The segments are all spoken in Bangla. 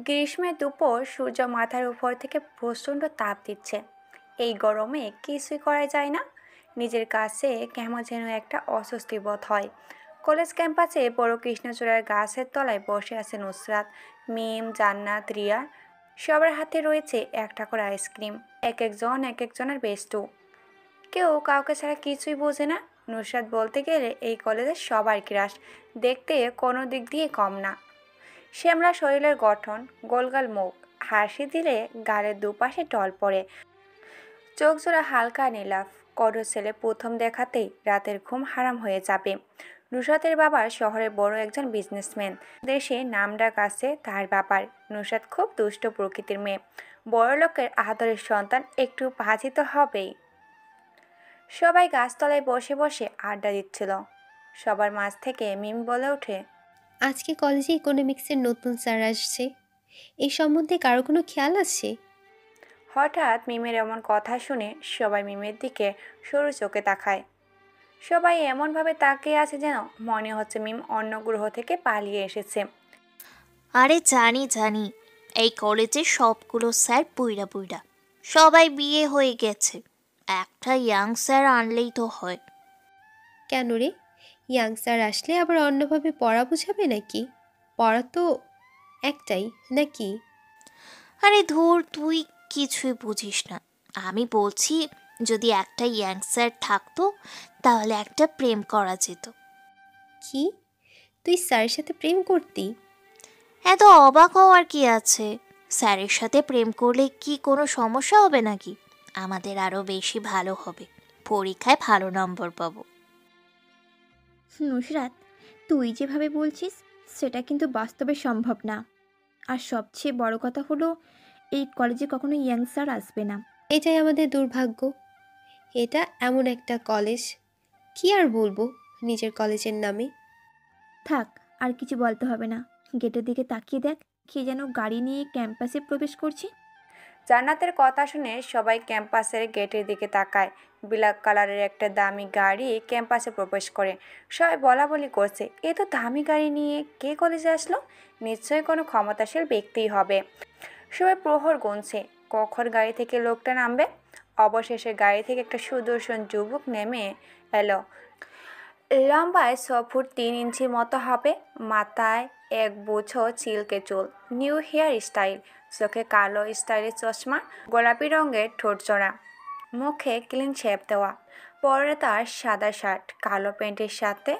গ্রীষ্মের দুপুর, সূর্য মাথার উপর থেকে প্রচণ্ড তাপ দিচ্ছে। এই গরমে কিছুই করা যায় না। নিজের কাছে কেমন যেন একটা অস্বস্তি বোধ হয়। কলেজ ক্যাম্পাসে বড় কৃষ্ণচূড়ার গাছের তলায় বসে আছে নুসরাত, মিম, জান্নাত, রিয়া। সবার হাতে রয়েছে একটা করে আইসক্রিম। এক একজনের বেস্টু। কেউ কাউকে ছাড়া কিছুই বোঝে না। নুসরাত বলতে গেলে এই কলেজের সবার ক্রাশ। দেখতে কোনো দিক দিয়ে কম না। শ্যামলা শরীরের গঠন, গোলগাল মুখ, হাসি দিলে গালের দুপাশে টল পড়ে। চোখজোড়া হালকা নীলাভ। কঠোর ছেলে প্রথম দেখাতেই রাতের ঘুম হারাম হয়ে যাবে। নুসরাতের বাবা শহরের বড় একজন বিজনেসম্যান। দেশে নামডাক আছে তার বাবার। নুসরাত খুব দুষ্ট প্রকৃতির মেয়ে। বড়লোকের আদরের সন্তান, একটু বাজি তো হবেই। সবাই গাছতলায় বসে বসে আড্ডা দিচ্ছিল। সবার মাঝ থেকে মিম বলে ওঠে, আজকে কলেজে ইকোনমিক্সের নতুন স্যার আসছে, এই সম্বন্ধে কারো কোনো খেয়াল আছে? হঠাৎ মিমের এমন কথা শুনে সবাই মিমের দিকে সরু চোখে তাকায়। সবাই এমনভাবে তাকিয়ে আছে যেন মনে হচ্ছে মিম অন্য গ্রহ থেকে পালিয়ে এসেছে। আরে জানি জানি, এই কলেজে সবগুলো স্যার বুইড়া বুইড়া, সবাই বিয়ে হয়ে গেছে। একটা ইয়াং স্যার আনলেই তো হয়। কেন রে, ইয়াং স্যার আসলে আবার অন্যভাবে পড়া বোঝাবে নাকি? পড়া তো একটাই নাকি? আরে ধুর, তুই কিছুই বুঝিস না। আমি বলছি, যদি একটা ইয়াং স্যার থাকতো তাহলে একটা প্রেম করা যেত। কি, তুই স্যারের সাথে প্রেম করতি? এত অবাক হওয়ার কি আছে? স্যারের সাথে প্রেম করলে কি কোনো সমস্যা হবে নাকি? আমাদের আরও বেশি ভালো হবে, পরীক্ষায় ভালো নম্বর পাবো। নুসরাত, তুই যেভাবে বলছিস সেটা কিন্তু বাস্তবে সম্ভব না। আর সবচেয়ে বড় কথা হলো, এই কলেজে কখনো ইয়াং স্যার আসবে না। এটাই আমাদের দুর্ভাগ্য। এটা এমন একটা কলেজ, কি আর বলবো নিজের কলেজের নামে। থাক, আর কিছু বলতে হবে না। গেটের দিকে তাকিয়ে দেখ, কে যেন গাড়ি নিয়ে ক্যাম্পাসে প্রবেশ করছে। জান্নাতের কথা শুনে সবাই ক্যাম্পাসের গেটের দিকে তাকায়। ব্ল্যাক কালারের একটা দামি গাড়ি ক্যাম্পাসে প্রবেশ করে। সবাই বলা বলি করছে, এ তো দামি গাড়ি নিয়ে কে কলেজে আসলো? নিশ্চয়ই কোনো ক্ষমতাশীল ব্যক্তিই হবে। সবাই প্রহর গুনছে কখন গাড়ি থেকে লোকটা নামবে। অবশেষে গাড়ি থেকে একটা সুদর্শন যুবক নেমে এলো। লম্বায় 6 ফুট 3 ইঞ্চির মতো হবে। মাথায় এক বুঝো চিলকে চুল, নিউ হেয়ার স্টাইল, চোখে কালো স্টাইলের চশমা, গোলাপি রঙের ঠোঁটজোড়া, মুখে ক্লিন শেভ দেওয়া। পরে তার সাদা শার্ট, কালো প্যান্টের সাথে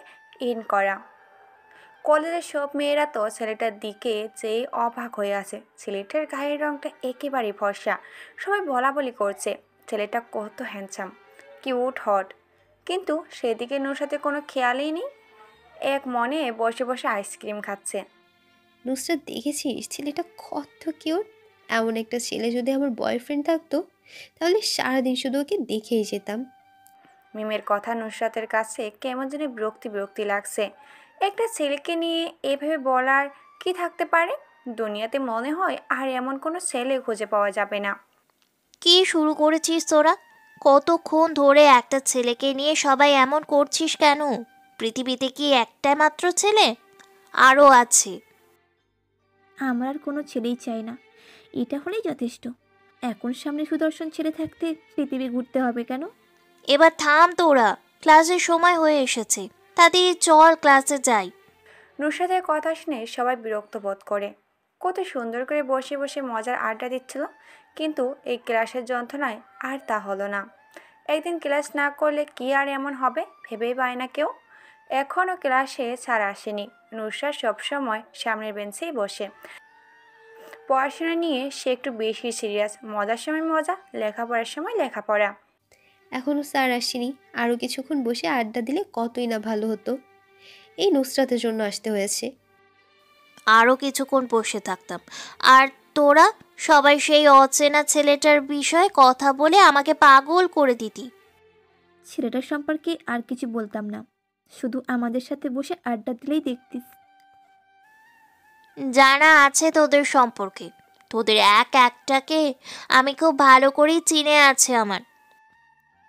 ইন করা। কলেজের সব মেয়েরা তো ছেলেটার দিকে যেই অবাক হয়ে আছে। ছেলেটার গায়ের রঙটা একেবারেই ফর্সা। সবাই বলা বলি করছে, ছেলেটা কত হ্যান্ডসাম, কিউট, হট। কিন্তু সেদিকে নুরসাথে কোনো খেয়ালই নেই। এক মনে বসে বসে আইসক্রিম খাচ্ছে। নুসরাত, দেখেছিস ছেলেটা কত কিউট? এমন একটা ছেলে যদি আমার বয়ফ্রেন্ড থাকতো, তাহলে সারাদিন শুধু ওকে দেখেই যেতাম। মিমের কথা নুসরাতের কাছে কেমন যেন বিরক্তি বিরক্তি লাগছে। একটা ছেলেকে নিয়ে এভাবে বলার কি থাকতে পারে? দুনিয়াতে মনে হয় আর এমন কোনো ছেলে খুঁজে পাওয়া যাবে না। কি শুরু করেছিস তোরা? কতক্ষণ ধরে একটা ছেলেকে নিয়ে সবাই এমন করছিস কেন? পৃথিবীতে কি একটা মাত্র ছেলে? আরও আছে। আমার আর কোনো ছেলেই চাই না, এটা হলেই যথেষ্ট। এখন সামনে সুদর্শন ছেলে থাকতে পৃথিবী ঘুরতে হবে কেন? এবার থাম তোরা, ক্লাসের সময় হয়ে এসেছে। তাড়াতাড়ি চল, ক্লাসে যাই। নুসরাতের কথা শুনে সবাই বিরক্ত বোধ করে। কত সুন্দর করে বসে বসে মজার আড্ডা দিচ্ছিল, কিন্তু এই ক্লাসের যন্ত্রণায় আর তা হলো না। একদিন ক্লাস না করলে কি আর এমন হবে ভেবেই পায় না কেউ। এখনও ক্লাসে স্যার আসেনি। নুসরাত সবসময় সামনের বেঞ্চেই বসে। পড়াশোনা নিয়ে সে একটু বেশি সিরিয়াস। মজার সময় মজা, লেখাপড়ার সময় লেখাপড়া। এখনও স্যার আসেনি, আরও কিছুক্ষণ বসে আড্ডা দিলে কতই না ভালো হতো। এই নুসরাতের জন্য আসতে হয়েছে। আরও কিছুক্ষণ বসে থাকতাম, আর তোরা সবাই সেই অচেনা ছেলেটার বিষয়ে কথা বলে আমাকে পাগল করে দিতি। ছেলেটার সম্পর্কে আর কিছু বলতাম না, শুধু আমাদের সাথে বসে আড্ডা দিলেই দেখতিস। জানা আছে তোদের সম্পর্কে, তোদের এক একটাকে আমি খুব ভালো করেই চিনে আছে আমার।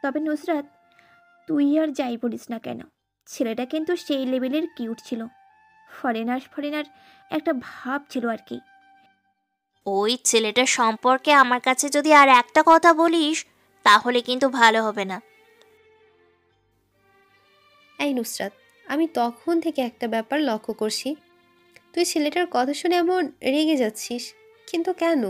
তবে নুসরাত, তুই আর যাই বলিস না কেন, ছেলেটা কিন্তু সেই লেভেলের কিউট ছিল। ফরেনার ফরেনার একটা ভাব ছিল আর কি। ওই ছেলেটার সম্পর্কে আমার কাছে যদি আর একটা কথা বলিস তাহলে কিন্তু ভালো হবে না। এই নুসরাত, আমি তখন থেকে একটা ব্যাপার লক্ষ্য করছি। তুই ছেলেটার কথা শুনে এমন রেগে যাচ্ছিস, কিন্তু কেন?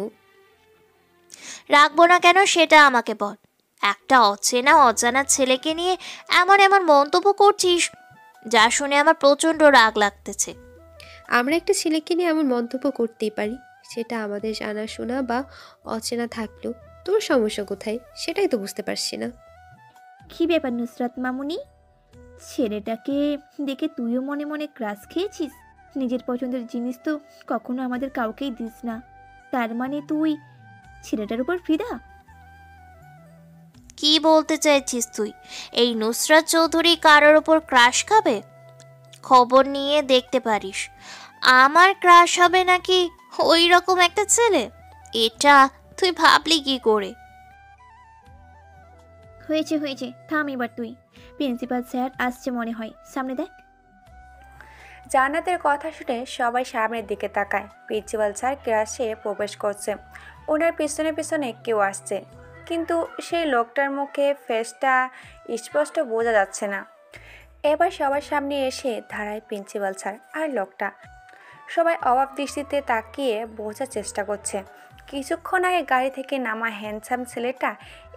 রাখবো না কেন সেটা আমাকে বল। একটা অচেনা অজানা ছেলেকে নিয়ে এমন এমন মন্তব্য করছিস যা শুনে আমার প্রচণ্ড রাগ লাগতেছে। আমরা একটা ছেলেকে নিয়ে এমন মন্তব্য করতেই পারি, সেটা আমাদের জানাশোনা বা অচেনা থাকলেও। তোর সমস্যা কোথায় সেটাই তো বুঝতে পারছি না। কী ব্যাপার নুসরাত মামুনি, ছেলেটাকে দেখে তুইও মনে মনে ক্রাশ খেয়েছিস? নিজের পছন্দের জিনিস তো কখনো আমাদের কাউকেই দিস না, তার মানে তুই ছেলেটার উপর ফিদা? কি বলতে চাইছিস তুই? এই নুসরাত চৌধুরী কারোর ওপর ক্রাশ খাবে? খবর নিয়ে দেখতে পারিস আমার ক্রাশ হবে নাকি ওই রকম একটা ছেলে। এটা তুই ভাবলি কি করে? হয়েছে হয়েছে, থাম এবার তুই। প্রিন্সিপাল স্যার আসছে মনে হয়, সামনে দেখ। জান্নাতের কথা শুনে সবাই সামনের দিকে তাকায়। প্রিন্সিপাল স্যার ক্লাসে প্রবেশ করছে, ওনার পিছনে পিছনে কেউ আসছে, কিন্তু সেই লোকটার মুখে ফেসটা স্পষ্ট বোঝা যাচ্ছে না। এবার সবার সামনে এসে দাঁড়ায় প্রিন্সিপাল স্যার আর লোকটা। সবাই অবাক দৃষ্টিতে তাকিয়ে বোঝার চেষ্টা করছে কিছুক্ষণ আগে গাড়ি থেকে নামা হ্যান্ডসাম ছেলেটা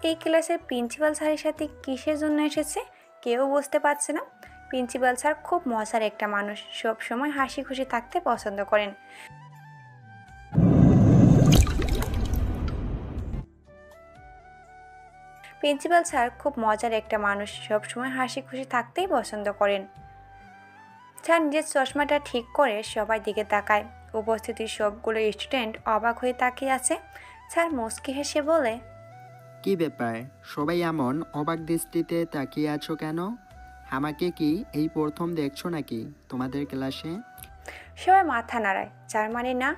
এই ক্লাসের প্রিন্সিপাল স্যারের সাথে কিসের জন্য এসেছে কেউ বুঝতে পারছে না। প্রিন্সিপাল স্যার খুব মজার একটা মানুষ, সব সময় হাসি খুশি থাকতে পছন্দ করেন। প্রিন্সিপাল স্যার খুব মজার একটা মানুষ, সব সময় হাসি খুশি থাকতেই পছন্দ করেন। স্যার নিজের চশমাটা ঠিক করে সবার দিকে তাকায়। উপস্থিতির সবগুলো স্টুডেন্ট অবাক হয়ে তাকিয়ে আছে। স্যার মুচকি হেসে বলে, কি ব্যাপার, সবাই এমন অবাক দৃষ্টিতে তাকিয়ে আছো কেন? আমাকে কি এই প্রথম দেখছো নাকি তোমাদের ক্লাসে? সবাই মাথা নাড়ায়, যার মানে না।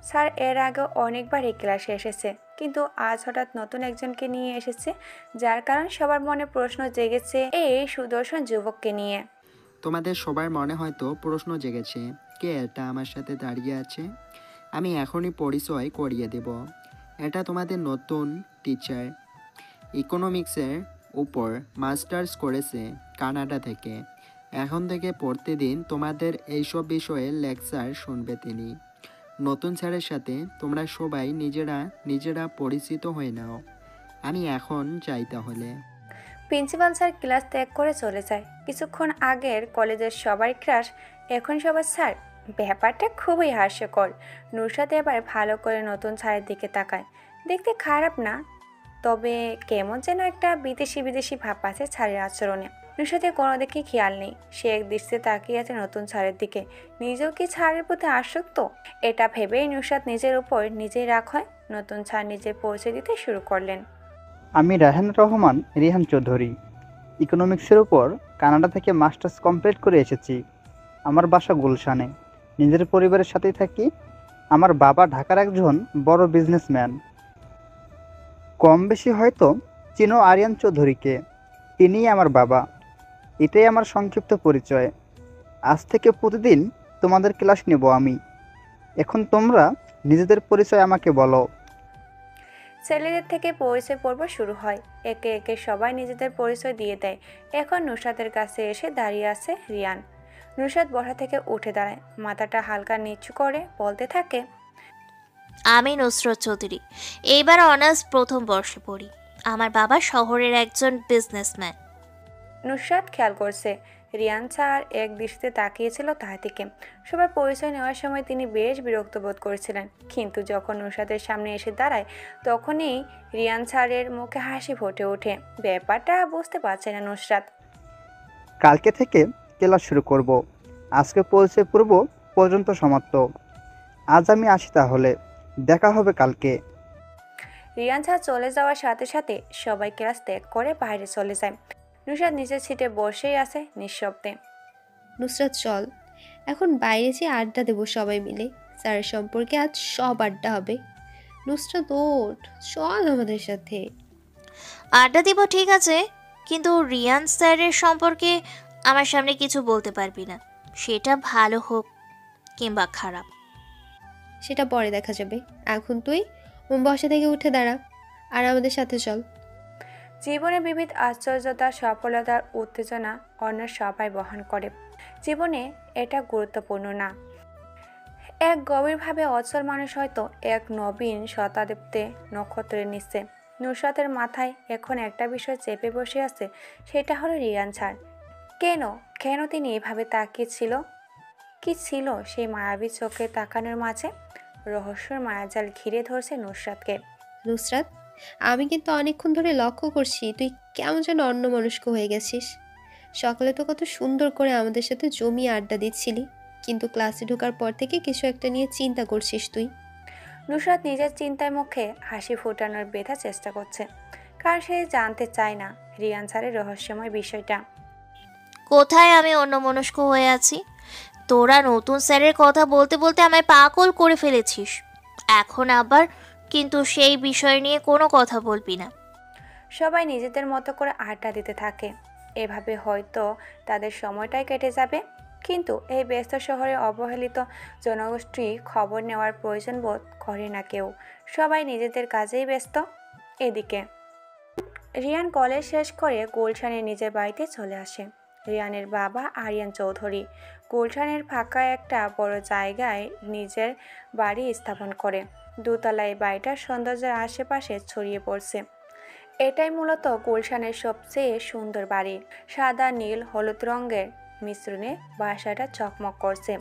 স্যার এর আগে অনেকবার এই ক্লাসে এসেছে, কিন্তু আজ হঠাৎ নতুন একজনকে নিয়ে এসেছে, যার কারণ সবার মনে প্রশ্ন জেগেছে এই সুদর্শন যুবককে নিয়ে। তোমাদের সবার মনে হয়তো প্রশ্ন জেগেছে, কে এটা আমার সাথে দাঁড়িয়ে আছে? আমি এখনই পরিচয় করিয়ে দেব। এটা তোমাদের নতুন টিচার, ইকোনমিক্সের উপর মাস্টার্স করেছে কানাডা থেকে। এখন থেকে প্রতিদিন তোমাদের এইসব বিষয়ে লেকচার শুনবে তিনি। নতুন স্যারের সাথে তোমরা সবাই নিজেরা নিজেরা পরিচিত হয়ে নাও। আমি এখন যাই তাহলে। প্রিন্সিপাল স্যার ক্লাস ত্যাগ করে চলে যায়। কিছুক্ষণ আগের কলেজের সবার ক্রাশ এখন সবার স্যার, ব্যাপারটা খুবই হাস্যকর। নুসরাত এবার ভালো করে নতুন স্যারের দিকে তাকায়। দেখতে খারাপ না, তবে কেমন যেন একটা বিদেশি বিদেশি ভাব আছে স্যারের আচরণে। নুসরাতের কোনো দিকে খেয়াল নেই, সে এক দৃষ্টিতে তাকিয়ে আছে নতুন স্যারের দিকে। নিজেও কি স্যারের প্রতি আসক্ত? এটা ভেবেই নুসরাত নিজের উপর নিজেই রাগ হয়। নতুন স্যার নিজের পরিচয় দিতে শুরু করলেন। আমি রায়হান রহমান রিহান চৌধুরী, ইকোনমিক্সের উপর কানাডা থেকে মাস্টার্স কমপ্লিট করে এসেছি। আমার বাসা গুলশানে, নিজের পরিবারের সাথেই থাকি। আমার বাবা ঢাকার একজন বড় বিজনেসম্যান। কম বেশি হয়তো চিনো আরিয়ান চৌধুরীকে, তিনিই আমার বাবা। এটাই আমার সংক্ষিপ্ত পরিচয়। আজ থেকে প্রতিদিন তোমাদের ক্লাস নেব আমি। এখন তোমরা নিজেদের পরিচয় আমাকে বলো। ছেলেদের থেকে পরিচয় পর্ব শুরু হয়। একে একে সবাই নিজেদের পরিচয় দিয়ে দেয়। এখন নুসরাতের কাছে এসে দাঁড়িয়ে আছে রিয়ান। নুসরাত বসা থেকে উঠে দাঁড়ায়, মাথাটা হালকা নিচু করে বলতে থাকে, আমি নুসরত চৌধুরী, এইবার অনার্স প্রথম বর্ষে পড়ি। আমার বাবা শহরের একজন বিজনেসম্যান। নুসরাত খেয়াল করছে রিয়ান স্যার এক দৃষ্টিতে তাকিয়েছিল তার দিকে। সবার পরিচয় নেওয়ার সময় তিনি বেশ বিরক্ত বোধ করেছিলেন, কিন্তু যখন নুসরাতের সামনে এসে দাঁড়ায় তখনই রিয়ান স্যারের মুখে হাসি ফুটে ওঠে। ব্যাপারটা বুঝতে পারছে না নুসরাত। কালকে থেকে ক্লাস শুরু করব। আজকে পরিচয় পূর্ব পর্যন্ত সমাপ্ত। আজ আমি আসি তাহলে, দেখা হবে কালকে। রিয়ান স্যার চলে যাওয়ার সাথে সাথে সবাই ক্লাস ত্যাগ করে বাইরে চলে যায়। নুসরাত নিজের সিটে বসেই আছে নিঃশব্দে। নুসরাত চল, এখন বাইরে যেয়ে আড্ডা দেবো সবাই মিলে। স্যারের সম্পর্কে আজ সব আড্ডা হবে। নুসরাত ওঠ, চল আমাদের সাথে। আড্ডা দিব ঠিক আছে, কিন্তু রিয়ান স্যারের সম্পর্কে আমার সামনে কিছু বলতে পারবি না, সেটা ভালো হোক কিংবা খারাপ। সেটা পরে দেখা যাবে। এখন তুই বসা থেকে উঠে দাঁড়া আর আমাদের সাথে চল। জীবনে বিবিধ আশ্চর্যতা, সফলতার উত্তেজনা অন্য সবাই বহন করে। জীবনে এটা গুরুত্বপূর্ণ না। এক গভীরভাবে অচল মানুষ হয়তো এক নবীন শতাব্দীতে নক্ষত্রের নিচে। নুসরাতের মাথায় এখন একটা বিষয় চেপে বসে আছে, সেটা হলো রিয়ান ছাড়। কেন কেন তিনি এভাবে তাকিয়েছিল? কি ছিল সেই মায়াবী চোখে তাকানোর মাঝে? রহস্যের মায়াজাল ঘিরে ধরছে নুসরাতকে। নুসরাত, আমি কিন্তু অনেকক্ষণ ধরে লক্ষ্য করছি তুই কেমন যেন অন্যমনস্ক হয়ে গেছিস। সকালে তো কত সুন্দর করে আমাদের সাথে জমিয়ে আড্ডা দিচ্ছিলি, কিন্তু ক্লাসে ঢোকার পর থেকে কিছু একটা নিয়ে চিন্তা করছিস তুই। নুসরাত নিজের চিন্তায় মুখে হাসি ফোটানোর বেঁধা চেষ্টা করছে, কারণ সে জানতে চায় না রিয়ান স্যারের রহস্যময় বিষয়টা। কোথায় আমি অন্যমনস্ক হয়ে আছি? তোরা নতুন স্যারের কথা বলতে বলতে আমায় পাগল করে ফেলেছিস। এখন আবার কিন্তু সেই বিষয় নিয়ে কোনো কথা বলবি না। সবাই নিজেদের মতো করে আড্ডা দিতে থাকে। এভাবে হয়তো তাদের সময়টাই কেটে যাবে। কিন্তু এই ব্যস্ত শহরে অবহেলিত জনগোষ্ঠী খবর নেওয়ার প্রয়োজন বোধ করে না কেউ। সবাই নিজেদের কাজেই ব্যস্ত। এদিকে রিয়ান কলেজ শেষ করে গুলশানের নিজের বাড়িতে চলে আসে। রিয়ানের বাবা আরিয়ান চৌধুরী গুলশানের ফাঁকা একটা বড় জায়গায় নিজের বাড়ি স্থাপন করে। দোতলায় বাড়িটার সৌন্দর্যের আশেপাশে ছড়িয়ে পড়ছে। এটাই মূলত গুলশানের সবচেয়ে সুন্দর বাড়ি। সাদা, নীল, হলুদ রঙের মিশ্রণে বাসাটা চকমক করছে।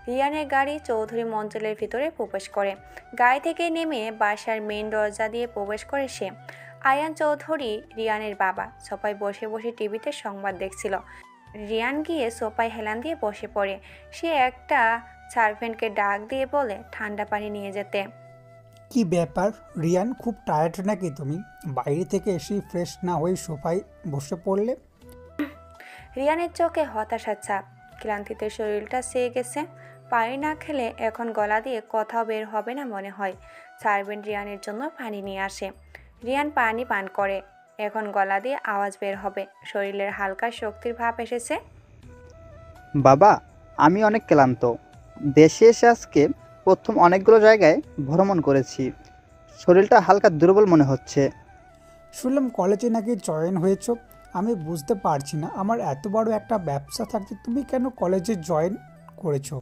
রিয়ানের গাড়ি চৌধুরী মঞ্জিলের ভিতরে প্রবেশ করে। গাড়ি থেকে নেমে বাসার মেইন দরজা দিয়ে প্রবেশ করে সে। আয়ান চৌধুরী রিয়ানের বাবা সোফায় বসে বসে টিভিতে সংবাদ দেখছিল। রিয়ান গিয়ে সোফায় হেলান দিয়ে বসে পড়ে। সে একটা সার্ভেন্টকে ডাক দিয়ে বলে ঠান্ডা পানি নিয়ে যেতে। কি ব্যাপার রিয়ান, খুব টায়ার্ড নাকি তুমি? বাইরে থেকে এসে ফ্রেশ না হয়ে সোফায় বসে পড়লে? রিয়ানের চোখে হতাশার ছাপ। ক্লান্তিতে শরীরটা সেয়ে গেছে। পানি না খেলে এখন গলা দিয়ে কথাও বের হবে না মনে হয়। সার্ভেন্ট রিয়ানের জন্য পানি নিয়ে আসে। রিয়ান পানি পান করে। এখন গলা দিয়ে আওয়াজ বের হবে। শরীরের হালকা শক্তির ভাব এসেছে। বাবা, আমি অনেক ক্লান্ত। দেশে এসে আজকে প্রথম অনেকগুলো জায়গায় ভ্রমণ করেছি। শরীরটা হালকা দুর্বল মনে হচ্ছে। শুনলাম কলেজে নাকি জয়েন হয়েছো। আমি বুঝতে পারছি না, আমার এত বড় একটা ব্যবসা থাকতে তুমি কেন কলেজে জয়েন করেছো?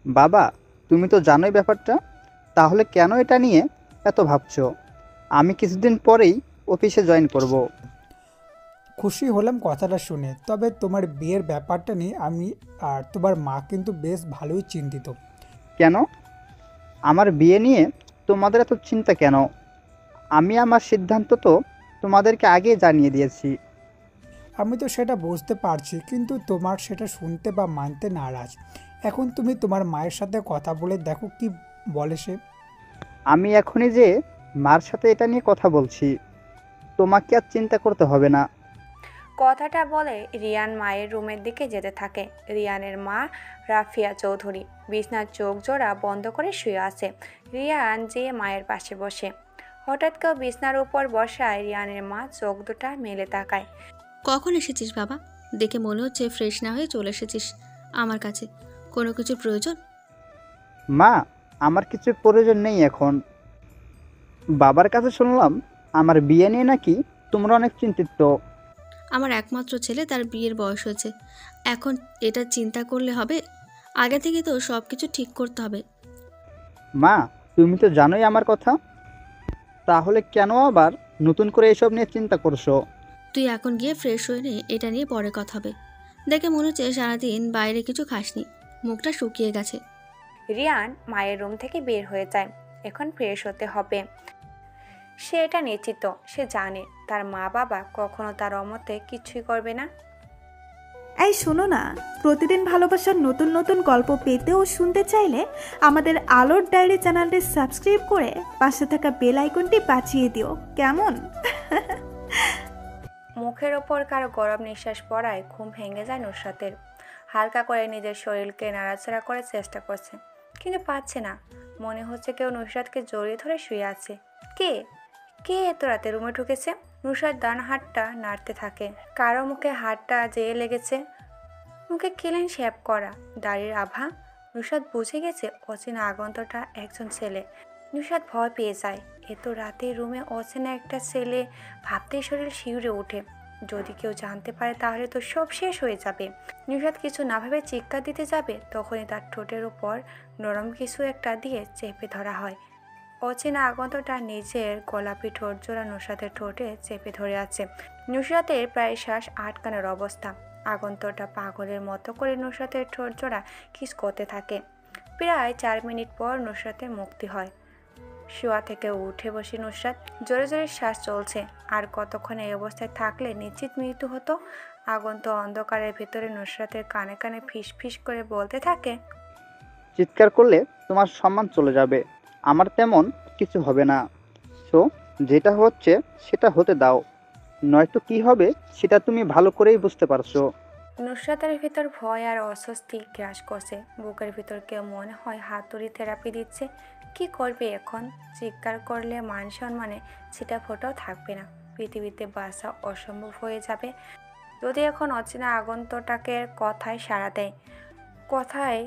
বাবা, তুমি তো জানোই ব্যাপারটা, তাহলে কেন এটা নিয়ে এত ভাবছো? আমি কিছুদিন পরেই অফিসে জয়েন করব। খুশি হলাম কথাটা শুনে, তবে তোমার বিয়ের ব্যাপারটা নিয়ে আমি আর তোমার মা কিন্তু বেশ ভালোই চিন্তিত। কেন? আমার বিয়ে নিয়ে তোমাদের এত চিন্তা কেন? আমি আমার সিদ্ধান্ত তো তোমাদেরকে আগেই জানিয়ে দিয়েছি। আমি তো সেটা বুঝতে পারছি, কিন্তু তোমার সেটা শুনতে বা মানতে নারাজ। এখন তুমি তোমার মায়ের সাথে কথা বলে দেখো কি বলে সে। আমি এখনই যে মার সাথে এটা নিয়ে কথা বলছি, তোমাকে আর চিন্তা করতে হবে না। কথাটা বলে রিয়ান মায়ের রুমের দিকে যেতে থাকে। রিয়ানের মা রাফিয়া চৌধুরী বিছনার চোখ জোড়া বন্ধ করে শুয়ে আছে। রিয়ান যেয়ে মায়ের পাশে বসে। হঠাৎ কেউ বিছনার উপর বসায় রিয়ানের মা চোখ দুটা মেলে তাকায়। কখন এসেছিস বাবা? দেখে মনে হচ্ছে ফ্রেশ না হয়ে চলে এসেছিস আমার কাছে। কোনো কিছু প্রয়োজন? মা, আমার কিছু প্রয়োজন নেই এখন। বাবার কাছে শুনলাম আমার বিয়ে নিয়ে নাকি তোমরা অনেক চিন্তিত। আমার একমাত্র ছেলে, তার বিয়ের বয়স হয়েছে। এখন এটা চিন্তা করলে হবে? আগে থেকে তো সব কিছু ঠিক করতে হবে। মা, তুমি তো জানোই আমার কথা, তাহলে কেন আবার নতুন করে এসব নিয়ে চিন্তা করছো? তুই এখন গিয়ে ফ্রেশ হয়ে নে, এটা নিয়ে পরে কথা হবে। দেখে মনে হচ্ছে সারাদিন বাইরে কিছু খাসনি, মুখটা শুকিয়ে গেছে। রিয়ান মায়ের রুম থেকে বের হয়ে যায়। এখন ফ্রেশ হতে হবে। সে এটা নিশ্চিত। সে জানে তার মা বাবা কখনো তার অমতে কিছুই করবে না। এই শোনো না, প্রতিদিন ভালোবাসার নতুন নতুন গল্প পেতে ও শুনতে চাইলে আমাদের আলোর ডায়েরি চ্যানেলটি সাবস্ক্রাইব করে পাশে থাকা বেল আইকনটি বাজিয়ে দিও, কেমন? মুখের ওপর কারো গরম নিঃশ্বাস পড়ায় ঘুম ভেঙে যায় নুসরাতের। হালকা করে নিজের শরীরকে নাড়াচাড়া করার চেষ্টা করছে, কিন্তু পাচ্ছে না। মনে হচ্ছে কেউ নুসরাতকে জড়িয়ে ধরে শুয়ে আছে। কে কে এত রাতে রুমে ঢুকেছে? নুসরাত ডান হাতটা নাড়তে থাকে। কারো মুখে হাতটা যেয়ে লেগেছে। মুখে ক্লিন শেভ করা, দাড়ির আভা। নুসরাত বুঝে গেছে অচেনা আগন্তটা একজন ছেলে। নুসরাত ভয় পেয়ে যায়। এত রাতে রুমে অচেনা একটা ছেলে ভাবতেই শরীর শিউরে ওঠে। যদি কেউ জানতে পারে তাহলে তো সব শেষ হয়ে যাবে। নুসরাত কিছু না ভেবে চিৎকার দিতে যাবে, তখনই তার ঠোঁটের উপর নরম কিছু একটা দিয়ে চেপে ধরা হয়। অচেনা আগন্তটা নিজের গোলাপি ঠোঁট জোড়া নুসরাতের ঠোঁটে চেপে ধরে আছে। নুসরাতের প্রায় শ্বাস আটকানোর অবস্থা। আগন্তটা পাগলের মতো করে নুসরাতের ঠোঁট জোড়া কিস করতে থাকে। প্রায় 4 মিনিট পর নুসরাতের মুক্তি হয়। শোয়া থেকে উঠে বসে নুসরাত। জোরে জোরে শ্বাস চলছে। আর কতক্ষণ এই অবস্থায় থাকলে নিশ্চিত মৃত্যু হতো। আগন্ত অন্ধকারের ভেতরে নুসরাতের কানে কানে ফিস ফিস করে বলতে থাকে, চিৎকার করলে তোমার সম্মান চলে যাবে, আমার তেমন কিছু হবে না। সো যেটা হচ্ছে সেটা হতে দাও, নয়তো কি হবে সেটা তুমি ভালো করেই বুঝতে পারছো। নুসরাতের ভিতর ভয় আর অস্বস্তি গ্রাস করছে। বুকের ভিতর কেউ মনে হয় হাতুড়ি থেরাপি দিচ্ছে। কি করবে এখন? চিৎকার করলে মান সম্মানে ছিটা ফোটাও থাকবে না। পৃথিবীতে বাঁচা অসম্ভব হয়ে যাবে। যদি এখন অচেনা আগন্তটাকে কথায় সাড়া দেয়, কথায়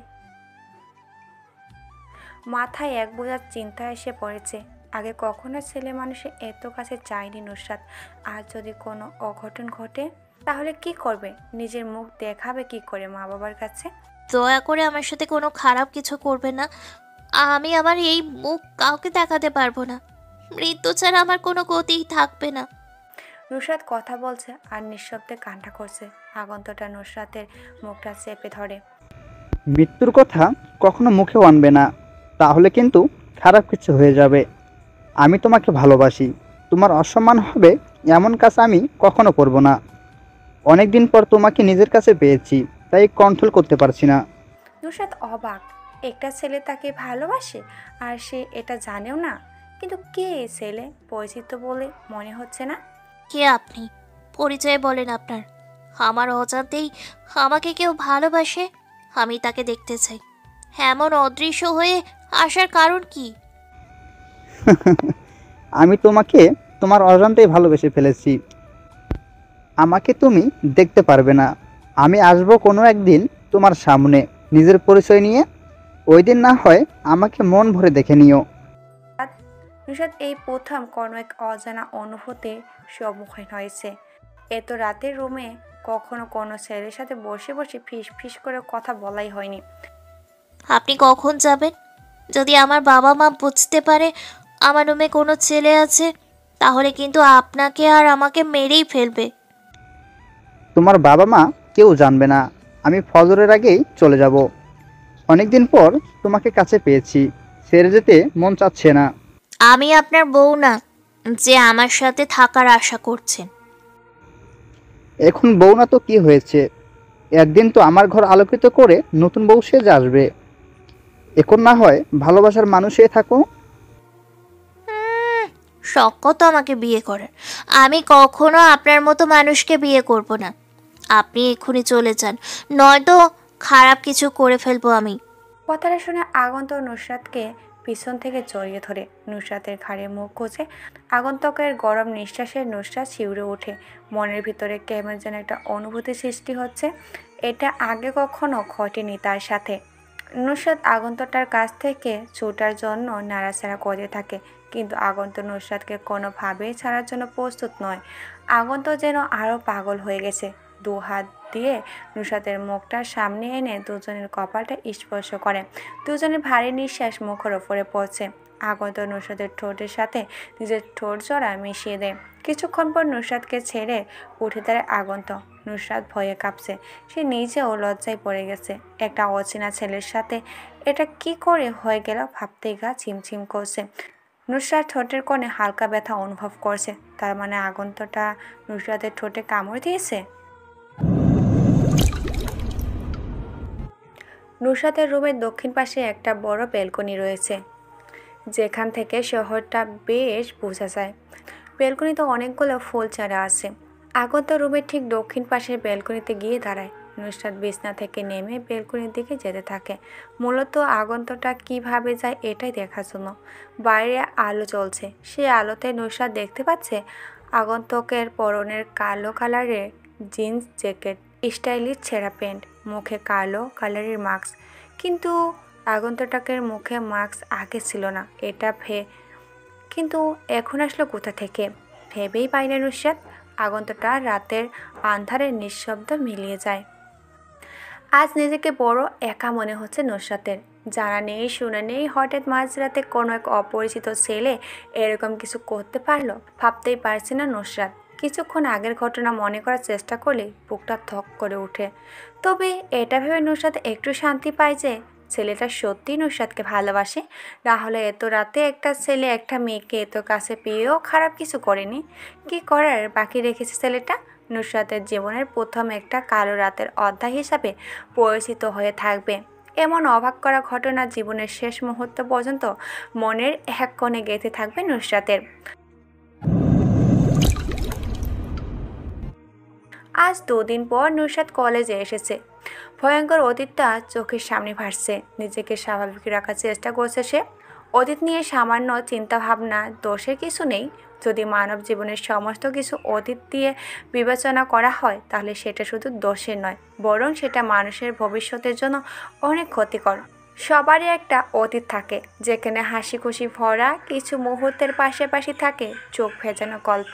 মাথায় এক বোঝার চিন্তা এসে পড়েছে। আগে কখনো ছেলে মানুষের এত কাছে চায়নি নুসরাত। আর যদি কোনো অঘটন ঘটে তাহলে কি করবে? নিজের মুখ দেখাবে কি করে মা বাবার কাছে? দয়া করে আমার সাথে কোনো খারাপ কিছু করবে না। আমি আমার এই মুখ কাউকে দেখাতে পারবো না। মৃত্যু ছাড়া আমার কোনো গতিই থাকবে না। নুসরাত কথা বলছে আর নিঃশব্দে কান্না করছে। আগন্তটা নুসরাতের মুখটা চেপে ধরে। মৃত্যুর কথা কখনো মুখেও আনবে না, তাহলে কিন্তু খারাপ কিছু হয়ে যাবে। আমি তোমাকে ভালোবাসি, তোমার অসম্মান হবে এমন কাজ আমি কখনো করব না। অনেক দিন পর তোমাকে নিজের কাছে পেয়েছি, তাই কন্ট্রোল করতে পারছি না। নুসরাত অবাক। একটা ছেলে তাকে ভালোবাসে আর সে এটা জানেও না। কিন্তু কে এই ছেলে? পরিচিত বলে মনে হচ্ছে না। কে আপনি? পরিচয় বলেন আপনার। আমার অজান্তেই আমাকে কেউ ভালোবাসে, আমি তাকে দেখতে চাই। এমন অদৃশ্য হয়ে আসার কারণ কি? আমি তোমাকে তোমার অজান্তেই ভালোবেসে ফেলেছি। আমাকে তুমি দেখতে পারবে না। আমি আসবো কোনো একদিন তোমার সামনে নিজের পরিচয় নিয়ে। ওই দিন না হয় আমাকে মন ভরে দেখে নিও। নুসরাত এই প্রথম কোনো এক অজানা অনুভূতির সম্মুখীন হয়েছে। এত রাতের রুমে কখনো কোনো ছেলের সাথে বসে বসে ফিস ফিস করে কথা বলাই হয়নি। আপনি কখন যাবেন? যদি আমার বাবা মা বুঝতে পারে আমার রুমে কোনো ছেলে আছে, তাহলে কিন্তু আপনাকে আর আমাকে মেরেই ফেলবে। তোমার বাবা মা কেউ জানবে না। আমি ফজরের আগেই চলে যাব। অনেকদিন পর তোমাকে কাছে পেয়েছি, ছেড়ে যেতে মন চাচ্ছে না। আমি আপনার বউ না যে আমার সাথে থাকার আশা করছেন। এখন বউ না তো কি হয়েছে, একদিন তো আমার ঘর আলোকিত করে নতুন বউ সেজে আসবে। এখন না হয় ভালোবাসার মানুষ হয়ে থাকো। শখ তো আমাকে বিয়ে করার। আমি কখনো আপনার মতো মানুষকে বিয়ে করব না। আপনি এক্ষুনি চলে যান, নয়তো খারাপ কিছু করে ফেলবো আমি। কথাটা শুনে আগন্ত নুসরাতকে পিছন থেকে জড়িয়ে ধরে। নুসরাতের ঘাড়ে মুখ গুজে। আগন্তকের গরম নিঃশ্বাসে নুসরাত শিউরে ওঠে। মনের ভিতরে কেমন যেন একটা অনুভূতি সৃষ্টি হচ্ছে। এটা আগে কখনো ঘটেনি তার সাথে। নুসরাত আগন্তটার কাছ থেকে ছুটার জন্য নাড়াচাড়া করতে থাকে, কিন্তু আগন্ত নুসরাতকে কোনোভাবেই ছাড়ার জন্য প্রস্তুত নয়। আগন্ত যেন আরও পাগল হয়ে গেছে। দু হাত দিয়ে নুসরাতের মুখটার সামনে এনে দুজনের কপালটা স্পর্শ করে। দুজনের ভারী নিঃশ্বাস মুখের ওপরে পড়ছে। আগন্ত নুসরাতের ঠোঁটের সাথে নিজের ঠোঁট জোড়া মিশিয়ে দেয়। কিছুক্ষণ পর নুসরাতকে ছেড়ে উঠে দাঁড়ায় আগন্ত। নুসরাত ভয়ে কাঁপছে। সে নিজেও লজ্জায় পড়ে গেছে। একটা অচেনা ছেলের সাথে এটা কি করে হয়ে গেল ভাবতেই গা ছিমছিম করছে। নুসরাত ঠোঁটের কোণে হালকা ব্যথা অনুভব করছে। তার মানে আগন্তটা নুসরাতের ঠোঁটে কামড় দিয়েছে। নুসরাতের রুমের দক্ষিণ পাশে একটা বড় ব্যালকনি রয়েছে, যেখান থেকে শহরটা বেশ বোঝা যায়। ব্যালকনিতে অনেকগুলো ফুল চারা আছে। আগন্ত রুমের ঠিক দক্ষিণ পাশের ব্যালকনিতে গিয়ে দাঁড়ায়। নুসরাত বিছনা থেকে নেমে ব্যালকনির দিকে যেতে থাকে। মূলত আগন্তটা কিভাবে যায় এটাই দেখার জন্য। বাইরে আলো জ্বলছে। সেই আলোতে নুসরাত দেখতে পাচ্ছে আগন্তকের পরনের কালো কালারের জিন্স জ্যাকেট, স্টাইলিশ ছেঁড়া প্যান্ট, মুখে কালো কালারের মাস্ক। কিন্তু আগন্তুকের মুখে মাস্ক আগে ছিল না, এটা কিন্তু এখন আসলো কোথা থেকে ভেবেই পাই না নুসরাত। আগন্তুকটা রাতের আন্ধারে নিঃশব্দ মিলিয়ে যায়। আজ নিজেকে বড় একা মনে হচ্ছে নুসরাতের। জানা নেই শোনা নেই হঠাৎ মাঝরাতে কোনো এক অপরিচিত ছেলে এরকম কিছু করতে পারলো, ভাবতেই পারছি না নুসরাত। কিছুক্ষণ আগের ঘটনা মনে করার চেষ্টা করলে বুকটা থক করে ওঠে। তবে এটা ভেবে নুসরাত একটু শান্তি পায় যে ছেলেটা সত্যিই নুসরাতকে ভালোবাসে, না হলে এত রাতে একটা ছেলে একটা মেয়েকে এত কাছে পেয়েও খারাপ কিছু করেনি। কি করার বাকি রেখেছে ছেলেটা? নুসরাতের জীবনের প্রথম একটা কালো রাতের অধ্যায় হিসাবে পরিচিত হয়ে থাকবে। এমন অবাক করা ঘটনা জীবনের শেষ মুহূর্ত পর্যন্ত মনের এক কোণে গেঁথে থাকবে নুসরাতের। আজ 2 দিন পর নুসরাত কলেজে এসেছে। ভয়ঙ্কর অতীতটা চোখের সামনে ভাসছে। নিজেকে স্বাভাবিক রাখার চেষ্টা করছে সে। অতীত নিয়ে সামান্য চিন্তাভাবনা দোষের কিছু নেই। যদি মানব জীবনের সমস্ত কিছু অতীত দিয়ে বিবেচনা করা হয় তাহলে সেটা শুধু দোষের নয়, বরং সেটা মানুষের ভবিষ্যতের জন্য অনেক ক্ষতিকর। সবারই একটা অতীত থাকে যেখানে হাসি খুশি ভরা কিছু মুহূর্তের পাশাপাশি থাকে চোখ ভেজানো গল্প।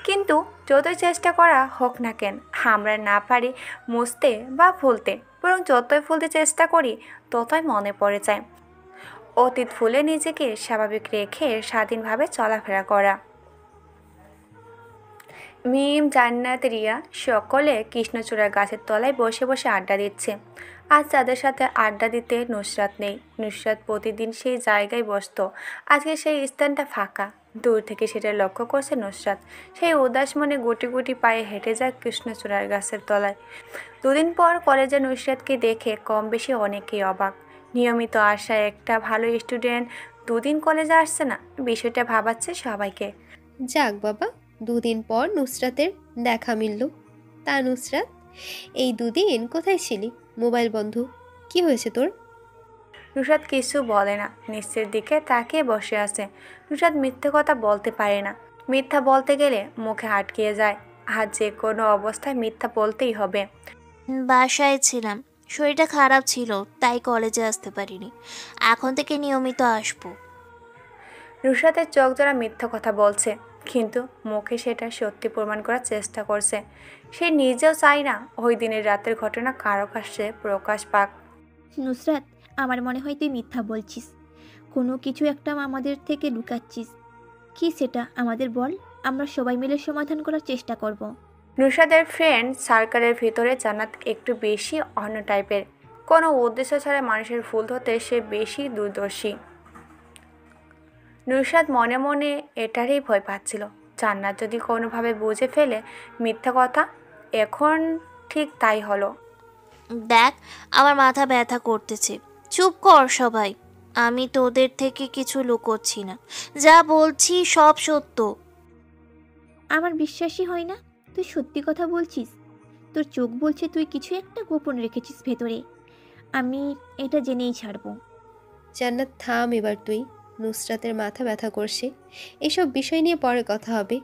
কিন্তু যতই চেষ্টা করা হোক না কেন আমরা না পারি মুছতে বা ভুলতে, বরং যতই ভুলতে চেষ্টা করি ততই মনে পড়ে যায়। অতীত ভুলে নিজেকে স্বাভাবিক রেখে স্বাধীনভাবে চলাফেরা করা। মিম, জান্নাত, রিয়া সকলে কৃষ্ণচূড়ার গাছের তলায় বসে বসে আড্ডা দিচ্ছে। আজ তাদের সাথে আড্ডা দিতে নুসরাত নেই। নুসরাত প্রতিদিন সেই জায়গায় বসতো, আজকে সেই স্থানটা ফাঁকা। দূর থেকে সেটা লক্ষ্য করছে নুসরাত। সেই উদাস মনে গুটি গুটি পায়ে হেঁটে যায় কৃষ্ণচূড়ার গাছের তলায়। 2 দিন পর কলেজে নুসরাতকে দেখে কম বেশি অনেকেই অবাক। নিয়মিত আসা একটা ভালো স্টুডেন্ট 2 দিন কলেজে আসছে না, বিষয়টা ভাবাচ্ছে সবাইকে। যাক বাবা, 2 দিন পর নুসরাতের দেখা মিলল। তা নুসরাত, এই 2 দিন কোথায় ছিলি? মোবাইল বন্ধ, কি হয়েছে তোর? নুসরাত কিছু বলে না, নিচের দিকে তাকিয়ে বসে আছে। নুসরাত মিথ্যে কথা বলতে পারে না। মিথ্যা বলতে গেলে মুখে আটকিয়ে যায়। আর যে কোনো অবস্থায় মিথ্যা বলতেই হবে। বাসায় ছিলাম, শরীরটা খারাপ ছিল তাই কলেজে আসতে পারিনি। এখন থেকে নিয়মিত আসবো। নুসরাতের চোখ জোড়া মিথ্যা কথা বলছে, কিন্তু মুখে সেটা সত্যি প্রমাণ করার চেষ্টা করছে। সে নিজেও চায় না ওই দিনের রাতের ঘটনা কারো কাছে প্রকাশ পাক। নুসরাত, আমার মনে হয় তুই মিথ্যা বলছিস। কোনো কিছু একটা আমাদের থেকে লুকাচ্ছিস। কি সেটা আমাদের বল, আমরা সবাই মিলে সমাধান করার চেষ্টা করব। নুসরাতের ফ্রেন্ড সার্কেলের ভিতরে জান্নাত একটু বেশি অন্য টাইপের। কোনো উদ্দেশ্য ছাড়া মানুষের ভুল হতে সে বেশি দূরদর্শী। নুসরাত মনে মনে এটারই ভয় পাচ্ছিল, জান্নাত যদি কোনোভাবে বুঝে ফেলে মিথ্যা কথা। এখন ঠিক তাই হলো। দেখ, আমার মাথা ব্যথা করতেছে। চুপ কর সবাই, আমি তোদের থেকে কিছু লুকোচ্ছি না, যা বলছি সব সত্য। আমার বিশ্বাসই হয় না তুই সত্যি কথা বলছিস। তোর চোখ বলছে তুই কিছু একটা গোপন রেখেছিস ভেতরে। আমি এটা জেনেই ছাড়বো। জান্নাত থাম এবার তুই। নুসরাতের মাথা ব্যথা করছে, এসব বিষয় নিয়ে পরে কথা হবে।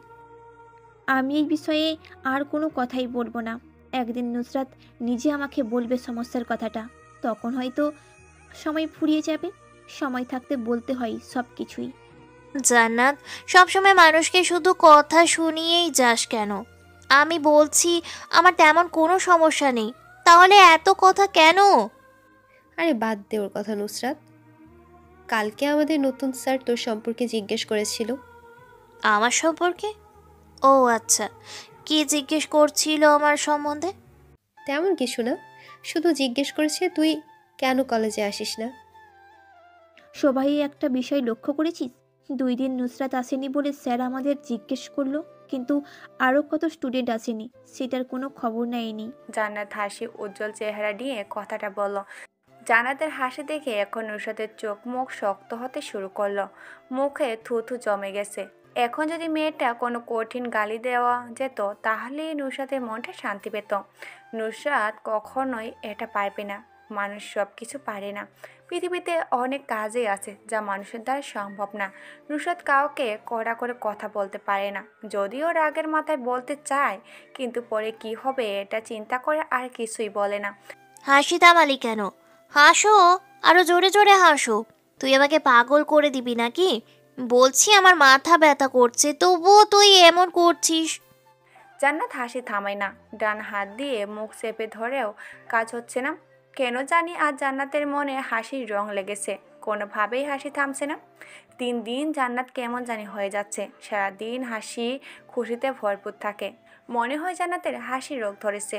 আমি এই বিষয়ে আর কোনো কথাই বলবো না। একদিন নুসরাত নিজে আমাকে বলবে সমস্যার কথাটা, তখন হয়তো সময় ফুরিয়ে যাবে। সময় থাকতে বলতে হয় সব কিছুই। জান্নাত, সবসময় মানুষকে শুধু কথা শুনিয়েই যাস কেন? আমি বলছি আমার তেমন কোনো সমস্যা নেই, তাহলে এত কথা কেন? আরে বাদ দে ওর কথা নুসরাত। কালকে আমাদের নতুন স্যার তোর সম্পর্কে জিজ্ঞেস করেছিল। আমার সম্পর্কে? ও আচ্ছা, কি জিজ্ঞেস করছিল আমার সম্বন্ধে? তেমন কিছু না, শুধু জিজ্ঞেস করেছে তুই কেন কলেজে আসিস না। সবাই একটা বিষয় লক্ষ্য করেছিস? 2 দিন নুসরাত আসেনি বলে স্যার আমাদের জিজ্ঞেস করলো, কিন্তু আরও কত স্টুডেন্ট আসেনি সেটার কোনো খবর নেয়নি। জান্নাত হাসি উজ্জ্বল চেহারা নিয়ে কথাটা বলল। জান্নাতের হাসি দেখে এখন নুসরাতের চোখ মুখ শক্ত হতে শুরু করলো। মুখে থুথু জমে গেছে। এখন যদি মেয়েটা কোনো কঠিন গালি দেওয়া যেত তাহলে নুসরাতের মনটা শান্তি পেত। নুসরাত কখনোই এটা পারবে না। মানুষ সব কিছু পারে না। পৃথিবীতে অনেক কাজই আছে যা মানুষের দ্বারা সম্ভব না। নুসরাত কাউকে কড়া করে কথা বলতে পারে না, যদিও রাগের মাথায় বলতে চায়, কিন্তু পরে কি হবে এটা চিন্তা করে আর কিছুই বলে না। হাসি থামালি কেন? হাসো, আরো জোরে জোরে হাসো। তুই আমাকে পাগল করে দিবি নাকি? বলছি আমার মাথা ব্যথা করছে, তবুও তুই এমন করছিস। জান্নাত হাসি থামায় না। ডান হাত দিয়ে মুখ চেপে ধরেও কাজ হচ্ছে না। কেন জানি আজ জান্নাতের মনে হাসির রং লেগেছে, কোনোভাবেই হাসি থামছে না। দিন দিন জান্নাত কেমন জানি হয়ে যাচ্ছে, সারাদিন হাসি খুশিতে ভরপুর থাকে। মনে হয় জান্নাতের হাসির রোগ ধরেছে।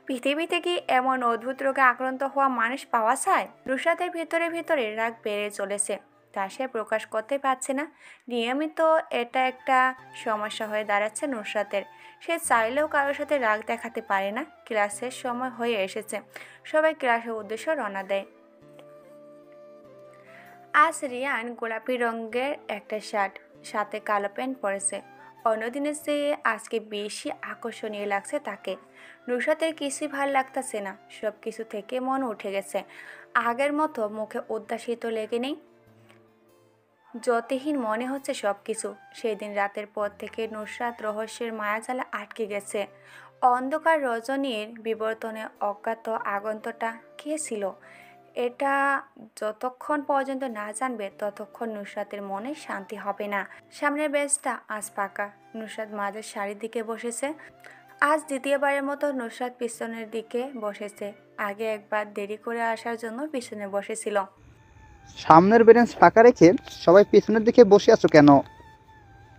পৃথিবীতে কি এমন অদ্ভুত রোগে আক্রান্ত হওয়া মানুষ পাওয়া যায়? নুসরাতের ভিতরে ভিতরে রাগ বেড়ে চলেছে, তা সে প্রকাশ করতে পারছে না। নিয়মিত এটা একটা সমস্যা হয়ে দাঁড়াচ্ছে নুসরাতের। সে চাইলেও কারোর সাথে রাগ দেখাতে পারে না। ক্লাসের সময় হয়ে এসেছে, সবাই ক্লাসের উদ্দেশ্যে রওনা দেয়। আজ রিয়ান গোলাপি রঙের একটা শার্ট সাথে কালো প্যান্ট পরেছে। অন্যদিনের চেয়ে আজকে বেশি আকর্ষণীয় লাগছে তাকে। নুসরাতের কিছুই ভাল লাগতেছে না, সব কিছু থেকে মন উঠে গেছে। আগের মতো মুখে উদ্দাসিত লেগে নেই, জ্যোতিহীন মনে হচ্ছে সব কিছু। সেই দিন রাতের পর থেকে নুসরাত রহস্যের মায়াজালে আটকে গেছে। অন্ধকার রজনীর বিবর্তনে অজ্ঞাত আগন্তটা কে ছিল, এটা যতক্ষণ পর্যন্ত না জানবে ততক্ষণ নুসরাতের মনে শান্তি হবে না। সামনের বেঞ্চটা আজ ফাঁকা। নুসরাত মাঝের সারির দিকে বসেছে। আজ দ্বিতীয়বারের মতো নুসরাত পিছনের দিকে বসেছে। আগে একবার দেরি করে আসার জন্য পিছনে বসেছিল। সামনের বেঞ্চ ফাঁকা রেখে সবাই পিছনের দিকে বসে আছো কেন?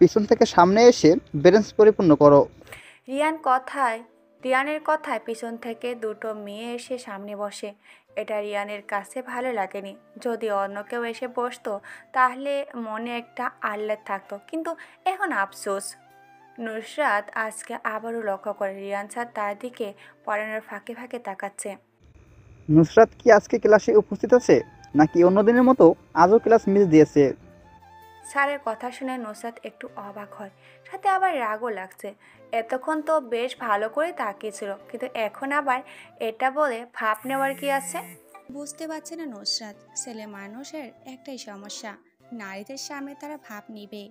পিছন থেকে সামনে এসে বেঞ্চ পরিপূর্ণ করো। রিয়ানের কথায় পিছন থেকে দুটো মেয়ে এসে সামনে বসে। এটা রিয়ানের কাছে ভালো লাগেনি। যদি অন্য কেউ এসে বসতো তাহলে মনে একটা আহ্লাদ থাকতো, কিন্তু এখন আফসোস। নুসরাত আজকে আবারও লক্ষ্য করে রিয়ান স্যার তার দিকে পড়ানোর ফাঁকে ফাঁকে তাকাচ্ছে। নুসরাত কি আজকে ক্লাসে উপস্থিত আছে, নাকি অন্যদিনের মতো আজও ক্লাস মিস দিয়েছে? স্যারের কথা শুনে নুসরাত একটু অবাক হয়, সাথে আবার রাগও লাগছে। এতক্ষণ তো বেশ ভালো করে তাকিয়েছিল, কিন্তু এখন আবার এটা বলে ভাব নেওয়ার কি আছে? বুঝতে পারছে না নুসরাত, ছেলে মানুষের একটাই সমস্যা, নারীদের সামনে তারা ভাব নিবে।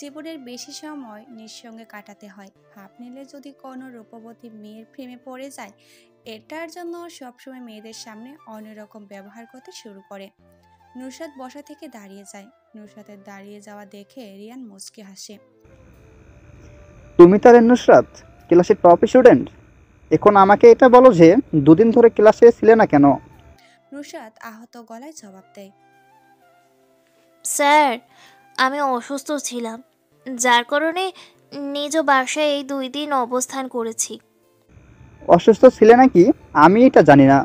জীবনের বেশি সময় নিঃসঙ্গে কাটাতে হয়। ভাব নিলে যদি কোনো রূপবতী মেয়ের প্রেমে পড়ে যায়, এটার জন্য সবসময় মেয়েদের সামনে অন্যরকম ব্যবহার করতে শুরু করে। নুসরাত বসা থেকে দাঁড়িয়ে যায়। নুসরাতের দাঁড়িয়ে যাওয়া দেখে রিয়ান মুচকি হাসে। তুমি তাহলে নুসরাত, ক্লাসের টপ স্টুডেন্ট? এখন আমাকে এটা বলো যে দুদিন ধরে ক্লাসে ছিলে না কেন? নুসরাত আহত গলায় জবাব দেয়। স্যার, আমি অসুস্থ ছিলাম, যার কারণে নিজ বাসায় এই 2 দিন অবস্থান করেছি। অসুস্থ ছিলে নাকি আমি এটা জানি না।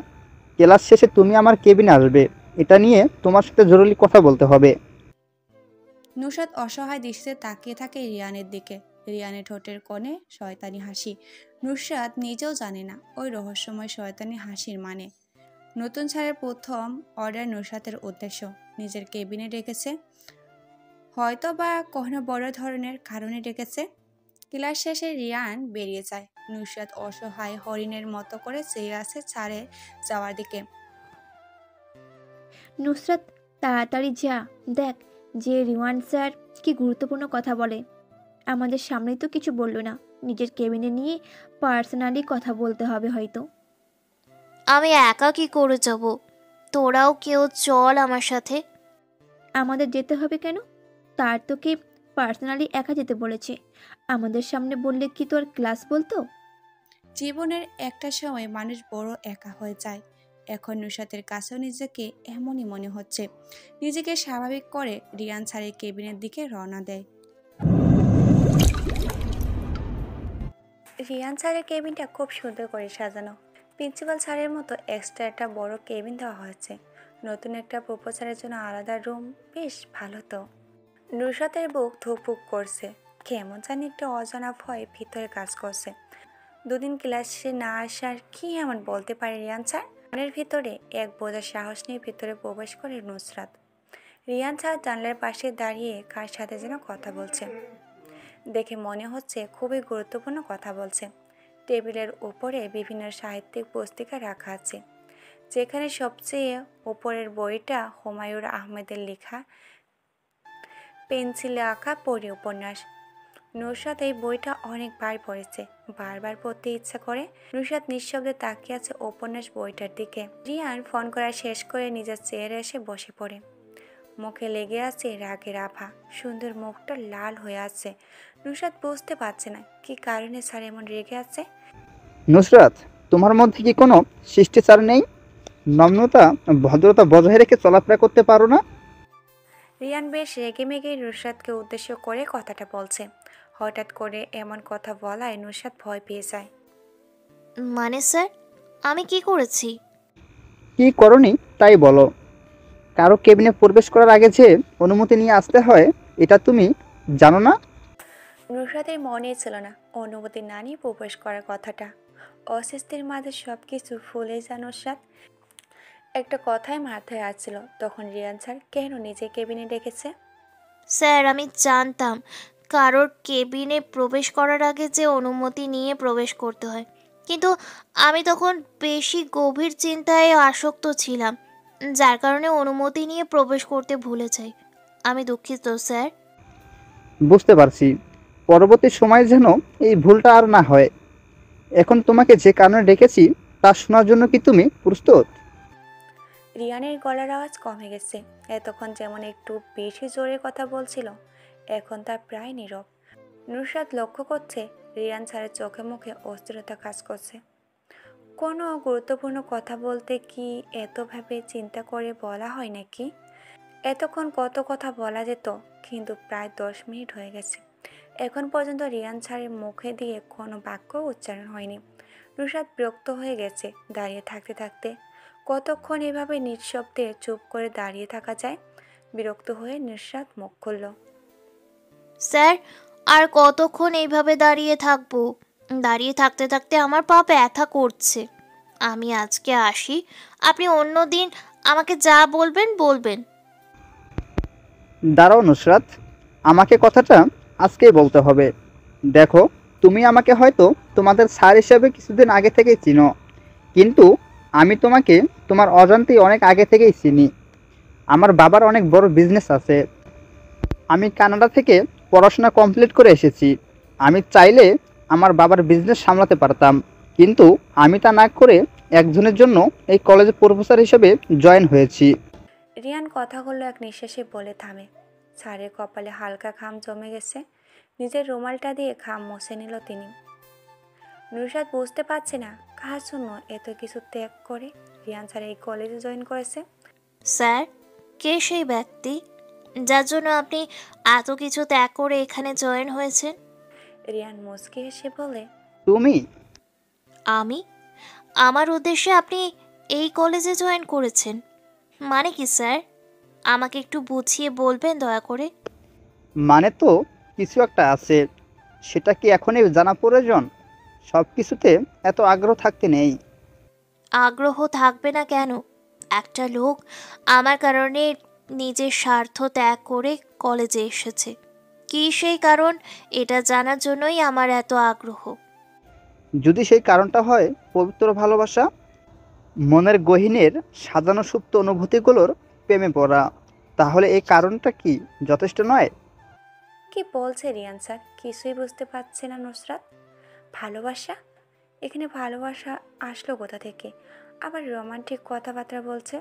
ক্লাস শেষে তুমি আমার কেবিনে আসবে, এটা নিয়ে তোমার সাথে জরুরি কথা বলতে হবে। নুসরাত অসহায় দৃষ্টিতে তাকিয়ে থাকে রিয়ানের দিকে। রিয়ানের ঠোঁটের কোণে শয়তানি হাসি। নুসরাত নিজেও জানে না ওই রহস্যময় শয়তানি হাসির মানে। নতুন স্যারের প্রথম অর্ডার নুসরাতের উদ্দেশ্য নিজের কেবিনে ডেকেছে, হয়তো বা কোনো বড় ধরনের কারণে ডেকেছে। ক্লাস শেষে রিয়ান বেরিয়ে যায়। নুসরাত অসহায় হরিণের মতো করে চেয়ে আছে স্যারের যাওয়ার দিকে। নুসরাত, তাড়াতাড়ি যা, দেখ যে রিওয়ান স্যার কি গুরুত্বপূর্ণ কথা বলে। আমাদের সামনেই তো কিছু বললো না, নিজের কেবিনে নিয়ে পার্সোনালি কথা বলতে হবে হয়তো। আমি একা কি করে যাব? তোরাও কেউ চল আমার সাথে। আমাদের যেতে হবে কেন? তার তোকে পার্সোনালি একা যেতে বলেছে, আমাদের সামনে বললে কি তোর ক্লাস বলতো? জীবনের একটা সময় মানুষ বড় একা হয়ে যায়। এখন নুসরাতের কাছেও নিজেকে এমনই মনে হচ্ছে। নিজেকে স্বাভাবিক করে রিয়ান স্যারের কেবিনের দিকে রওনা দেয়। রিয়ান স্যারের কেবিনটা খুব সুন্দর করে সাজানো। প্রিন্সিপাল স্যারের মতো এক্সট্রা একটা বড় কেবিন দেওয়া হয়েছে। নতুন একটা প্রপোজারের জন্য আলাদা রুম, বেশ ভালো তো। নুসরাতের বুক ধুকপুক করছে, কেমন জানি একটা অজানা ভয় ভিতরে কাজ করছে। 2 দিন ক্লাসে না আসার কি এমন বলতে পারে রিয়ান স্যার? মনের ভিতরে এক বোঝার সাহস নিয়ে ভিতরে প্রবেশ করে নুসরাত। রিয়ান স্যার জানলার পাশে দাঁড়িয়ে কার সাথে যেন কথা বলছে। দেখে মনে হচ্ছে খুবই গুরুত্বপূর্ণ কথা বলছে। টেবিলের উপরে বিভিন্ন সাহিত্যিক পুস্তিকা রাখা আছে, যেখানে সবচেয়ে উপরের বইটা হুমায়ুন আহমেদের লেখা পেন্সিলে আঁকা পরি উপন্যাস। নুসরাত এই বইটা অনেকবার পড়েছে, বারবার পড়তে ইচ্ছা করে। নুসরাত নিঃশব্দে তাকিয়ে আছে উপন্যাস বইটার দিকে। রিয়ান ফোন করা শেষ করে নিজের চেয়ারে এসে বসে পড়ে। মুখে লেগে আছে রাগের আভা, সুন্দর মুখটা লাল হয়ে আছে। নুসরাত বুঝতে পারছে না কি কারণে স্যার এমন রেগে আছে। নুসরাত, তোমার মধ্যে কি কোনো শিষ্টাচার নেই? নম্রতা, ভদ্রতা বজায় রেখে চলাফেরা করতে পারো না? রিয়ান বেশ রেগে মেগে নুসরাতকে উদ্দেশ্য করে কথাটা বলছে। হঠাৎ করে এমন কথা বলায় নুসরাত ভয় পেয়ে যায়। মানে স্যার, আমি কি করেছি? কি করনি তাই বলো। কারো কেবিনে প্রবেশ করার আগে যে অনুমতি নিয়ে আসতে হয়, এটা তুমি জানো না? নুসরাতের মনেই ছিল না অনুমতি না নিয়ে প্রবেশ করার কথাটা। অস্বস্তির মাঝে সব কিছু ভুলে যায় নুসরাত। একটা কথাই মাথায় আসছিল, তখন রিয়ান স্যার কেন নিজে কেবিনে ডেকেছে। স্যার, আমি জানতাম কারোর কেবিনে প্রবেশ করার আগে যে অনুমতি নিয়ে প্রবেশ করতে হয়, কিন্তু আমি তখন বেশি গভীর চিন্তায় আসক্ত ছিলাম, যার কারণে অনুমতি নিয়ে প্রবেশ করতে ভুলে যাই। আমি দুঃখিত স্যার। বুঝতে পারছি। পরবর্তী সময়ে যেন এই ভুলটা আর না হয়। এখন তোমাকে যে কারণে ডেকেছি তা শোনার জন্য কি তুমি প্রস্তুত? রিয়ানের গলার আওয়াজ কমে গেছে। এতক্ষণ যেমন একটু বেশি জোরে কথা বলছিল, এখন তা প্রায় নীরব। নুসরাত লক্ষ্য করছে রিয়ান স্যারের চোখে মুখে অস্থিরতা কাজ করছে। কোনো গুরুত্বপূর্ণ কথা বলতে কি এতভাবে চিন্তা করে বলা হয় নাকি? এতক্ষণ কত কথা বলা যেত, কিন্তু প্রায় 10 মিনিট হয়ে গেছে। এখন পর্যন্ত রিয়ান স্যারের মুখে দিয়ে কোনো বাক্য উচ্চারণ হয়নি। নুসরাত বিরক্ত হয়ে গেছে দাঁড়িয়ে থাকতে থাকতে। কতক্ষণ এভাবে নিঃশব্দে চুপ করে দাঁড়িয়ে থাকা যায়? বিরক্ত হয়ে নুসরাত মুখ খুলল। স্যার, আর কতক্ষণ এইভাবে দাঁড়িয়ে থাকবো? দাঁড়িয়ে থাকতে থাকতে আমার পা ব্যথা করছে। আমি আজকে আসি, আপনি অন্য দিন আমাকে যা বলবেন বলবেন। দাঁড়াও নুসরাত, আমাকে কথাটা আজকেই বলতে হবে। দেখো, তুমি আমাকে হয়তো তোমাদের স্যার হিসেবে কিছুদিন আগে থেকেই চিনো, কিন্তু আমি তোমাকে তোমার অজান্তেই অনেক আগে থেকেই চিনি। আমার বাবার অনেক বড় বিজনেস আছে। আমি কানাডা থেকে পড়াশোনা কমপ্লিট করে এসেছি। আমি চাইলে আমার বাবার বিজনেস সামলাতে পারতাম, কিন্তু আমি তা না করে একজনের জন্য এই কলেজে প্রফেসর হিসেবে জয়েন হয়েছি। রিয়ান কথাগুলো এক নিঃশ্বাসে বলে থামে। স্যারের কপালে হালকা ঘাম জমে গেছে। নিজের রুমালটা দিয়ে ঘাম মুছে নিল তিনি। নুসরাত বুঝতে পারছে না কার জন্য এত কিছু ত্যাগ করে রিয়ান স্যার এই কলেজে জয়েন করেছে। স্যার, কে সেই ব্যক্তি যার জন্য আপনি এত কিছু ত্যাগ করে এখানে জয়েন হয়েছেন? রিয়ান মুচকি হেসে বলে, তুমি? আমি? আমার উদ্দেশ্যে আপনি এই কলেজে জয়েন করেছেন মানে কি স্যার? আমাকে একটু বুঝিয়ে বলবেন দয়া করে। মানে তো কিছু একটা আছে, সেটা কি এখনই জানা প্রয়োজন? সব কিছুতে এত আগ্রহ থাকতে নেই। আগ্রহ থাকবে না কেন? একটা লোক আমার কারণে নিজের স্বার্থ ত্যাগ করে কলেজে এসেছে। কী সেই কারণ, এটা জানার জন্যই আমার এত আগ্রহ। যদি সেই কারণটা হয় পবিত্র ভালোবাসা, মনের গহীনের সাজানো সুপ্ত অনুভূতিগুলোর প্রেমে পড়া, তাহলে এই কারণটা কি যথেষ্ট নয়? কি বলছে রিয়ান স্যার? কিছুই বুঝতে পারছে না নুসরাত। ভালোবাসা? এখানে ভালোবাসা আসলো কোথা থেকে? আবার রোমান্টিক কথাবার্তা বলছে।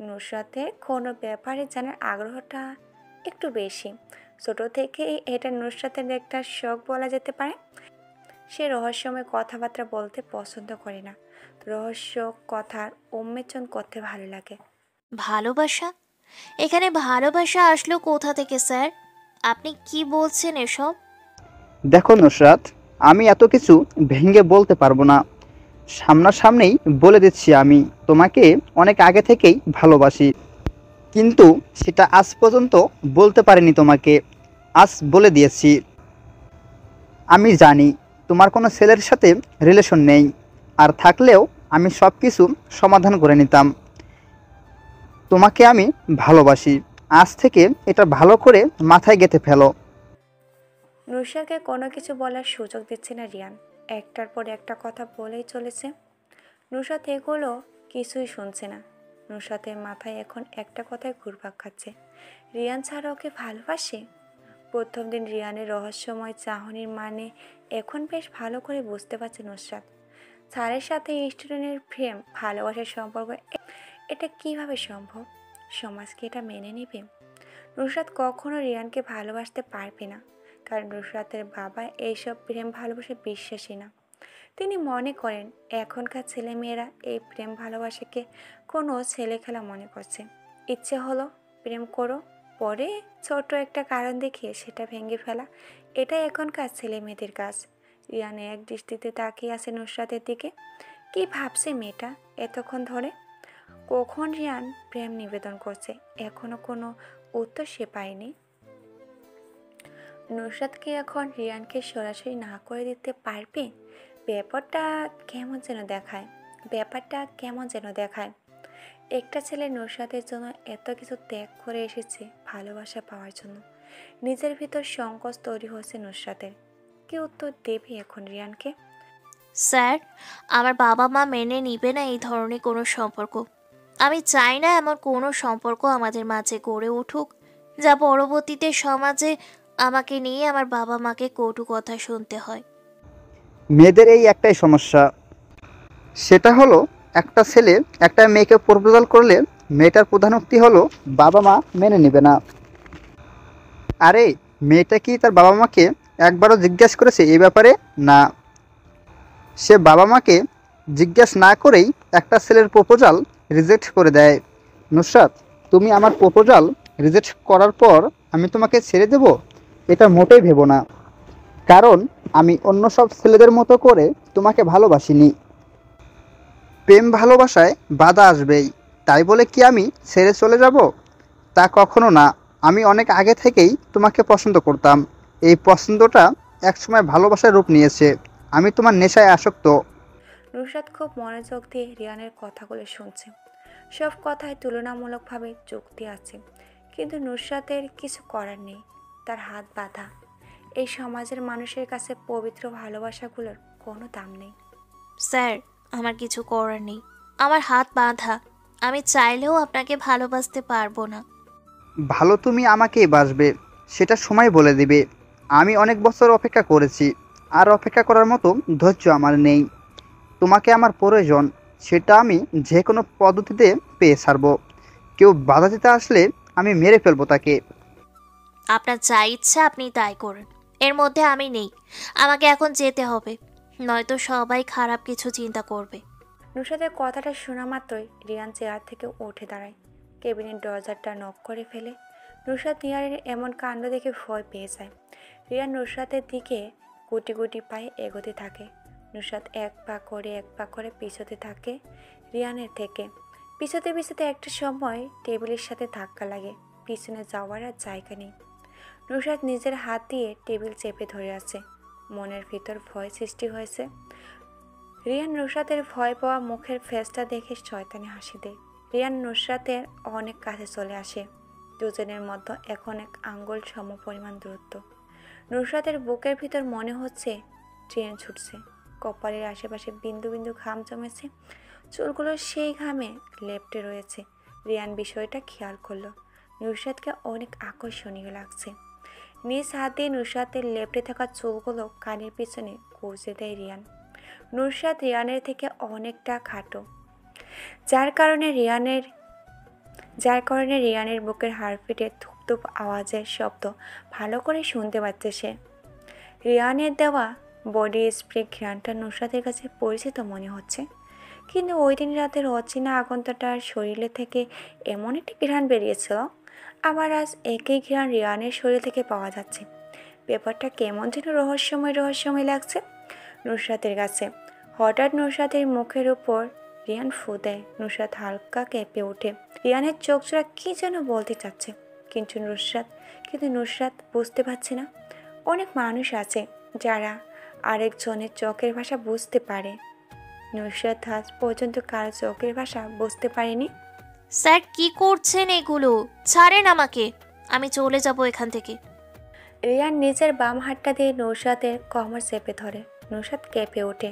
নুসরাতের কোনো ব্যাপারে জানার আগ্রহটা একটু বেশি। ছোট থেকেই এটা নুসরাতের একটা শখ বলা যেতে পারে। সে রহস্যময় কথাবার্তা বলতে পছন্দ করে না, রহস্য কথার উন্মোচন করতে ভালো লাগে। ভালোবাসা? এখানে ভালোবাসা আসলো কোথা থেকে স্যার? আপনি কি বলছেন এসব? দেখো নুসরাত, আমি এত কিছু ভেঙে বলতে পারবো না। সামনাসামনিই বলে দিচ্ছি, আমি তোমাকে অনেক আগে থেকেই ভালোবাসি, কিন্তু সেটা আজ পর্যন্ত বলতে পারিনি তোমাকে। আজ বলে দিয়েছি। আমি জানি তোমার কোনো ছেলের সাথে রিলেশন নেই, আর থাকলেও আমি সব কিছু সমাধান করে নিতাম। তোমাকে আমি ভালোবাসি। আজ থেকে এটা ভালো করে মাথায় গেঁথে ফেলো। নুসরাতকে কোনো কিছু বলার সুযোগ দিচ্ছে না রিয়ান। একটার পর একটা কথা বলেই চলেছে। নুসরাত এগুলো কিছুই শুনছে না। নুসরাতের মাথায় এখন একটা কথাই ঘুরপাক খাচ্ছে। রিয়ান ছাড়া ওকে ভালোবাসে? প্রথম দিন রিয়ানের রহস্যময় চাহনির মানে এখন বেশ ভালো করে বুঝতে পারছে নুসরাত। স্যারের সাথে স্টুডেন্টের প্রেম ভালোবাসার সম্পর্ক, এটা কিভাবে সম্ভব? সমাজ কি এটা মেনে নেবে? নুসরাত কখনো রিয়ানকে ভালোবাসতে পারবে না, কারণ নুসরাতের বাবা এইসব প্রেম ভালোবাসা বিশ্বাসী না। তিনি মনে করেন এখনকার ছেলেমেয়েরা এই প্রেম ভালোবাসাকে কোনো ছেলে খেলা মনে করছে। ইচ্ছে হলো প্রেম করো, পরে ছোট একটা কারণ দেখিয়ে সেটা ভেঙে ফেলা, এটাই এখনকার ছেলে মেয়েদের কাজ। রিয়ান এক দৃষ্টিতে তাকিয়ে আছে নুসরাতের দিকে। কি ভাবছে মেয়েটা এতক্ষণ ধরে? কখন রিয়ান প্রেম নিবেদন করছে, এখনো কোনো উত্তর সে পায়নি। নুসরাত কি এখন রিয়ানকে সরাসরি না করে দিতে পারবে? ব্যাপারটা কেমন যেন দেখায়। একটা ছেলে নুসরাতের জন্য এত কিছু ত্যাগ করে এসেছে ভালোবাসা পাওয়ার জন্য। নিজের ভিতর সংকোচ তৈরি হয়েছে নুসরাতের। কি উত্তর দেবে এখন রিয়ানকে? স্যার, আমার বাবা মা মেনে নিবে না এই ধরনের কোনো সম্পর্ক। আমি চাই না এমন কোনো সম্পর্ক আমাদের মাঝে গড়ে উঠুক, যা পরবর্তীতে সমাজে আমাকে নিয়ে আমার বাবা মাকে কটু কথা শুনতে হয়। মেয়েদের এই একটাই সমস্যা, সেটা হলো একটা ছেলে একটা মেয়েকে প্রপোজাল করলে মেয়েটার প্রধান উক্তি হলো বাবা মা মেনে নেবে না। আরে মেয়েটা কি তার বাবা মাকে একবারও জিজ্ঞেস করেছে এই ব্যাপারে? না, সে বাবা মাকে জিজ্ঞেস না করেই একটা ছেলের প্রপোজাল রিজেক্ট করে দেয়। নুসরাত, তুমি আমার প্রপোজাল রিজেক্ট করার পর আমি তোমাকে ছেড়ে দেব, এটা মোটেই ভেবো না, কারণ আমি অন্য সব ছেলেদের মতো করে তোমাকে ভালোবাসিনি। প্রেম ভালোবাসায় বাধা আসবেই, তাই বলে কি আমি ছেড়ে চলে যাব? তা কখনো না। আমি অনেক আগে থেকেই তোমাকে পছন্দ করতাম। এই পছন্দটা একসময় ভালোবাসার রূপ নিয়েছে। আমি তোমার নেশায় আসক্ত। নুসরাত খুব মনোযোগ দিয়ে রিয়ানের কথাগুলো শুনছে। সব কথায় তুলনামূলকভাবে যুক্তি আছে, কিন্তু নুসরাতের কিছু করার নেই। তার হাত বাঁধা। এই সমাজের মানুষের কাছে পবিত্র ভালোবাসাগুলোর কোনো দাম নেই। স্যার, আমার কিছু করার নেই, আমার হাত বাঁধা। আমি চাইলেও আপনাকে ভালোবাসতে পারবো না। ভালো তুমি আমাকেই বাসবে, সেটা সময় বলে দিবে। আমি অনেক বছর অপেক্ষা করেছি, আর অপেক্ষা করার মতো ধৈর্য আমার নেই। তোমাকে আমার প্রয়োজন, সেটা আমি যে কোনো পদ্ধতিতে পেয়ে ছাড়বো। কেউ বাধা দিতে আসলে আমি মেরে ফেলবো তাকে। আপনার যা ইচ্ছা আপনি তাই করুন, এর মধ্যে আমি নেই। আমাকে এখন যেতে হবে, নয়তো সবাই খারাপ কিছু চিন্তা করবে। নুসরাতের কথাটা শোনা মাত্রই রিয়ান চেয়ার থেকে উঠে দাঁড়ায়, কেবিনের দরজাটা নক করে ফেলে। নুসরাত রিয়ানের এমন কাণ্ড দেখে ভয় পেয়ে যায়। রিয়ান নুসরাতের দিকে গুটি গুটি পায়ে এগোতে থাকে। নুসরাত এক পা করে পিছোতে থাকে রিয়ানের থেকে। পিছোতে একটা সময় টেবিলের সাথে ধাক্কা লাগে। পিছনে যাওয়ার আর জায়গা নেই। নুসরাত নিজের হাত দিয়ে টেবিল চেপে ধরে আছে। মনের ভিতর ভয় সৃষ্টি হয়েছে। রিয়ান নুসরাতের ভয় পাওয়া মুখের ফেসটা দেখে শয়তানি হাসি দেয়। রিয়ান নুসরাতের অনেক কাছে চলে আসে। দুজনের মধ্যে এখন এক আঙ্গুল সম পরিমাণ দূরত্ব। নুসরাতের বুকের ভিতর মনে হচ্ছে ট্রেন ছুটছে। কপালের আশেপাশে বিন্দু বিন্দু ঘাম জমেছে। চুলগুলো সেই ঘামে লেপ্টে রয়েছে। রিয়ান বিষয়টা খেয়াল করলো। নুসরাতকে অনেক আকর্ষণীয় লাগছে। নিজ হাত দিয়ে নুসরাতের লেপ্টে থাকা চুলগুলো কানের পিছনে গুঁজে দেয় রিয়ান। নুসরাত রিয়ানের থেকে অনেকটা খাটো, যার কারণে রিয়ানের বুকের হাড়পিটে ধুপধুপ আওয়াজের শব্দ ভালো করে শুনতে পাচ্ছে সে। রিয়ানের দেওয়া বডি স্প্রে ঘ্রাণটা নুসরাতের কাছে পরিচিত মনে হচ্ছে, কিন্তু ওই দিন রাতের অচেনা আগন্তটার শরীরে থেকে এমন একটি ঘ্রাণ বেরিয়েছিল, আবার আজ একই ঘ্রাণ রিয়ানের শরীর থেকে পাওয়া যাচ্ছে। ব্যাপারটা কেমন যেন রহস্যময় লাগছে নুসরাতের কাছে। হঠাৎ নুসরাতের মুখের উপর রিয়ান ফু দেয়। নুসরাত হালকা কেঁপে ওঠে। রিয়ানের চোখজোড়া কী যেন বলতে চাচ্ছে, কিন্তু নুসরাত বুঝতে পারছে না। অনেক মানুষ আছে যারা আরেকজনের চোখের ভাষা বুঝতে পারে। নুসরাত আজ পর্যন্ত কারো চোখের ভাষা বুঝতে পারেনি। স্যার, কি করছেন এগুলো? ছাড়েন আমাকে, আমি চলে যাব এখান থেকে। রিয়ান নিজের বাম হাতটা দিয়ে নুসরাতের কোমর চেপে ধরে। নুসরাত কেঁপে ওঠে।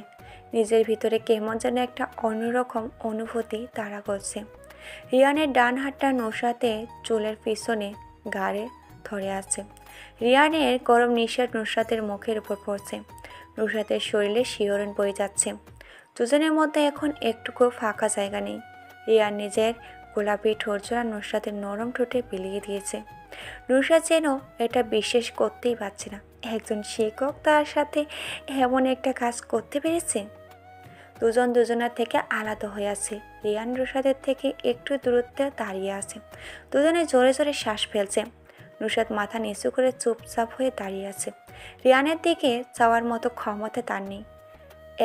নিজের ভিতরে কেমন যেন একটা অন্যরকম অনুভূতি তাড়া করছে। রিয়ানের ডান হাতটা নুসরাতের চুলের পিছনে ঘাড়ে ধরে আছে। রিয়ানের গরম নিঃশ্বাস নুসরাতের মুখের উপর পড়ছে। নুসরাতের শরীরে শিহরণ বয়ে যাচ্ছে। দুজনের মধ্যে এখন একটুকু ফাঁকা জায়গা নেই। রিয়ান নিজের গোলাপি ঠোঁটজোড়া নুসরাতের নরম ঠোঁটে বিলিয়ে দিয়েছে। নুসরাত যেন এটা বিশ্বাস করতেই পারছে না, একজন শিক্ষক তার সাথে এমন একটা কাজ করতে পেরেছে। দুজন দুজনের থেকে আলাদা হয়ে আছে। রিয়ান নুসরাতের থেকে একটু দূরত্বে দাঁড়িয়ে আছে। দুজনে জোরে জোরে শ্বাস ফেলছে। নুসরাত মাথা নিচু করে চুপচাপ হয়ে দাঁড়িয়ে আছে। রিয়ানের দিকে যাওয়ার মতো ক্ষমতা তার নেই।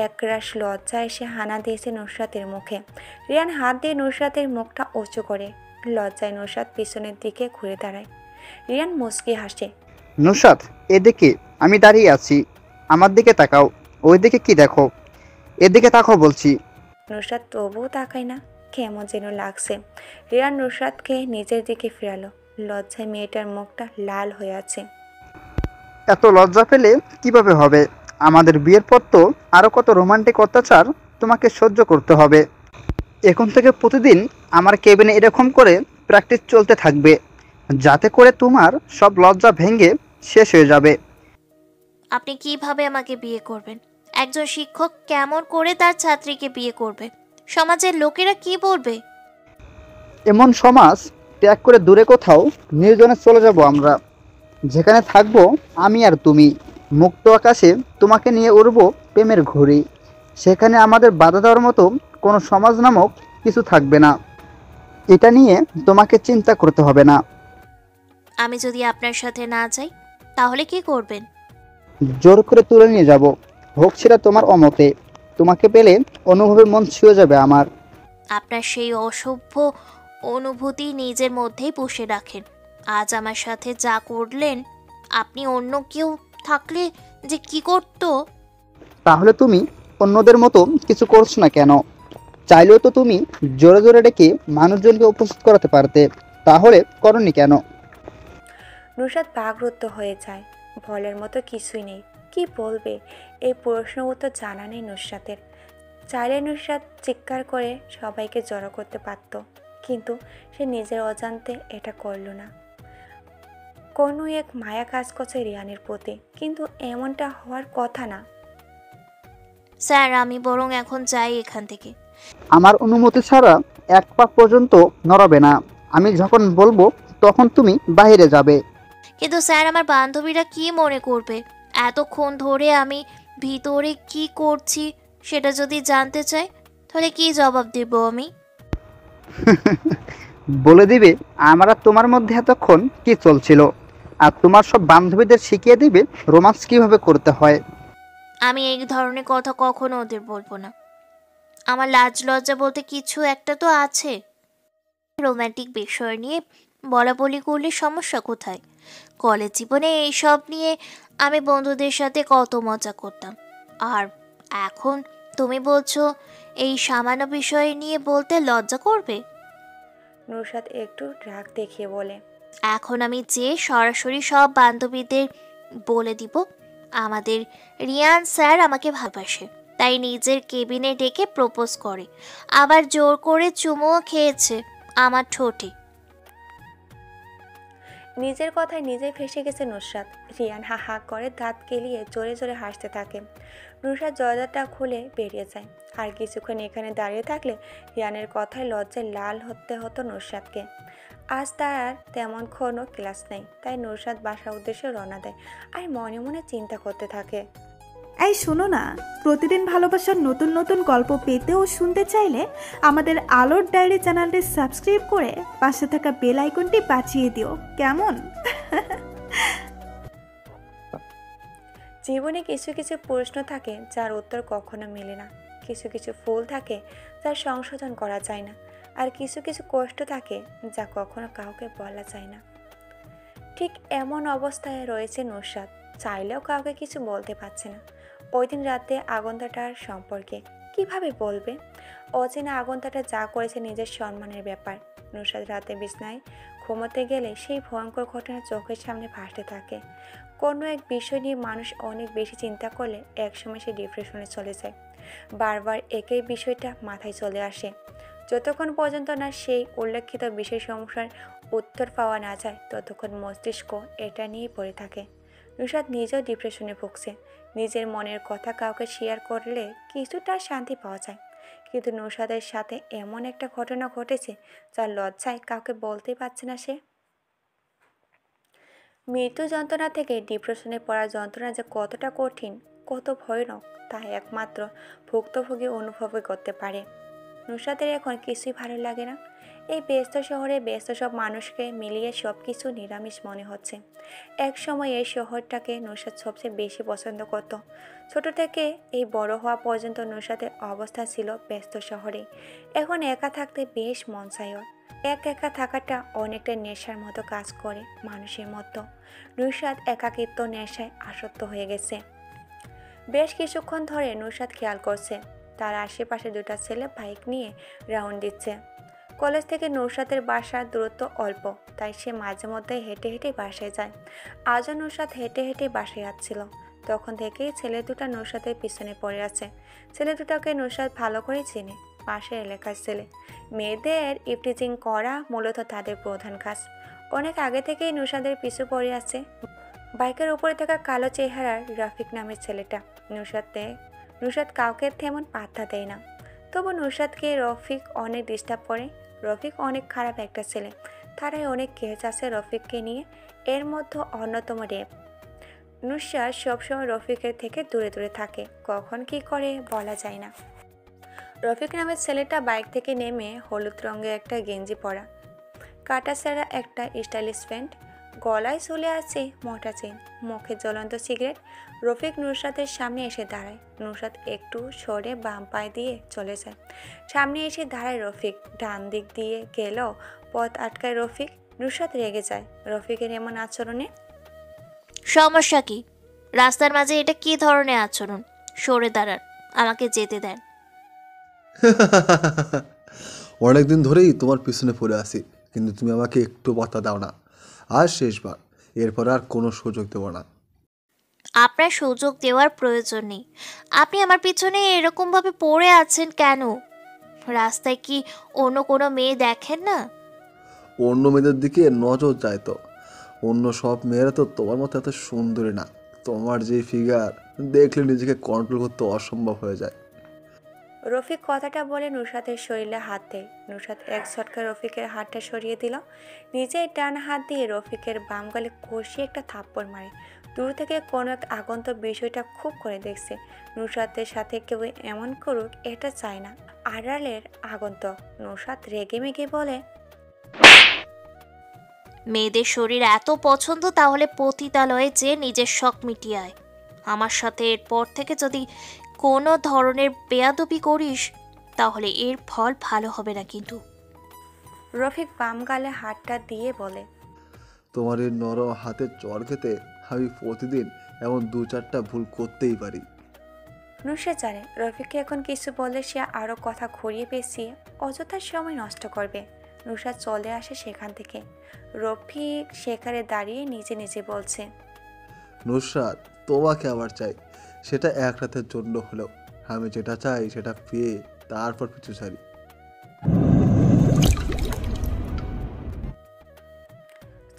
একরাশ লজ্জা এসে হানা দিয়েছে নুসরাতের মুখে। রিয়ান হাত দিয়ে নুসরাতের মুখটা উঁচু করে। লজ্জায় নুসরাত পিছনের দিকে ঘুরে দাঁড়ায়। রিয়ান মুচকি হাসে। নুসরাত, এদিকে আমি দাঁড়িয়ে আছি, আমার দিকে তাকাও। ওই দিকে কি দেখো? এদিকে তাকাও বলছি। নুসরাত তবুও তাকায় না, কেমন যেন লাগছে। রিয়ান নুসরাতকে নিজের দিকে ফেরালো। লজ্জায় মেয়েটার মুখটা লাল হয়ে আছে। এত লজ্জা পেলে কিভাবে হবে? আমাদের বিয়ের পর তো আরো কত রোমান্টিক অত্যাচার তোমাকে সহ্য করতে হবে। এখন থেকে প্রতিদিন আমার কেবিনে এরকম করে প্র্যাকটিস চলতে থাকবে, যাতে করে তোমার সব লজ্জা ভেঙে শেষ হয়ে যাবে। আপনি কিভাবে আমাকে বিয়ে করবেন? একজন শিক্ষক কেমন করে তার ছাত্রীকে বিয়ে করবে? সমাজের লোকেরা কি বলবে? এমন সমাজ ত্যাগ করে দূরে কোথাও নির্জনে চলে যাব আমরা, যেখানে থাকবো আমি আর তুমি। মুক্ত আকাশে তোমাকে নিয়ে উড়ব প্রেমের ঘুড়ি। সেখানে আমাদের বাধা দেওয়ার মতো কোনো সমাজ নামক কিছু থাকবে না। এটা নিয়ে তোমাকে চিন্তা করতে হবে না। আমি যদি আপনার সাথে না যাই তাহলে কি করবেন? জোর করে তুলে নিয়ে যাব, হোক সেটা তোমার অমতে। তোমাকে পেলে অনুভবের মন ছুঁয়ে যাবে আমার। আপনার সেই অসভ্য অনুভূতি নিজের মধ্যেই পুষে রাখেন। আজ আমার সাথে যা করলেন, আপনি অন্য কেউ থাকলে যে কি করতো? তাহলে তুমি অন্যদের মতো কিছু করছো না কেন? চাইলেও তো তুমি জোরে জোরে ডেকে মানুষজনকে উপস্থিত করাতে পারতে, তাহলে করনি কেন? নুসরাত বাকরুদ্ধ হয়ে যায়। বলার মতো কিছুই নেই। কি বলবে? এই প্রশ্ন উত্তর জানা নেই নুসরাতের। চাইলে নুসরাত চিৎকার করে সবাইকে জড়ো করতে পারত, কিন্তু সে নিজের অজান্তে এটা করল না। কোনো এক মায়া কাজ করছে রিয়ানের প্রতি, কিন্তু এমনটা হওয়ার কথা না। স্যার, আমি বরং এখন যাই এখান থেকে। আমার অনুমতি ছাড়া এক পা পর্যন্ত নড়াবে না। আমি যখন বলবো তখন তুমি বাইরে যাবে। কিন্তু স্যার, আমার বান্ধবীরা কি মনে করবে? এতক্ষণ ধরে আমি ভিতরে কি করছি সেটা যদি জানতে চাই, তাহলে কি জবাব দেব আমি? বলে দিবে আমার আর তোমার মধ্যে এতক্ষণ কি চলছিল, আর তোমার সব বান্ধবীদের শিখিয়ে দিবে রোমান্স কিভাবে করতে হয়। আমি এই ধরনের কথা কখনো ওদের বলবো না। আমার লাজ লজ্জা বলতে কিছু একটা তো আছে। রোমান্টিক বিষয় নিয়ে বলা বলি করলে সমস্যা কোথায়? কলেজ জীবনে এইসব নিয়ে আমি বন্ধুদের সাথে কত মজা করতাম, আর এখন তুমি বলছো এই সামান্য বিষয় নিয়ে বলতে লজ্জা করবে? নুসরাত একটু রাগ দেখিয়ে বলে। এখন আমি যে সরাসরি সব বান্ধবীদের বলে দিব আমাদের রিয়ান স্যার আমাকে ভালোবাসে, তাই নিজের কেবিনে ডেকে প্রপোজ করে, আবার জোর করে চুমুও খেয়েছে আমার ঠোঁটে। নিজের কথায় নিজে ফেঁসে গেছে নুসরাত। রিয়ান হা হা করে দাঁত কেলিয়ে জোরে জোরে হাসতে থাকে। নুসরাত দরজাটা খুলে বেরিয়ে যায়। আর কিছুক্ষণ এখানে দাঁড়িয়ে থাকলে রিয়ানের কথায় লজ্জায় লাল হতে হতো নুসরাতকে। আজ তার আর তেমন কোনো ক্লাস নেই, তাই নুসরাত বাসার উদ্দেশ্যে রওনা দেয় আর মনে মনে চিন্তা করতে থাকে। এই শোনো না, প্রতিদিন ভালোবাসার নতুন নতুন গল্প পেতে ও শুনতে চাইলে আমাদের আলোর ডায়েরি চ্যানেলটি সাবস্ক্রাইব করে পাশে থাকা বেল আইকনটি বাজিয়ে দিও, কেমন? জীবনে কিছু কিছু প্রশ্ন থাকে যার উত্তর কখনো মেলে না। কিছু কিছু ফুল থাকে যার সংশোধন করা যায় না। আর কিছু কিছু কষ্ট থাকে যা কখনো কাউকে বলা যায় না। ঠিক এমন অবস্থায় রয়েছে নুসরাত, চাইলেও কাউকে কিছু বলতে পারছে না। ওই দিন রাতে আগন্তাটার সম্পর্কে কিভাবে বলবে? অচেনা আগন্তাটা যা করেছে নিজের সম্মানের ব্যাপার। নুসরাত রাতে বিছনায় ঘুমোতে গেলে সেই ভয়ঙ্কর ঘটনা চোখের সামনে ভাসতে থাকে। কোনো এক বিষয় নিয়ে মানুষ অনেক বেশি চিন্তা করলে একসময় সে ডিপ্রেশনে চলে যায়। বারবার একই বিষয়টা মাথায় চলে আসে, যতক্ষণ পর্যন্ত না সেই উল্লেখিত বিষয় সমস্যার উত্তর পাওয়া না যায় ততক্ষণ মস্তিষ্ক এটা নিয়েই পড়ে থাকে। নুসরাত নিজেও ডিপ্রেশনে ভুগছে। নিজের মনের কথা কাউকে শেয়ার করলে কিছুটা শান্তি পাওয়া যায়, কিন্তু নুসরাতের সাথে এমন একটা ঘটনা ঘটেছে যার লজ্জায় কাউকে বলতেই পারছে না সে। মৃত্যু যন্ত্রণা থেকে ডিপ্রেশনে পড়ার যন্ত্রণা যে কতটা কঠিন, কত ভয়ানক তা একমাত্র ভুক্তভোগী অনুভব করতে পারে। নুসরাতের এখন কিছুই ভালো লাগে না। এই ব্যস্ত শহরে ব্যস্ত সব মানুষকে মিলিয়ে সব কিছু নিরামিষ মনে হচ্ছে। এক সময় এই শহরটাকে নুসরাত সবচেয়ে বেশি পছন্দ করত। ছোট থেকে এই বড় হওয়া পর্যন্ত নুসরাতের অবস্থা ছিল ব্যস্ত শহরে। এখন একা থাকতে বেশ মন চায় ওর। একা থাকাটা অনেকটা নেশার মতো কাজ করে মানুষের মতো। নুসরাত একাকিত্ব নেশায় আসক্ত হয়ে গেছে। বেশ কিছুক্ষণ ধরে নুসরাত খেয়াল করছে তার আশেপাশে দুটো ছেলে বাইক নিয়ে রাউন্ড দিচ্ছে। কলেজ থেকে নুসরাতের বাসার দূরত্ব অল্প, তাই সে মাঝে মধ্যে হেঁটে হেঁটে বাসায় যায়। আজও নুসরাত হেঁটে হেঁটে বাসায় যাচ্ছিল। তখন থেকেই ছেলে দুটো নুসরাতের পিছনে পড়ে আছে। ছেলে দুটোকে নুসরাত ভালো করে চেনে, পাশের এলাকার ছেলে। মেয়েদের ইফটিজিং করা মূলত তাদের প্রধান কাজ। অনেক আগে থেকেই নুসরাতের পিছু পড়ে আছে বাইকের উপরে থাকা কালো চেহারার রফিক নামের ছেলেটা। নুসরাত কাউকে তেমন পাত্তা দেয় না, তবু নুসরাতকে রফিক অনেক ডিস্টার্ব করে। রফিক অনেক খারাপ একটা ছেলে, তারাই অনেক কেস আছে রফিককে নিয়ে, এর মধ্যে অন্যতম রেপ। নুসরাত সবসময় রফিকের থেকে দূরে দূরে থাকে, কখন কি করে বলা যায় না। রফিক নামের ছেলেটা বাইক থেকে নেমে হলুদ রঙের একটা গেঞ্জি পরা, কাটা ছাড়া একটা স্টাইলিশ প্যান্ট, গলায় ঝুলে আছে মোটা চেন, মুখে জ্বলন্ত সিগারেট। রফিক নুসরাতের সামনে এসে দাঁড়ায়। নুসরাত একটু সরে বাম পায়ে দিয়ে চলে যায়। সামনে এসে দাঁড়ায় রফিক। ডান দিক দিয়ে গেলেও পথ আটকায় রফিক। নুসরাত রেগে যায় রফিকের এমন আচরণে। সমস্যা কি? রাস্তার মাঝে এটা কি ধরনের আচরণ? সরে দাঁড়ান, আমাকে যেতে দেন। অনেকদিন ধরেই তোমার পিছনে পড়ে আছি, কিন্তু তুমি আমাকে একটু বার্তা দাও না। আজ শেষবার, এরপর আর কোনো সুযোগ দেবো না। আপনার সুযোগ দেওয়ার প্রয়োজন নেই। আপনি আমার পিছনে এরকমভাবে পড়ে আছেন কেন? রাস্তায় কি অন্য কোনো মেয়ে দেখেন না? অন্য মেয়েদের দিকে নজর যায় তো, অন্য সব মেয়েরা তো তোমার মতো এত সুন্দরী না। তোমার যে ফিগার দেখলে নিজেকে কন্ট্রোল করতে অসম্ভব হয়ে যায়। রফিক কথাটা বলে নুসরাতের শরীরে হাত দেয়। নুসরাত এক ঝটকা রফিকের হাতটা সরিয়ে দিল। নিজের ডান হাত দিয়ে রফিকের বাম গালে কষিয়ে একটা থাপ্পড় মারে। দূর থেকে কোনো এক আগন্তুক বিষয়টা খুব করে দেখছে। নুসরাতের সাথে কেউ এমন করুক এটা চায় না। আড়ালের আগন্তুক। নুসরাত রেগে মেগে বলে, মেয়েদের শরীর এত পছন্দ, তাহলে পতিতালয়ে যে নিজের শখ মিটিয়ে আয়। আমার সাথে এরপর থেকে যদি কোনো ধরনের বেয়াদবি করিস, তাহলে এর ফল ভালো হবে না কিন্তু। রফিক বাম গালে হাতটা দিয়ে বলে, তোমার এই নরম হাতের চড় খেতে আমি প্রতিদিন এমন 2-4টা ভুল করতেই পারি। নুসরাত জানে রফিককে এখন কিছু বললে সে আরও কথা ঘুরিয়ে পেঁচিয়ে অযথা সময় নষ্ট করবে। নুসরাত চলে আসে সেখান থেকে। রফিক সেখানে দাঁড়িয়ে নিজে নিজে বলছে, নুসরাত, তোমাকে আবার চাই, সেটা এক রাতের জন্য হলেও। আমি যেটা চাই সেটা পেয়ে তারপর পিছু ছাড়ি।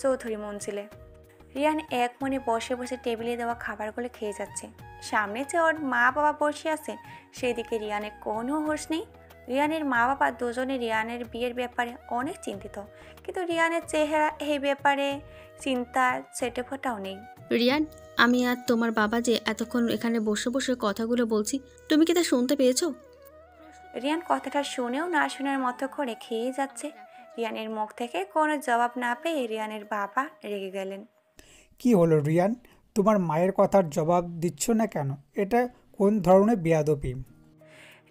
চৌধুরী মঞ্জিলে রিয়ান এক মনে বসে বসে টেবিলে দেওয়া খাবারগুলো খেয়ে যাচ্ছে। সামনে যে ওর মা বাবা বসে আছে সেদিকে রিয়ানের কোনো হোশ নেই। রিয়ানের মা বাবা দুজনে রিয়ানের বিয়ের ব্যাপারে অনেক চিন্তিত, কিন্তু রিয়ানের চেহারা এই ব্যাপারে চিন্তার ছেটে ফোটাও নেই। রিয়ান, আমি আর তোমার বাবা যে এতক্ষণ এখানে বসে বসে কথাগুলো বলছি, তুমি কি তা শুনতে পেয়েছো? রিয়ান কথাটা শুনেও না শোনার মতো করে খেয়ে যাচ্ছে। রিয়ানের মুখ থেকে কোনো জবাব না পেয়ে রিয়ানের বাবা রেগে গেলেন। কি হলো রিয়ান, তোমার মায়ের কথার জবাব দিচ্ছ না কেন? এটা কোন ধরনের বেয়াদবি?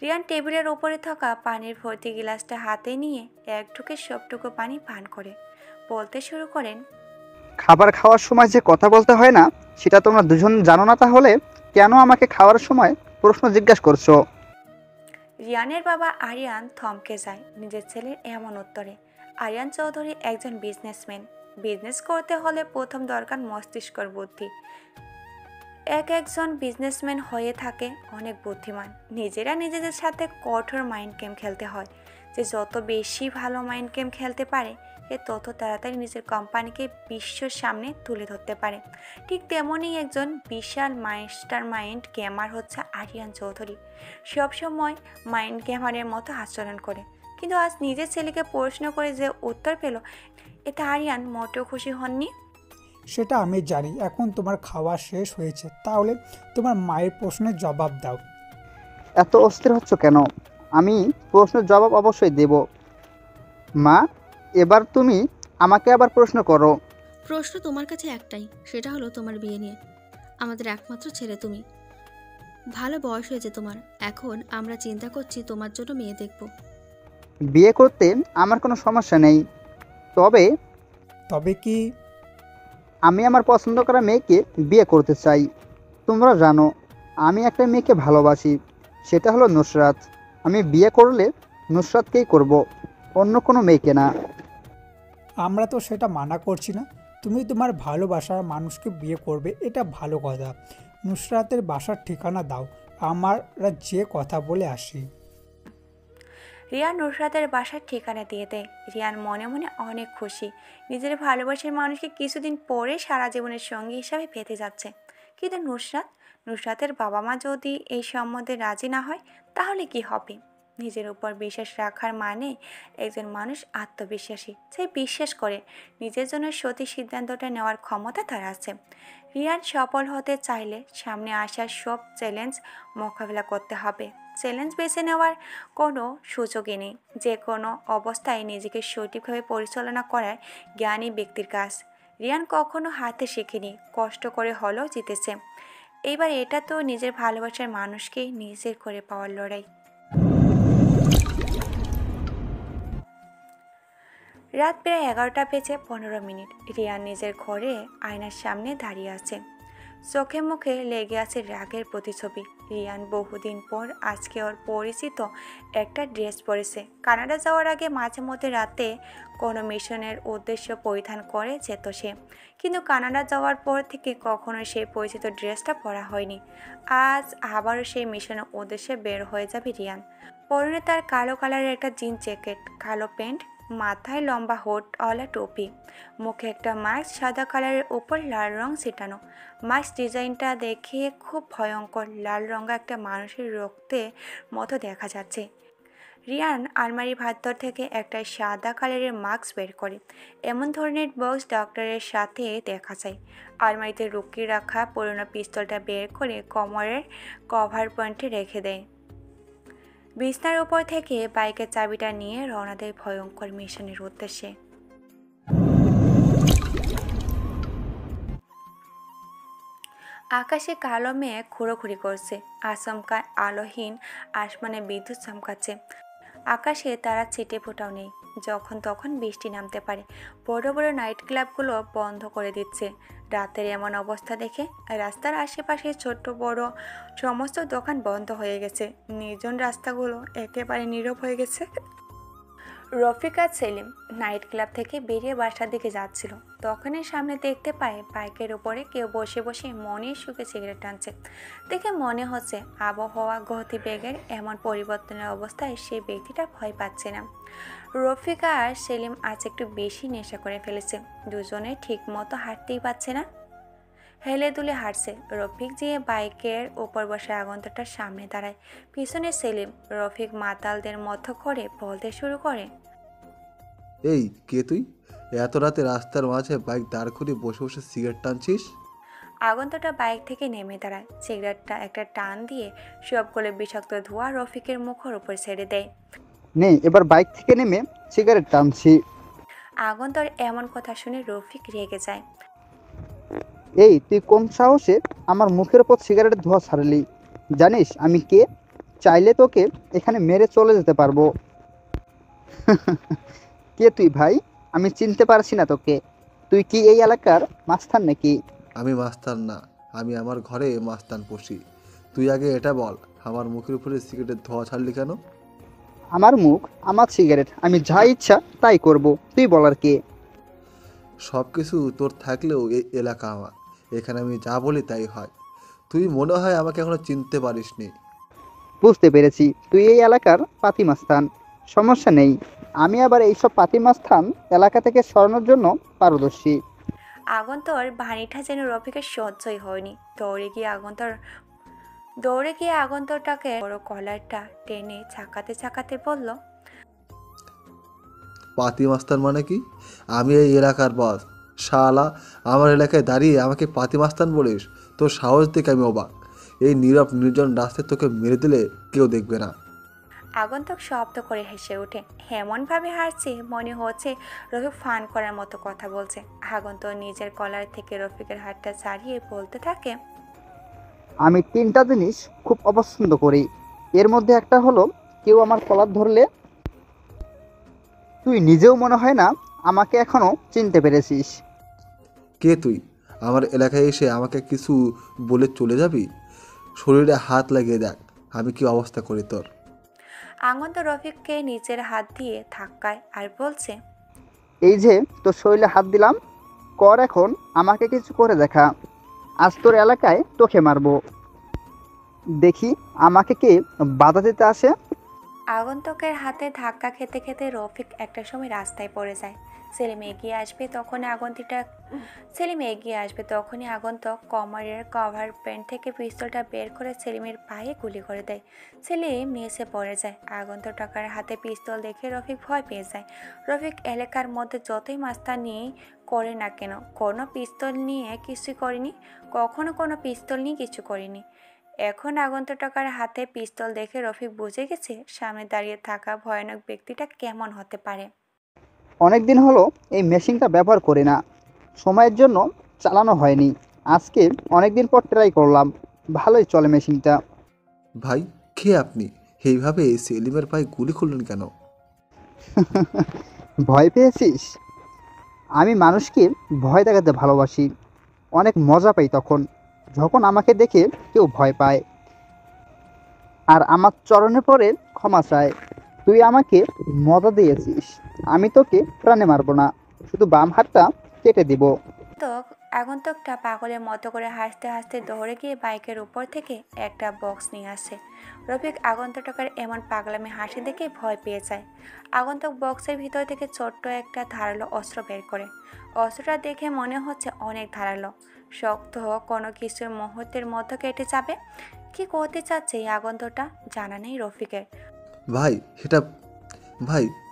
রিয়ান টেবিলের ওপরে থাকা পানির ভর্তি গিলাসটা হাতে নিয়ে এক ঢুকে সবটুকু পানি পান করে বলতে শুরু করেন, খাবার খাওয়ার সময় যে কথা বলতে হয় না সেটা তোমরা দুজন জানো না, তাহলে কেন আমাকে খাওয়ার সময় প্রশ্ন জিজ্ঞাসা করছো? রিয়ানের বাবা আরিয়ান থমকে যায় নিজের ছেলের এমন উত্তরে। আরিয়ান চৌধুরী একজন বিজনেসম্যান। বিজনেস করতে হলে প্রথম দরকার মস্তিষ্কর বুদ্ধি। একজন বিজনেসম্যান হয়ে থাকে অনেক বুদ্ধিমান। নিজেরা নিজেদের সাথে কঠোর মাইন্ড গেম খেলতে হয়। যে যত বেশি ভালো মাইন্ড গেম খেলতে পারে সে তত তাড়াতাড়ি নিজের কোম্পানিকে বিশ্বর সামনে তুলে ধরতে পারে। ঠিক তেমনই একজন বিশাল মাস্টার মাইন্ড গেমার হচ্ছে আরিয়ান চৌধুরী। সবসময় মাইন্ড গেমারের মতো আচরণ করে, কিন্তু আজ নিজের ছেলেকে প্রশ্ন করে যে উত্তর পেল, এতে আরিয়ান মোটেও খুশি হননি। সেটা আমি জানি। এখন তোমার খাওয়া শেষ হয়েছে, তাহলে তোমার মায়ের প্রশ্নের জবাব দাও। এত অস্থির হচ্ছ কেন? আমি প্রশ্নের জবাব অবশ্যই দেব। মা, এবার তুমি আমাকে আবার প্রশ্ন করো। প্রশ্ন তোমার কাছে একটাই, সেটা হলো তোমার বিয়ে নিয়ে। আমাদের একমাত্র ছেলে তুমি, ভালো বয়স হয়েছে তোমার। এখন আমরা চিন্তা করছি তোমার জন্য মেয়ে দেখব। বিয়ে করতে আমার কোনো সমস্যা নেই, তবে তবে কি? আমি আমার পছন্দ করা মেয়েকে বিয়ে করতে চাই। তোমরা জানো আমি একটা মেয়েকে ভালোবাসি, সেটা হলো নুসরাত। আমি বিয়ে করলে নুসরাতকেই করব, অন্য কোনো মেয়েকে না। আমরা তো সেটা মানা করছি না। তুমি তোমার ভালোবাসার মানুষকে বিয়ে করবে, এটা ভালো কথা। নুসরাতের বাসার ঠিকানা দাও, আমরা যে কথা বলে আসি। রিয়ান নুসরাতের বাসার ঠিকানা দিয়ে দেয়। রিয়ান মনে মনে অনেক খুশি, নিজের ভালোবাসার মানুষকে কিছুদিন পরে সারা জীবনের সঙ্গী হিসাবে পেতে যাচ্ছে। কিন্তু নুসরাতের বাবা মা যদি এই সম্বন্ধে রাজি না হয়, তাহলে কি হবে? নিজের উপর বিশ্বাস রাখার মানে একজন মানুষ আত্মবিশ্বাসী, সে বিশ্বাস করে নিজের জন্য সঠিক সিদ্ধান্তটা নেওয়ার ক্ষমতা তার আছে। রিয়ান সফল হতে চাইলে সামনে আসা সব চ্যালেঞ্জ মোকাবিলা করতে হবে। চ্যালেঞ্জ বেছে নেওয়ার কোনো সুযোগই নেই। যে কোনো অবস্থায় নিজেকে সঠিকভাবে পরিচালনা করার জ্ঞানী ব্যক্তির কাজ। রিয়ান কখনো হাতে শেখেনি, কষ্ট করে হলেও জিতেছে। এইবার এটা তো নিজের ভালোবাসার মানুষকেই নিজের করে পাওয়ার লড়াই। রাত প্রায় 11:15। রিয়ান নিজের ঘরে আয়নার সামনে দাঁড়িয়ে আছে, চোখে মুখে লেগে আছে রাগের প্রতিছবি। রিয়ান বহুদিন পর আজকে ওর পরিচিত একটা ড্রেস পরেছে। কানাডা যাওয়ার আগে মাঝে মধ্যে রাতে কোনো মিশনের উদ্দেশ্য পরিধান করে যেত সে, কিন্তু কানাডা যাওয়ার পর থেকে কখনো সেই পরিচিত ড্রেসটা পরা হয়নি। আজ আবারও সেই মিশনের উদ্দেশ্যে বের হয়ে যাবে রিয়ান। পরনে তার কালো কালারের একটা জিন্স জ্যাকেট, কালো প্যান্ট, মাথায় লম্বা হোটওয়ালা টুপি, মুখে একটা মাস্ক সাদা কালারের উপর লাল রং ছিটানো। মাস্ক ডিজাইনটা দেখে খুব ভয়ঙ্কর, লাল রঙা একটা মানুষের রক্তের মতো দেখা যাচ্ছে। রিয়ান আলমারির ভেতর থেকে একটা সাদা কালারের মাস্ক বের করে। এমন ধরনের বক্স ডক্টরের সাথে দেখা যায়। আলমারিতে লুকিয়ে রাখা পুরনো পিস্তলটা বের করে কোমরের কভার পয়েন্টে রেখে দেয়। বিছনার উপর থেকে বাইকের চাবিটা নিয়ে রওনা দেয় ভয়ঙ্কর মিশনের উদ্দেশ্যে। আকাশে কালো মেঘ ঘোরাঘুরি করছে, আচমকা আলোহীন আসমানে বিদ্যুৎ চমকাচ্ছে। আকাশে তারা ছিটে ফোটাও নেই, যখন তখন বৃষ্টি নামতে পারে। বড় বড় নাইট ক্লাবগুলো বন্ধ করে দিচ্ছে। রাতের এমন অবস্থা দেখে রাস্তার আশেপাশে ছোট বড় সমস্ত দোকান বন্ধ হয়ে গেছে। নির্জন রাস্তাগুলো একেবারে নীরব হয়ে গেছে। রফিক আর সেলিম নাইট ক্লাব থেকে বেরিয়ে বাসার দিকে যাচ্ছিল, তখনই সামনে দেখতে পায় বাইকের উপরে কেউ বসে বসে মনের সুখে সিগারেট টানছে। দেখে মনে হচ্ছে আবহাওয়া গতিবেগের এমন পরিবর্তনের অবস্থায় সেই ব্যক্তিটা ভয় পাচ্ছে না। রফিক আর সেলিম আজ একটু বেশি নেশা করে ফেলেছে, দুজনে ঠিক মতো হাঁটতেই পারছে না, হেলে দুলে হাঁটছে। রফিক যেয়ে বাইকের উপর বসে আগন্তুকটার সামনে দাঁড়ায়। পিছনে সেলিম। রফিক মাতালদের মতো করে বলতে শুরু করে, এই কে তুই? এত রাতে রাস্তার মাঝে বাইক দাঁড় করিয়ে বসে বসে সিগারেট টানছিস? আগন্তুকটা বাইক থেকে নেমে দাঁড়ায়, সিগারেটটা একটা টান দিয়ে সবগুলো বিষাক্ত ধোঁয়া রফিকের মুখের উপর ছেড়ে দেয়। নেই, এবার বাইক থেকে নেমে সিগারেট টানছি। আগন্তুক এমন কথা শুনে রফিক রেগে যায়। এই, তুই কোন সাহসে আমার মুখের উপর সিগারেটের ধোঁয়া ছাড়লি? জানিস আমি কে? চাইলে তোকে এখানে মেরে চলে যেতে পারবো। কে তুই ভাই? আমি চিনতে পারছি না তোকে। তুই কি এই এলাকার মাস্তান নাকি? আমি মাস্তান না, আমি আমার ঘরে মাস্তান পুষি। তুই আগে এটা বল, আমার মুখের উপরে সিগারেটের ধোঁয়া ছাড়লি কেন? আমার মুখ, আমার সিগারেট, আমি যা ইচ্ছা তাই করব। তুই বলার কে? সব কিছু তোর থাকলেও এই এলাকা আমার, এখানে আমি যা বলি তাই হয়। তুই মনে হয় আমাকে এখনো চিনতে পারিসনি। বুঝতে পেরেছি, তুই এই এলাকার পাতি মাস্তান। সমস্যা নেই, আমি আবার এইসব পাতিমাস্থান এলাকা থেকে সরানোর জন্য পারদর্শী। আগন্তর ভানিটা যেন রফিকের সহ্যই হয়নি। দৌড়ে গিয়ে আগন্তরটাকে বড় কলারটা টেনে চাকাতে চাকাতে বলল, পাতি মাস্তান মানে কি? আমি এই এলাকার বস। শালা, আমার এলাকায় দাঁড়িয়ে আমাকে পাতি মাস্তান বলিস? তোর সাহস দেখে আমি অবাক। এই নীরব নির্জন রাস্তায় তোকে মেরে দিলে কেউ দেখবে না। আগন্তুক শব্দ করে হেসে ওঠে। এমনভাবে হাসছে মনে হচ্ছে রফিক ফান করার মতো কথা বলছে। আগন্তুক নিজের কলার থেকে রফিকের হাতটা ছাড়িয়ে বলতে থাকে, আমি 3টা জিনিস খুব অপছন্দ করি। এর মধ্যে একটা হলো কেউ আমার কলার ধরলে। তুই নিজেও মনে হয় না আমাকে এখনো চিনতে পেরেছিস। কে তুই? আমার এলাকায় এসে আমাকে কিছু বলে চলে যাবি? শরীরে হাত লাগিয়ে দেখ আমি কি অবস্থা করি তোর। আগন্ত রফিককে নিজের হাত দিয়ে ধাক্কায় আর বলছে, এই যে তোর শরীরে হাত দিলাম, কর এখন আমাকে কিছু করে দেখা। আজ তোর এলাকায় তোকে মারবো, দেখি আমাকে কে বাধা দিতে আসে। আগন্তুকের হাতে ধাক্কা খেতে খেতে রফিক একটা সময় রাস্তায় পড়ে যায়। সেলিম এগিয়ে আসবে তখনই আগন্তুক কোমরের কভার প্যান্ট থেকে পিস্তলটা বের করে সেলিমের পায়ে গুলি করে দেয়। সেলিম নিচে পড়ে যায়। আগন্তুক টাকার হাতে পিস্তল দেখে রফিক ভয় পেয়ে যায়। রফিক এলাকার মধ্যে যতই মাস্তানি করে না কেন কখনো পিস্তল নিয়ে কিছু করেনি। এখন আগন্তুক টাকার হাতে পিস্তল দেখে রফিক বুঝে গেছে সামনে দাঁড়িয়ে থাকা ভয়ানক ব্যক্তিটা কেমন হতে পারে। অনেক দিন হলো এই মেশিনটা ব্যবহার করি না, সময়ের জন্য চালানো হয়নি। আজকে অনেক দিন পর ট্রাই করলাম, ভালোই চলে মেশিনটা। ভাই, কে আপনি? এইভাবে সেলিমের পায়ে গুলি করলেন কেন? ভয় পেয়েছিস? আমি মানুষকে ভয় দেখাতে ভালোবাসি। অনেক মজা পাই যখন আমাকে দেখে কেউ ভয় পায় আর আমার চরণে পড়ে ক্ষমা চায়। তুই আমাকে মজা দিয়েছিস, আমি তোকে প্রাণে মারবো না, শুধু বাম হাতটা কেটে দিব। আগন্তুকটা পাগলের মতো করে হাসতে হাসতে দৌড়ে গিয়ে বাইকের উপর থেকে একটা বক্স নিয়ে আসে। রফিক আগন্তুক টাকার এমন পাগলামি হাসি দেখে ভয় পেয়ে যায়। আগন্তুক বক্সের ভিতর থেকে ছোট্ট একটা ধারালো অস্ত্র বের করে। অস্ত্রটা দেখে মনে হচ্ছে অনেক ধারালো, শক্ত, কোনো কিছুর মুহূর্তের মধ্যে কেটে যাবে। কি করতে চাচ্ছে এই আগন্তুকটা জানা নেই রফিকের। ভাই,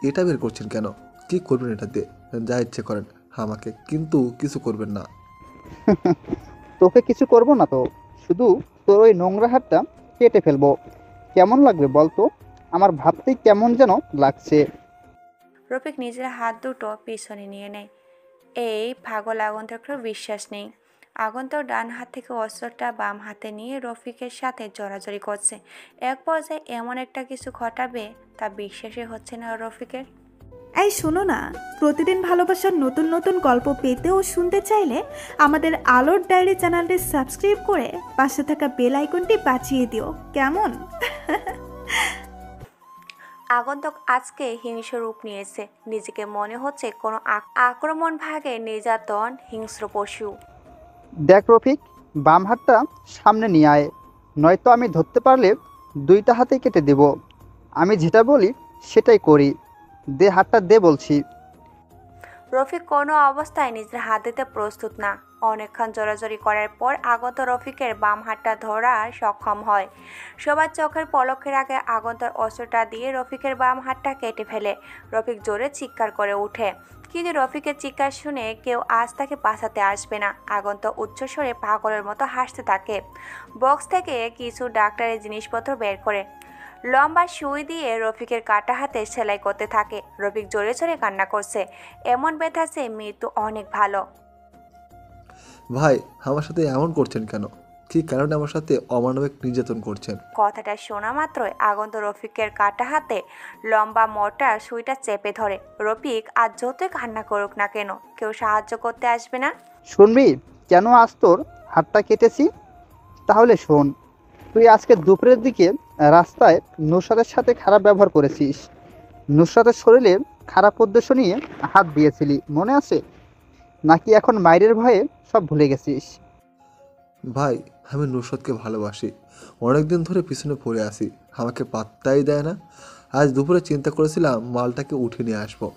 এটা বের করছেন কেন? কি করবেন এটাতে? যা ইচ্ছে করেন আমাকে, কিন্তু কিছু করবেন না। তোকে কিছু করব না তো, শুধু তোর ওই নোংরা হাতটা কেটে ফেলবো। কেমন লাগবে বলতো? আমার ভাবতেই কেমন যেন লাগছে। রফিক নিজের হাত দুটো পিছনে নিয়ে নেয়। এই পাগল আগন্তুকের বিশ্বাস নেই। আগন্তুক ডান হাত থেকে অস্ত্রটা বাম হাতে নিয়ে রফিকের সাথে জড়াজড়ি করছে। এক পর্যায়ে এমন একটা কিছু ঘটাবে তা বিশ্বাসই হচ্ছে না রফিকের। এই শোনো না, প্রতিদিন ভালোবাসার নতুন নতুন গল্প পেতে ও শুনতে চাইলে আমাদের আলোর ডায়েরি চ্যানেলটি সাবস্ক্রাইব করে পাশে থাকা বেল আইকনটি বাজিয়ে দিও, কেমন? আগন্তুক আজকে হিংস্র রূপ নিয়েছে। নিজেকে মনে হচ্ছে কোনো আক্রমণ ভাগে নির্যাতন হিংস্র পশু। দেখ রফিক, বাম হাতটা সামনে নিয়ে আয়, নয়তো আমি ধরতে পারলে 2টা হাতে কেটে দেব। আমি যেটা বলি সেটাই করি, দে হাতটা দে বলছি। রফিক কোনো অবস্থায় নিজের হাত দিতে প্রস্তুত না। অনেকক্ষণ জোরাজোরি করার পর আগত রফিকের বাম হাতটা ধরার সক্ষম হয়। সবার চোখের পলকের আগে আগন্তর অস্ত্রটা দিয়ে রফিকের বাম হাতটা কেটে ফেলে। রফিক জোরে চিৎকার করে ওঠে, কিন্তু রফিকের চিৎকার শুনে কেউ আজ তাকে বাঁচাতে আসবে না। আগন্ত উচ্চস্বরে পাগলের মতো হাসতে থাকে। বক্স থেকে কিছু ডাক্তারের জিনিসপত্র বের করে লম্বা সুই দিয়ে রফিকের কাটা হাতে সেলাই করতে থাকে। রফিক জোরে জোরে কান্না করছে। এমন ব্যথা যে মৃত্যু অনেক ভালো। ভাই, আমার সাথে এমন করছেন কেন? কি কারণে আমার সাথে অমানবিক নির্যাতন করছেন? কথাটা শোনা মাত্রই আগন্ত রফিকের কাটা হাতে লম্বা মোটা সুইটা চেপে ধরে। রফিক আজ যতই কান্না করুক না কেন কেউ সাহায্য করতে আসবে না। শুনবি কেন আজ তোর হাতটা কেটেছি? তাহলে শোন, তুই আজকে দুপুরের দিকে রাস্তায় নুসরাতের সাথে খারাপ ব্যবহার করেছিস। নুসরাতের শরীরে খারাপ উদ্দেশ্য নিয়ে হাত দিয়েছিলি, মনে আছে? নাকি এখন মায়ের ভয়ে সব ভুলে গেছিস? ভাই, আমি নুসরাতকে ভালোবাসি। অনেকদিন ধরে পিছনে পড়ে আসি, আমাকে পাত্তাই দেয় না। আজ দুপুরে চিন্তা করেছিলাম মালটাকে উঠে নিয়ে আসবো।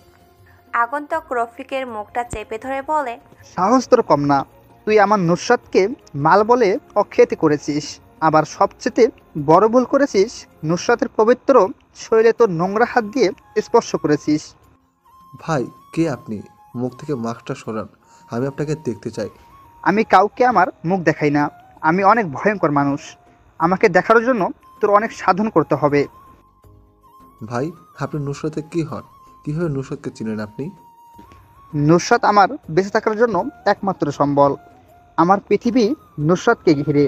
আগন্তুক রফিকের মুখটা চেপে ধরে বলে, সাহস তোর কম না। তুই আমার নুসরাতকে মাল বলে অখ্যাতি করেছিস, আবার সবচেয়ে বড় ভুল করেছিস নুসরাতের পবিত্র শরীরে তোর নোংরা হাত দিয়ে স্পর্শ করেছিস। ভাই কে আপনি? মুখ থেকে মাস্কটা সরান, আমি আপনাকে দেখতে চাই। আমি কাউকে আমার মুখ দেখাই না। আমি অনেক ভয়ঙ্কর মানুষ। আমাকে দেখার জন্য তোর অনেক সাধন করতে হবে। ভাই আপনি নুসরাতে কি হন? কীভাবে নুসরাতকে চিনেন আপনি? নুসরাত আমার বেঁচে থাকার জন্য একমাত্র সম্বল। আমার পৃথিবী নুসরাতকে ঘিরে।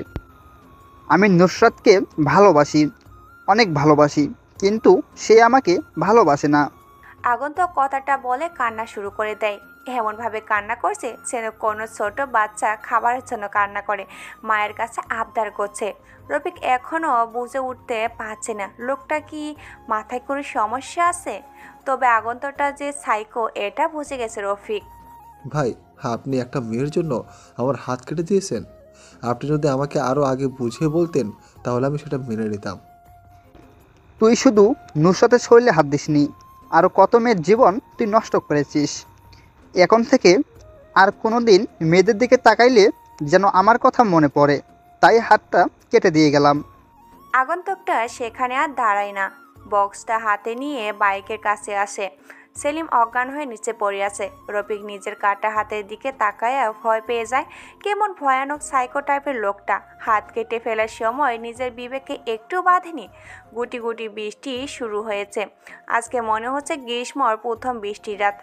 আমি নুসরাতকে ভালোবাসি, অনেক ভালোবাসি, কিন্তু সে আমাকে ভালোবাসে না। আগন্তুক কথাটা বলে কান্না শুরু করে দেয়। এমনভাবে কান্না করছে যেন কোনো ছোট বাচ্চা খাবারের জন্য কান্না করে, মায়ের কাছে আবদার করছে। রফিক এখনও বুঝে উঠতে পারছে না লোকটা কি মাথায় কোনো সমস্যা আছে। তবে আগন্তুকটা যে সাইকো এটা বুঝে গেছে রফিক। ভাই আপনি একটা মেয়ের জন্য আমার হাত কেটে দিয়েছেন। আপনি যদি আমাকে আরও আগে বুঝিয়ে বলতেন তাহলে আমি সেটা মেনে নিতাম। তুই শুধু নুসরাতের শরীরে হাত দিসনি, আরও কত মেয়ের জীবন তুই নষ্ট করেছিস। এখন থেকে আর কোনো দিন মেয়েদের দিকে তাকাইলে যেন আমার কথা মনে পড়ে, তাই হাতটা কেটে দিয়ে গেলাম। আগন্তুকটা সেখানে আর দাঁড়ায় না, বক্সটা হাতে নিয়ে বাইকের কাছে আসে। সেলিম অজ্ঞান হয়ে নিচে পড়ে আছে। রফিক নিজের কাটা হাতের দিকে তাকায় ভয় পেয়ে যায়। কেমন ভয়ানক সাইকো টাইপের লোকটা। হাত কেটে ফেলার সময় নিজের বিবেকে একটু বাঁধেনি। গুটি গুটি বৃষ্টি শুরু হয়েছে। আজকে মনে হচ্ছে গ্রীষ্মর প্রথম বৃষ্টির রাত।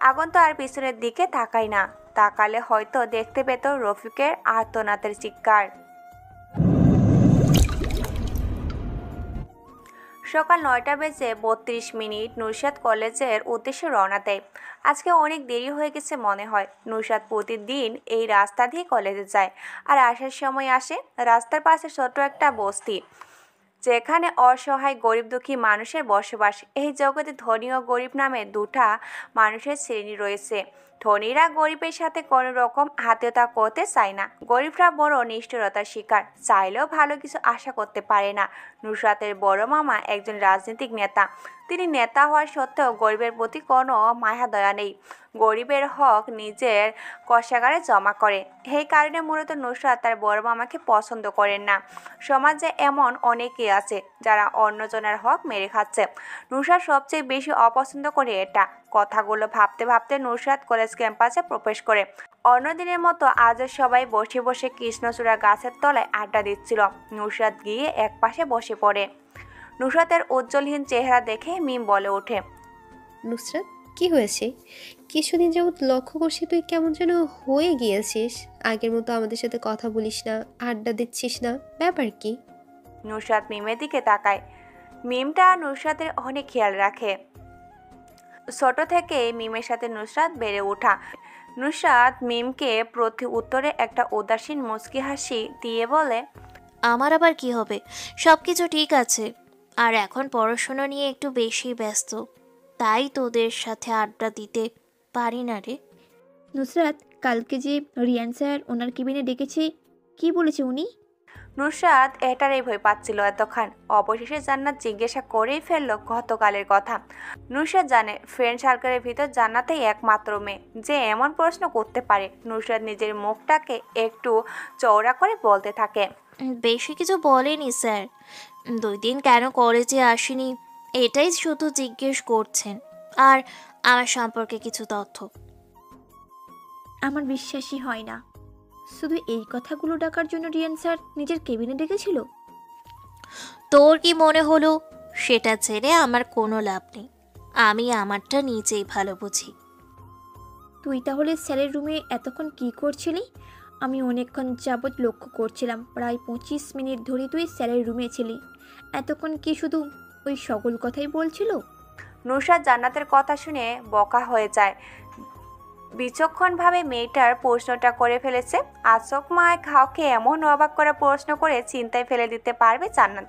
আগন্তুক আর পিছনের দিকে তাকায় না, তাকালে হয়তো দেখতে পেত রফিকের আর্তনাদের চিৎকার। সকাল 9:32 নুসরাত কলেজের উদ্দেশ্যে রওনা দেয়। আজকে অনেক দেরি হয়ে গেছে মনে হয়। নুসরাত প্রতিদিন এই রাস্তা দিয়ে কলেজে যায়, আর আসার সময় আসে রাস্তার পাশে ছোট একটা বস্তি, যেখানে অসহায় গরিব দুঃখী মানুষের বসবাস। এই জগতে ধনী ও গরিব নামে দুটা মানুষের শ্রেণী রয়েছে। ধনীরা গরিবের সাথে কোনো রকম আত্মীয়তা করতে চায় না, গরিবরা বড় নিষ্ঠুরতার শিকার, চাইলেও ভালো কিছু আশা করতে পারে না। নুসরাতের বড় মামা একজন রাজনৈতিক নেতা। তিনি নেতা হওয়ার সত্ত্বেও গরিবের প্রতি কোনো মায়া দয়া নেই। গরিবের হক নিজের কোষাগারে জমা করে। এই কারণে মূলত নুসরাত তার বড় মামাকে পছন্দ করেন না। সমাজে এমন অনেকেই আছে যারা অন্যজনের হক মেরে খাচ্ছে। নুসরাত সবচেয়ে বেশি অপছন্দ করে এটা। কথাগুলো ভাবতে ভাবতে নুসরাত কলেজ ক্যাম্পাসে প্রবেশ করে। অন্যদিনের মতো আজও সবাই বসে বসে কৃষ্ণচূড়া গাছের তলায় আড্ডা দিচ্ছিল। নুসরাত গিয়ে একপাশে বসে পড়ে। নুসরাতের উজ্জ্বলহীন চেহারা দেখে মিম বলে ওঠে, নুসরাত কি হয়েছে? কিছুদিন যাবত লক্ষ্য করছি তুই কেমন যেন হয়ে গিয়েছিস। আগের মতো আমাদের সাথে কথা বলিস না, আড্ডা দিচ্ছিস না, ব্যাপার কি? নুসরাত মিমের দিকে তাকায়। মিমটা নুসরাতের অনেক খেয়াল রাখে। ছোট থেকে মিমের সাথে নুসরাত বেড়ে ওঠা। নুসরাত মিমকে প্রতি উত্তরে একটা উদাসীন মুচকি হাসি দিয়ে বলে, আমার আবার কি হবে, সব কিছু ঠিক আছে। আর এখন পড়াশোনা নিয়ে একটু বেশি ব্যস্ত, তাই তোদের সাথে আড্ডা দিতে পারি না রে। নুসরাত, কালকে যে রিয়ান স্যার ওনার কেবিনে ডেকেছে, কি বলেছে উনি? নুসরাত এটারই ভয় পাচ্ছিল এতক্ষণ। অবশেষে জান্নাত জিজ্ঞাসা করেই ফেলল গতকালের কথা। নুসরাত জানে ফ্রেন্ড সার্কেলের ভিতর জান্নাতেই একমাত্র মেয়ে যে এমন প্রশ্ন করতে পারে। নুসরাত নিজের মুখটাকে একটু চওড়া করে বলতে থাকে, বেশি কিছু বলেনি স্যার, 2 দিন কেন কলেজে আসেনি এটাই শুধু জিজ্ঞেস করছেন, আর আমার সম্পর্কে কিছু তথ্য। আমার বিশ্বাসই হয় না। শুধু এই কথাগুলো ডাকার জন্য রিয়ান স্যার নিজের কেবিনে ডেকেছিল? তোর কি মনে হলো সেটা জেনে আমার কোনো লাভ নেই। আমি আমারটা নিজেই ভালো বুঝি। তুই তাহলে স্যারের রুমে এতক্ষণ কি করছিলি? আমি অনেকক্ষণ যাবৎ লক্ষ্য করছিলাম, প্রায় 25 মিনিট ধরে তুই স্যারের রুমে ছিলি। এতক্ষণ কি শুধু ওই সকল কথাই বলছিল? নুসরাত জান্নাতের কথা শুনে বকা হয়ে যায়। বিচক্ষণভাবে মেয়েটার প্রশ্নটা করে ফেলেছে। আচক মায় কাউকে এমন অবাক করা প্রশ্ন করে চিন্তায় ফেলে দিতে পারবে জান্নাত।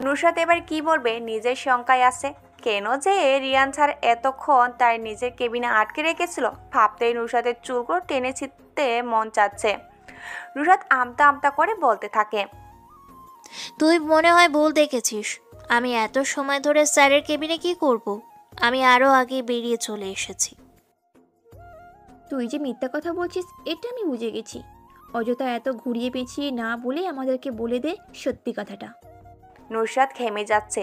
নুসরাত এবার কি বলবে নিজের শঙ্কায় আছে। কেন যে রিয়ান স্যার এতক্ষণ তার নিজের কেবিনে আটকে রেখেছিল ভাবতেই নুসরাতের চুলগুলো টেনে ছিঁড়তে মন চাচ্ছে। নুসরাত আমতা আমতা করে বলতে থাকে, তুই মনে হয় ভুল দেখেছিস। আমি এত সময় ধরে স্যারের কেবিনে কি করব? আমি আরও আগে বেরিয়ে চলে এসেছি। তুই যে মিথ্যা কথা বলছিস এটা আমি বুঝে গেছি। অযথা এত ঘুরিয়ে পেঁচিয়ে না বলে আমাদেরকে বলে দে সত্যি কথাটা। নুসরাত ঘেমে যাচ্ছে।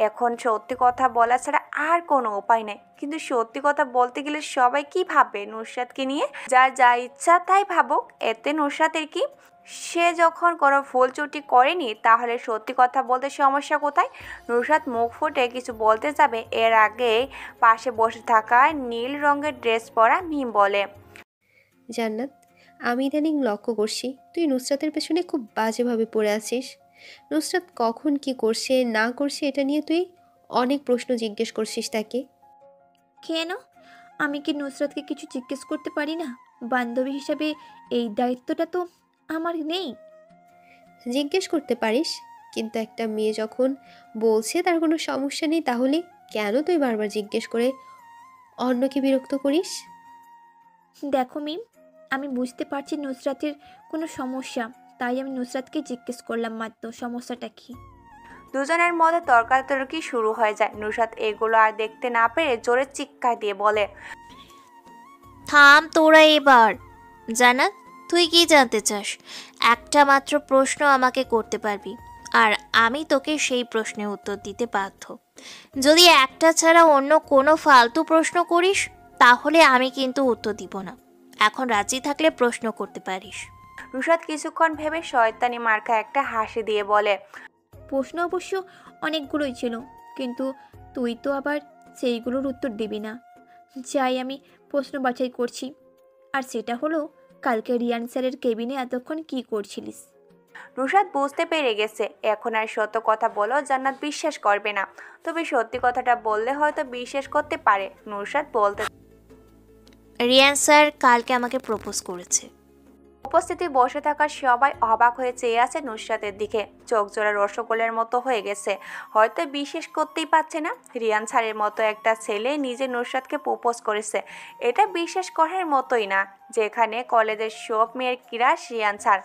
এখন সত্যি কথা বলা ছাড়া আর কোনো উপায় নেই, কিন্তু সত্যি কথা বলতে গেলে সবাই কি ভাববে নুসরাতকে নিয়ে? যার যা ইচ্ছা তাই ভাবুক, এতে নুসরাতের কি? সে যখন কোনো ভুল ত্রুটি করেনি তাহলে সত্যি কথা বলতে সমস্যা কোথায়? নুসরাত মুখ ফুটে কিছু বলতে যাবে, এর আগে পাশে বসে থাকা নীল রঙের ড্রেস পরা মিম বলে, জান্নাত, আমি ইদানিং লক্ষ্য করছি তুই নুসরাতের পেছনে খুব বাজেভাবে পড়ে আছিস। নুসরাত কখন কি করছে না করছে এটা নিয়ে তুই অনেক প্রশ্ন জিজ্ঞেস করছিস তাকে। কেন? আমি কি নুসরাতকে কিছু জিজ্ঞেস করতে পারি না? বান্ধবী হিসাবে এই দায়িত্বটা তো আমার নেই? জিজ্ঞেস করতে পারিস, কিন্তু একটা মেয়ে যখন বলছে তার কোনো সমস্যা নেই, তাহলে কেন তুই বারবার জিজ্ঞেস করে অন্যকে বিরক্ত করিস? দেখো মিম, আমি বুঝতে পারছি নুসরাতের কোনো সমস্যা, তাই আমি নুসরাতকে জিজ্ঞেস করলাম মাত্র সমস্যাটা কি। দুজনের মধ্যে তর্কাতর্কি শুরু হয়ে যায়। নুসরাত এগুলো আর দেখতে না পেরে জোরে চিৎকার দিয়ে বলে, থাম তোরা এবার। জান্নাত, তুই কি জানতে চাস? একটা মাত্র প্রশ্ন আমাকে করতে পারবি, আর আমি তোকে সেই প্রশ্নের উত্তর দিতে বাধ্য। যদি একটা ছাড়া অন্য কোনো ফালতু প্রশ্ন করিস তাহলে আমি কিন্তু উত্তর দিব না। এখন রাজি থাকলে প্রশ্ন করতে পারিস। নুসরাত কিছুক্ষণ ভেবে শয়তানি মার্কা একটা হাসি দিয়ে বলে, প্রশ্ন অবশ্য অনেকগুলোই ছিল, কিন্তু তুই তো আবার সেইগুলোর উত্তর দিবি না। যাই, আমি প্রশ্ন বাছাই করছি, আর সেটা হলো কালকে রিয়ান স্যারের কেবিনে এতক্ষণ কি করছিলিস? নুসরাত বুঝতে পেরে গেছে এখন আর সত্য কথা বলেও জান্নাত বিশ্বাস করবে না, তবে সত্যি কথাটা বললে হয়তো বিশ্বাস করতে পারে। নুসরাত বলতে, রিয়ান স্যার কালকে আমাকে প্রপোজ করেছে। উপস্থিতি বসে থাকা সবাই অবাক হয়ে চেয়ে আছে নুসরাতের দিকে, চোখ জোড়া রসগোলের মতো হয়ে গেছে। হয়তো বিশ্বাস করতেই পারছে না রিয়ান স্যারের মতো একটা ছেলে নিজে নুসরাতকে প্রপোজ করেছে। এটা বিশ্বাস করার মতোই না, যেখানে কলেজের সব মেয়ের ক্রাশ রিয়ান স্যার।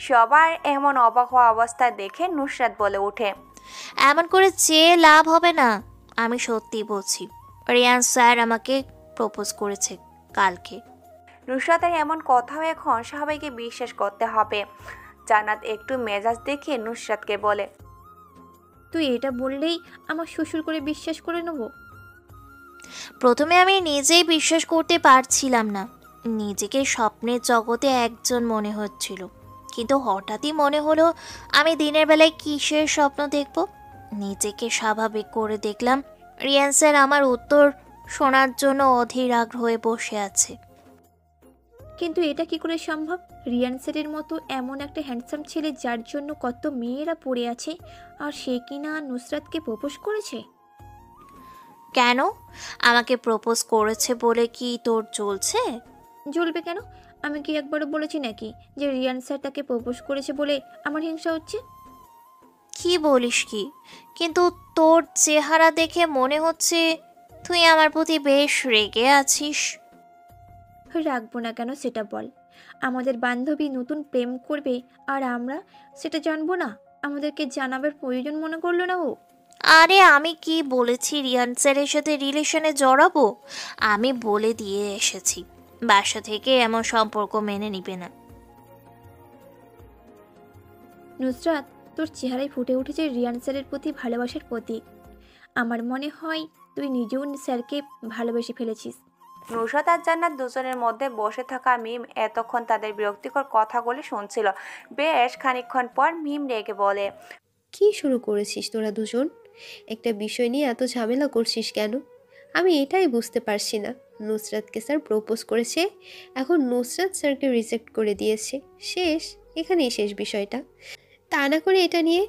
সবার এমন অবাক হওয়া অবস্থা দেখে নুসরাত বলে ওঠে, এমন করে চেয়ে লাভ হবে না, আমি সত্যি বলছি। রিয়ান স্যার আমাকে প্রপোজ করেছে কালকে। নুসরাতের এমন কথাও এখন সবাইকে বিশ্বাস করতে হবে। জান্নাত একটু মেজাজ দেখিয়ে নুসরাতকে বলে, তুই এটা বললেই আমার শ্বশুর করে বিশ্বাস করে নেব? প্রথমে আমি নিজেই বিশ্বাস করতে পারছিলাম না। নিজেকে স্বপ্নের জগতে একজন মনে হচ্ছিল, কিন্তু হঠাৎই মনে হলো আমি দিনের বেলায় কিসের স্বপ্ন দেখব। নিজেকে স্বাভাবিক করে দেখলাম রিয়ান স্যার আমার উত্তর শোনার জন্য অধীর আগ্রহে বসে আছে। কিন্তু এটা কি করে সম্ভব? রিয়ান স্যারের মতো এমন একটা হ্যান্ডসাম ছেলে যার জন্য কত মেয়েরা পড়ে আছে, আর সে কিনা নুসরাতকে প্রপোজ করেছে? কেন? আমাকে প্রপোজ করেছে বলে কি তোর চলছে? জ্বলবে কেন? আমি কি একবারও বলেছি নাকি যে রিয়ান স্যার তাকে প্রপোজ করেছে বলে আমার হিংসা হচ্ছে? কি বলিস কি? কিন্তু তোর চেহারা দেখে মনে হচ্ছে তুই আমার প্রতি বেশ রেগে আছিস। রাখবো না কেন সেটা বল। আমাদের বান্ধবী নতুন প্রেম করবে আর আমরা সেটা জানবো না? আমাদেরকে জানাবার প্রয়োজন মনে করলো না ও? আরে আমি কি বলেছি রিয়ান স্যারের সাথে রিলেশনে জড়াবো? আমি বলে দিয়ে এসেছি বাসা থেকে এমন সম্পর্ক মেনে নিবে না। নুসরাত, তোর চেহারায় ফুটে উঠেছে রিয়ান স্যারের প্রতি ভালোবাসার প্রতীক। আমার মনে হয় তুই নিজেও স্যারকে ভালোবেসে ফেলেছিস। নুসরাত আর জান্নাত দুজনের মধ্যে বসে থাকা মিম এতক্ষণ তাদের বিরক্তিকর কথাগুলি শুনছিল। বেশ খানিকক্ষণ পর মিম রেগে বলে, কি শুরু করেছিস তোরা দুজন? একটা বিষয় নিয়ে এত ঝামেলা করছিস কেন? আমি এটাই বুঝতে পারছি না। নুসরাতকে স্যার প্রপোজ করেছে, এখন নুসরাত স্যারকে রিজেক্ট করে দিয়েছে, শেষ, এখানেই শেষ বিষয়টা। তা না করে এটা নিয়ে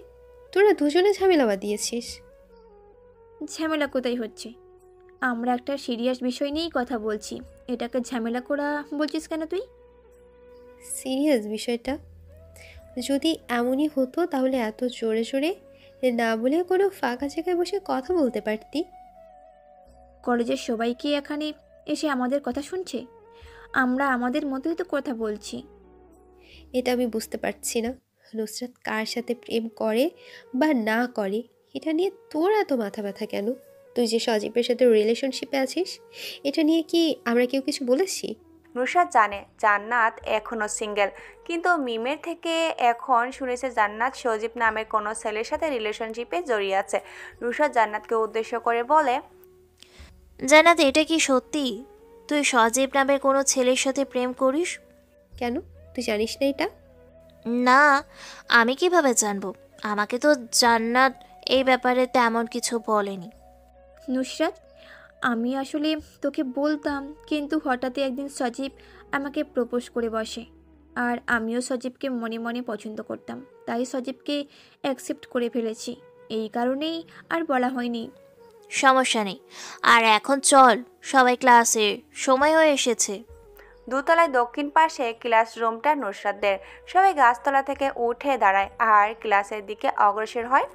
তোরা দুজনে ঝামেলা বাঁধিয়েছিস। ঝামেলা কোথায় হচ্ছে? আমরা একটা সিরিয়াস বিষয় নিয়েই কথা বলছি, এটাকে ঝামেলা করা বলছিস কেন তুই? সিরিয়াস বিষয়টা যদি এমনই হতো তাহলে এত জোরে জোরে না বলে কোনো ফাঁকা জায়গায় বসে কথা বলতে পারতি। কলেজের সবাই কি এখানে এসে আমাদের কথা শুনছে? আমরা আমাদের মতোই তো কথা বলছি। এটা আমি বুঝতে পারছি না নুসরাত কার সাথে প্রেম করে বা না করে, এটা নিয়ে তোর এত মাথা ব্যথা কেন? তুই যে সজীবের সাথে রিলেশনশিপে আছিস, এটা নিয়ে কি আমরা কেউ কিছু বলেছি? নুসরাত জানে জান্নাত এখনও সিঙ্গেল, কিন্তু মিমের থেকে এখন শুনেছে জান্নাত সজীব নামের কোনো ছেলের সাথে রিলেশনশিপে জড়িয়ে আছে। নুসরাত জান্নাতকে উদ্দেশ্য করে বলে, জান্নাত, এটা কি সত্যি তুই সজীব নামের কোনো ছেলের সাথে প্রেম করিস? কেন, তুই জানিস না এটা? না, আমি কিভাবে জানবো? আমাকে তো জান্নাত এই ব্যাপারে তেমন কিছু বলেনি। নুসরাত, আমি আসলে তোকে বলতাম, কিন্তু হঠাৎই একদিন সজীব আমাকে প্রপোজ করে বসে। আর আমিও সজীবকে মনে মনে পছন্দ করতাম, তাই সজীবকে অ্যাকসেপ্ট করে ফেলেছি। এই কারণেই আর বলা হয়নি। সমস্যা নেই, আর এখন চল, সবাই ক্লাসে সময় হয়ে এসেছে। দোতলায় দক্ষিণ পাশে ক্লাসরুমটা নুসরাতদের। সবাই গাছতলা থেকে উঠে দাঁড়ায় আর ক্লাসের দিকে অগ্রসর হয়।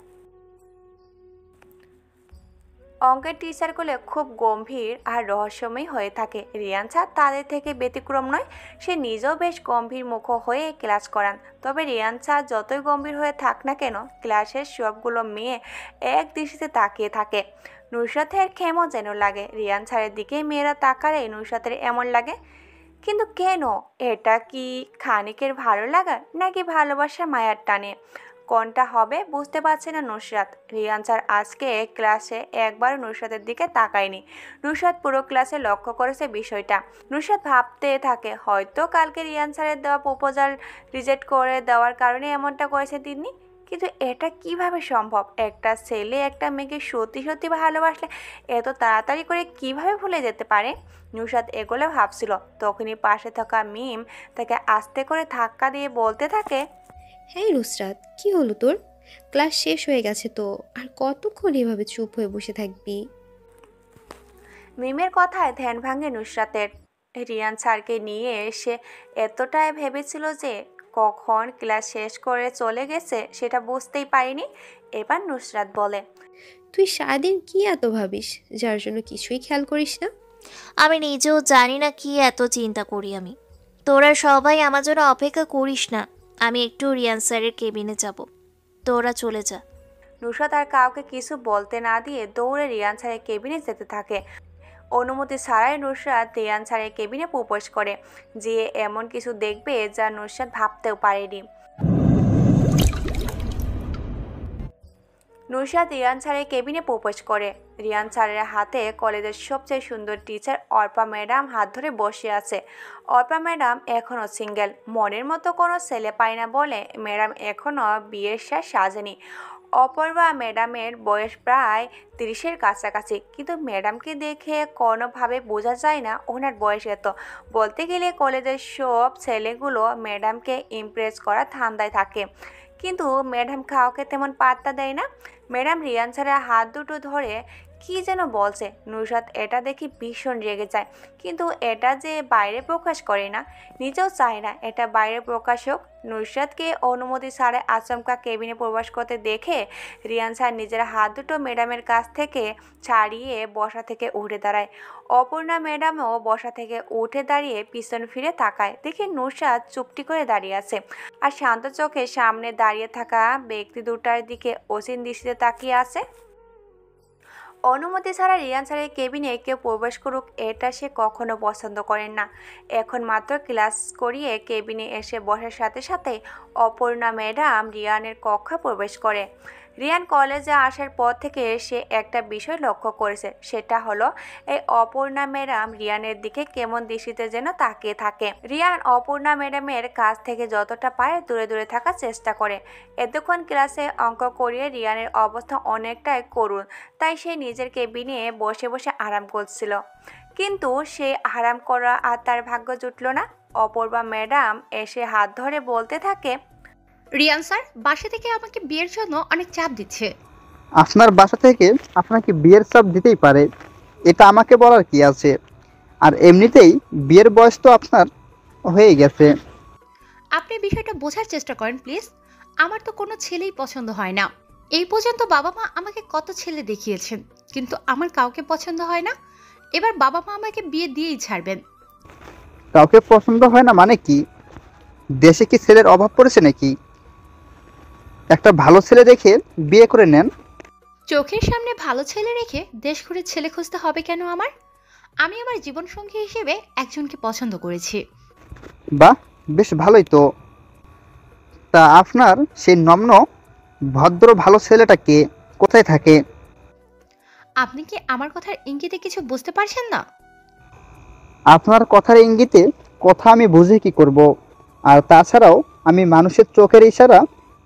অঙ্কের টিচারগুলো খুব গম্ভীর আর রহস্যময় হয়ে থাকে। রিয়ান স্যার তাদের থেকে ব্যতিক্রম নয়, সে নিজেও বেশ গম্ভীর মুখ হয়ে ক্লাস করান। তবে রিয়ান স্যার যতই গম্ভীর হয়ে থাক না কেন, ক্লাসের সবগুলো মেয়ে এক দৃষ্টিতে তাকিয়ে থাকে। নুসরাতের কেমন যেন লাগে। রিয়ান স্যারের দিকে মেয়েরা তাকালে নুসরাতের এমন লাগে, কিন্তু কেন? এটা কি খানিকের ভালো লাগা নাকি ভালোবাসার মায়ার টানে? কোনটা হবে বুঝতে পারছে না নুসরাত। রিয়ান স্যার আজকে ক্লাসে একবারও নুসরাতের দিকে তাকায়নি। নুসরাত পুরো ক্লাসে লক্ষ্য করেছে বিষয়টা। নুসরাত ভাবতে থাকে, হয়তো কালকে রিয়ান স্যারের দেওয়া প্রপোজাল রিজেক্ট করে দেওয়ার কারণে এমনটা করেছে তিনি। কিন্তু এটা কিভাবে সম্ভব? একটা ছেলে একটা মেয়েকে সত্যি সত্যি ভালোবাসলে এত তাড়াতাড়ি করে কিভাবে ভুলে যেতে পারে? নুসরাত এগুলো ভাবছিল, তখনই পাশে থাকা মিম তাকে আস্তে করে ধাক্কা দিয়ে বলতে থাকে, হ্যাঁ নুসরাত, কি হলো তোর? ক্লাস শেষ হয়ে গেছে তো, আর কতক্ষণ এভাবে চুপ হয়ে বসে থাকবি? মিমের কথায় ধ্যান ভাঙে নুসরাতের। রিয়ান স্যারকে নিয়ে এসে এতটাই ভেবেছিল যে কখন ক্লাস শেষ করে চলে গেছে সেটা বুঝতেই পারিনি। এবার নুসরাত বলে, তুই সারাদিন কি এত ভাবিস, যার জন্য কিছুই খেয়াল করিস না? আমি নিজেও জানি না কি এত চিন্তা করি আমি। তোরা সবাই আমার জন্য অপেক্ষা করিস না, আমি একটু রিয়ান স্যারের কেবিনে যাব, তোরা চলে যা। নুসরাত আর কাউকে কিছু বলতে না দিয়ে দৌড়ে রিয়ান স্যারের কেবিনে যেতে থাকে। অনুমতি ছাড়াই নুসরাত রিয়ান স্যারের কেবিনে প্রপোজ করে, যে এমন কিছু দেখবে যা নুসরাত ভাবতেও পারেনি। নুসরাত রিয়ান স্যারের কেবিনে প্রপোজ করে। রিয়ান স্যারের হাতে কলেজের সবচেয়ে সুন্দর টিচার অর্পা ম্যাডাম হাত ধরে বসে আছে। অর্পা ম্যাডাম এখনও সিঙ্গেল, মনের মতো কোনো ছেলে পায় না বলে ম্যাডাম এখনও বিয়ের সাজ সাজেনি। অপর্বা ম্যাডামের বয়স প্রায় 30-এর কাছাকাছি, কিন্তু ম্যাডামকে দেখে কোনোভাবে বোঝা যায় না ওনার বয়স এত। বলতে গেলে কলেজের সব ছেলেগুলো ম্যাডামকে ইমপ্রেস করার ধান্দায় থাকে, কিন্তু ম্যাডাম কাউকে তেমন পাত্তা দেয় না। ম্যাডাম রিয়ান স্যারের হাত দুটো ধরে কি যেন বলছে। নুসরাত এটা দেখি ভীষণ রেগে যায়, কিন্তু এটা যে বাইরে প্রকাশ করে না, নিজেও চায় না এটা বাইরে প্রকাশ হোক। নুসরাতকে অনুমতি ছাড়ে আচমকা কেবিনে প্রবেশ করতে দেখে রিয়ান স্যার নিজের হাত দুটো ম্যাডামের কাছ থেকে ছাড়িয়ে বসা থেকে উঠে দাঁড়ায়। অপর্ণা ম্যাডামও বসা থেকে উঠে দাঁড়িয়ে পিছন ফিরে তাকায়, দেখে নুসরাত চুপটি করে দাঁড়িয়ে আছে আর শান্ত চোখে সামনে দাঁড়িয়ে থাকা ব্যক্তি দুটার দিকে অসীম দৃষ্টিতে তাকিয়ে আছে। অনুমতি ছাড়া রিয়ান স্যারের কেবিনে কেউ প্রবেশ করুক এটা সে কখনো পছন্দ করেন না। এখন মাত্র ক্লাস করিয়ে কেবিনে এসে বসার সাথে সাথে অপর্ণা ম্যাডাম রিয়ানের কক্ষে প্রবেশ করে। রিয়ান কলেজে আসার পর থেকে সে একটা বিষয় লক্ষ্য করেছে, সেটা হলো এই অপর্ণা ম্যাডাম রিয়ানের দিকে কেমন দৃষ্টিতে যেন তাকিয়ে থাকে। রিয়ান অপর্ণা ম্যাডামের কাছ থেকে যতটা পারে দূরে দূরে থাকার চেষ্টা করে। এতক্ষণ ক্লাসে অঙ্ক করিয়ে রিয়ানের অবস্থা অনেকটাই করুণ, তাই সে নিজের কেবিনে বসে বসে আরাম করছিল, কিন্তু সে আরাম করা আর তার ভাগ্য জুটল না। অপর্ণা ম্যাডাম এসে হাত ধরে বলতে থাকে, রিয়ান স্যার বাসা থেকে আমাকে বিয়ের জন্য অনেক চাপ দিচ্ছে। আপনার বাসা থেকে আপনাকে বিয়ের চাপ দিতেই পারে, এটা আমাকে বলার কি আছে? আর এমনিতেই বিয়ের বয়স তো আপনার হয়ে গেছে। আপনি বিষয়টা বোঝার চেষ্টা করেন প্লিজ। আমার তো কোনো ছেলেই পছন্দ হয় না। এই পর্যন্ত বাবা মা আমাকে কত ছেলে দেখিয়েছেন, কিন্তু আমার কাউকে পছন্দ হয় না। এবার বাবা মা আমাকে বিয়ে দিয়েই ছাড়বেন। কাউকে পছন্দ হয় না মানে কি? দেশে কি ছেলের অভাব পড়েছে নাকি? একটা ভালো ছেলে দেখে বিয়ে করে নেন। চোখের সামনে ভালো ছেলে রেখে দেশ ঘুরে ছেলে খুঁজতে হবে কেন আমার? আমি আমার জীবনসঙ্গী হিসেবে একজনকে পছন্দ করেছি। বাহ, বেশ ভালোই তো। তা আপনার সেই নম্র ভদ্র ভালো ছেলেটা কে, কোথায় থাকে? আপনি কি আমার কথার ইঙ্গিতে কিছু বুঝতে পারছেন না? আপনার কথার ইঙ্গিতে কথা আমি বুঝে কি করব? আর তাছাড়াও আমি মানুষের চোখের ইশারা,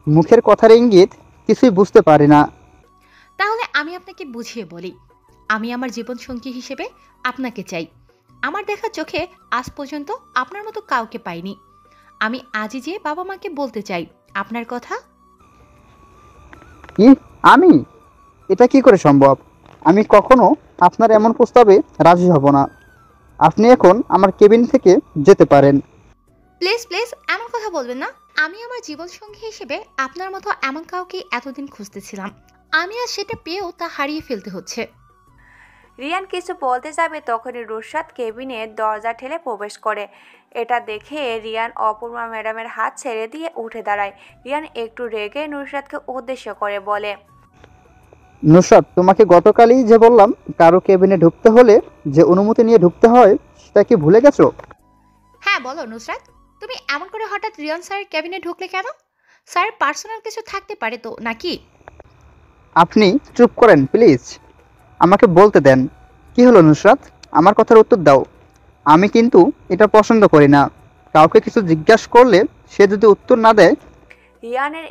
মুখের কথার ইঙ্গিত কিছুই বুঝতে পারি না। তাহলে আমি আপনাকে বুঝিয়ে বলি। আমি আমার জীবনসঙ্গী হিসেবে আপনাকে চাই। আমার দেখা চোখে আজ পর্যন্ত আপনার মতো কাউকে পাইনি। আমি আজই যে বাবা মাকে বলতে চাই আপনার কথা। কি? আমি? এটা কি করে সম্ভব? আমি কখনো আপনার এমন প্রস্তাবে রাজি হব না। আপনি এখন আমার কেবিন থেকে যেতে পারেন। প্লিজ প্লিজ এমন কথা বলবেন না। আমি আমার জীবনসঙ্গী হিসেবে আপনার মতো এমন কাউকে এতদিন খুঁজতেছিলাম। আমি আজ সেটা পেয়েও তা হারিয়ে ফেলতে হচ্ছে। রিয়ান কিছু বলতে যাবে তখনই নুসরাত কেবিনের দরজা ঠেলে প্রবেশ করে। এটা দেখে রিয়ান অপূর্ণা ম্যাডামের হাত ছেড়ে দিয়ে উঠে দাঁড়ায়। রিয়ান একটু রেগে নুসরাতকে উদ্দেশ্য করে বলে, নুসরাত, তোমাকে গতকালই যে বললাম কারো কেবিনে ঢুকতে হলে যে অনুমতি নিয়ে ঢুকতে হয়, সেটা কি ভুলে গেছো? হ্যাঁ বলো নুসরাত, তুমি এমন করে হঠাৎ রিয়ান স্যারের ক্যাবিনে ঢুকলে কেন? স্যারের পার্সোনাল কিছু থাকতে পারে তো নাকি? আপনি চুপ করেন প্লিজ, আমাকে বলতে দেন। কি হলো নুসরাত, আমার কথার উত্তর দাও। আমি কিন্তু এটা পছন্দ করি না। কাউকে কিছু জিজ্ঞাসা করলে সে যদি উত্তর না দেয়। রিয়ানের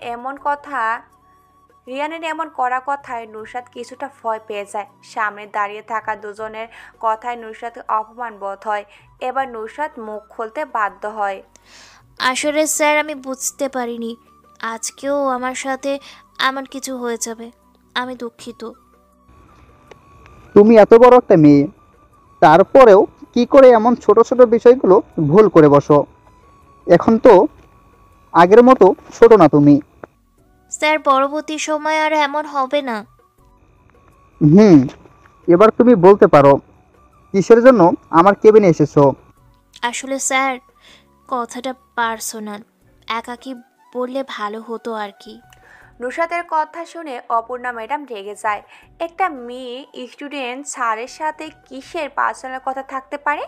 এমন কড়া কথায় নুসরাত কিছুটা ভয় পেয়ে যায়। সামনে দাঁড়িয়ে থাকা দুজনের কথায় নুসরাতের অপমান বোধ হয়। এবার নুসরাত মুখ খুলতে বাধ্য হয়। আসলে স্যার আমি বুঝতে পারিনি আজকেও আমার সাথে এমন কিছু হয়ে যাবে। আমি দুঃখিত। তুমি এত বড় একটা মেয়ে, তারপরেও কি করে এমন ছোট ছোট বিষয়গুলো ভুল করে বসো? এখন তো আগের মতো ছোট না তুমি। স্যার পরবর্তী সময় আর এমন হবে না। এবার তুমি বলতে পারো কিসের জন্য আমার কেবিনে এসেছো? আসলে স্যার কথাটা পার্সোনাল, একাকি বললে ভালো হতো আর কি। নুসরাতের কথা শুনে অপূর্ণা ম্যাডাম রেগে যায়। একটা মেয়ে স্টুডেন্ট স্যারের সাথে কিসের পার্সোনাল কথা থাকতে পারে?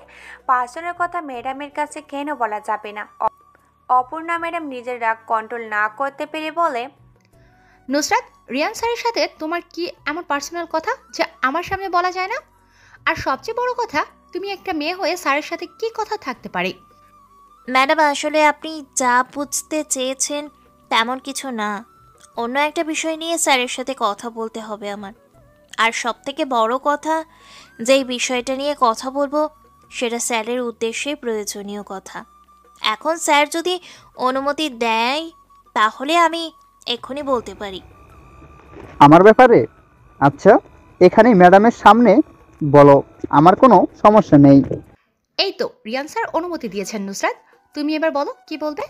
পার্সোনাল কথা ম্যাডামের কাছে কেন বলা যাবে না? অপূর্ণা ম্যাডাম নিজের রাগ কন্ট্রোল না করতে পেরে বলে, নুসরাত, রিয়ান স্যারের সাথে তোমার কি এমন পার্সোনাল কথা যা আমার সামনে বলা যায় না? আর সবচেয়ে বড় কথা, তুমি একটা মেয়ে হয়ে স্যারের সাথে কি কথা থাকতে পারে? ম্যাডাম আসলে আপনি যা বুঝতে চেয়েছেন তেমন কিছু না। অন্য একটা বিষয় নিয়ে স্যারের সাথে কথা বলতে হবে আমার। আর সবথেকে বড় কথা, যেই বিষয়টা নিয়ে কথা বলবো সেটা স্যারের উদ্দেশ্যে প্রয়োজনীয় কথা। এখন স্যার যদি অনুমতি দেয় তাহলে আমি এক্ষুনি বলতে পারি। আমার ব্যাপারে? আচ্ছা, এখানে ম্যাডামের সামনে বলো, আমার কোনো সমস্যা নেই। এই তো রিয়ান স্যার অনুমতি দিয়েছেন নুসরাত, তুমি এবার বলো কি বলবে।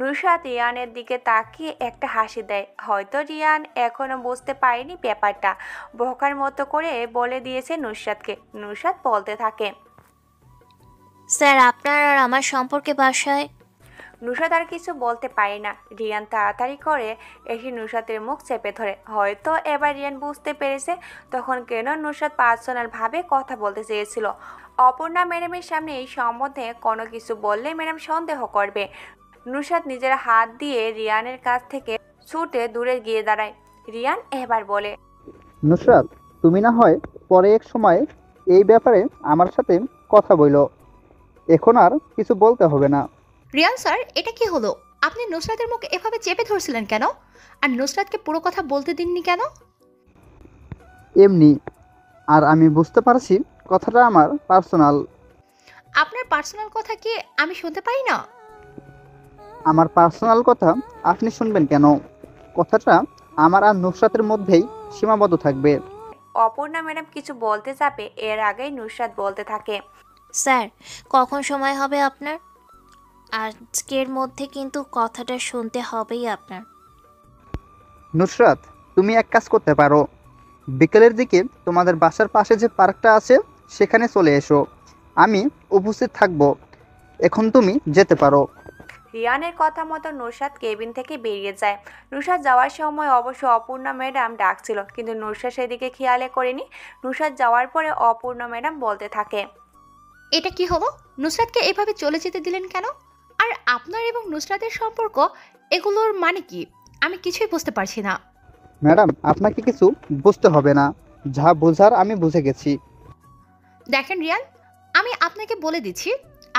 নুসরাত রিয়ানের দিকে তাকিয়ে একটা হাসি দেয়। হয়তো রিয়ান এখনো বুঝতে পারেনি ব্যাপারটা। বোকার মতো করে বলে দিয়েছে নুসরাতকে। নুসরাত বলতে থাকে, স্যার আপনার আর আমার সম্পর্কে বাসায়। নুসরাত আর কিছু বলতে পারে না। রিয়ান তাড়াতাড়ি করে এসে নুসরাতের মুখ চেপে ধরে। হয়তো এবার রিয়ান বুঝতে পেরেছে তখন কেন নুসরাত পার্সোনালভাবে কথা বলতে চেয়েছিল। অপর্ণা ম্যাডামের সামনে এই সম্বন্ধে কোনো কিছু বললে ম্যাডাম সন্দেহ করবে। নুসরাত নিজের হাত দিয়ে রিয়ানের কাছ থেকে ছুটে দূরে গিয়ে দাঁড়ায়। রিয়ান এবার বলে, নুসরাত, তুমি না হয় পরে এক সময় এই ব্যাপারে আমার সাথে কথা বইলো, এখন আর কিছু বলতে হবে না। রিয়ান স্যার, এটা কি হলো? আপনি নুসরাতের মুখ এভাবে চেপে ধরছিলেন কেন? আর নুসরাতকে পুরো কথা বলতে দিননি কেন? এমনি। আর আমি বুঝতে পারছি কথাটা আমার পার্সোনাল। আপনার পার্সোনাল কথা কি আমি শুনতে পাই না? আমার পার্সোনাল কথা আপনি শুনবেন কেন? কথাটা আমার আর নুসরাতের মধ্যেই সীমাবদ্ধ থাকবে। অপর্ণা ম্যাডাম কিছু বলতে যাবে এর আগেই নুসরাত বলতে থাকে, স্যার কখন সময় হবে আপনার? আজকের মধ্যে কিন্তু কথাটা শুনতে হবেই আপনার। নুসরাত, তুমি এক কাজ করতে পারো, বিকেলের দিকে তোমাদের বাসার পাশে যে পার্কটা আছে সেখানে চলে এসো, আমি উপস্থিত থাকবো। এখন তুমি যেতে পারো। রিয়ানের কথা মতো নুসরাত কেবিন থেকে বেরিয়ে যায়। নুসরাত যাওয়ার সময় অবশ্য অপূর্ণা ম্যাডাম ডাকছিল, কিন্তু নুসরাত সেদিকে খেয়ালে করেনি। নুসরাত যাওয়ার পরে অপূর্ণা ম্যাডাম বলতে থাকে, এটা কি হলো? নুসরাতকে এভাবে চলে যেতে দিলেন কেন? আর আপনার এবং নুসরাতের সম্পর্ক, এগুলোর মানে কি? আমি কিছুই বুঝতে পারছি না। ম্যাডাম, আপনাকে কিছু বুঝতে হবে না, যা বোঝার আমি বুঝে গেছি। দেখেন রিয়ান, আমি আপনাকে বলে দিচ্ছি,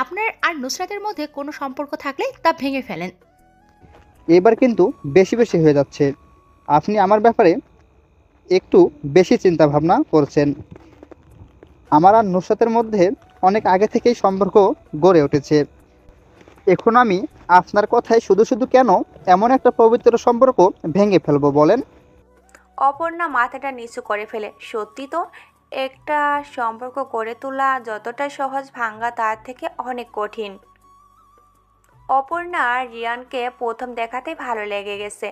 আপনার আর নুসরাতের মধ্যে কোনো সম্পর্ক থাকলে তা ভেঙে ফেলেন। এবার কিন্তু বেশি বেশি হয়ে যাচ্ছে। আপনি আমার ব্যাপারে একটু বেশি চিন্তা ভাবনা করছেন। আমার আর নুসরাতের মধ্যে অনেক আগে থেকেই সম্পর্ক গড়ে উঠেছে। এখন আমি আপনার কথায় শুধু শুধু কেন এমন একটা পবিত্র সম্পর্ক ভেঙে ফেলবো বলেন? অপর্ণা মাথাটা নিচু করে ফেলে। সত্যি তো, একটা সম্পর্ক গড়ে তোলা যতটা সহজ, ভাঙ্গা তার থেকে অনেক কঠিন। অপর্ণা রিয়ানকে প্রথম দেখাতেই ভালো লেগে গেছে।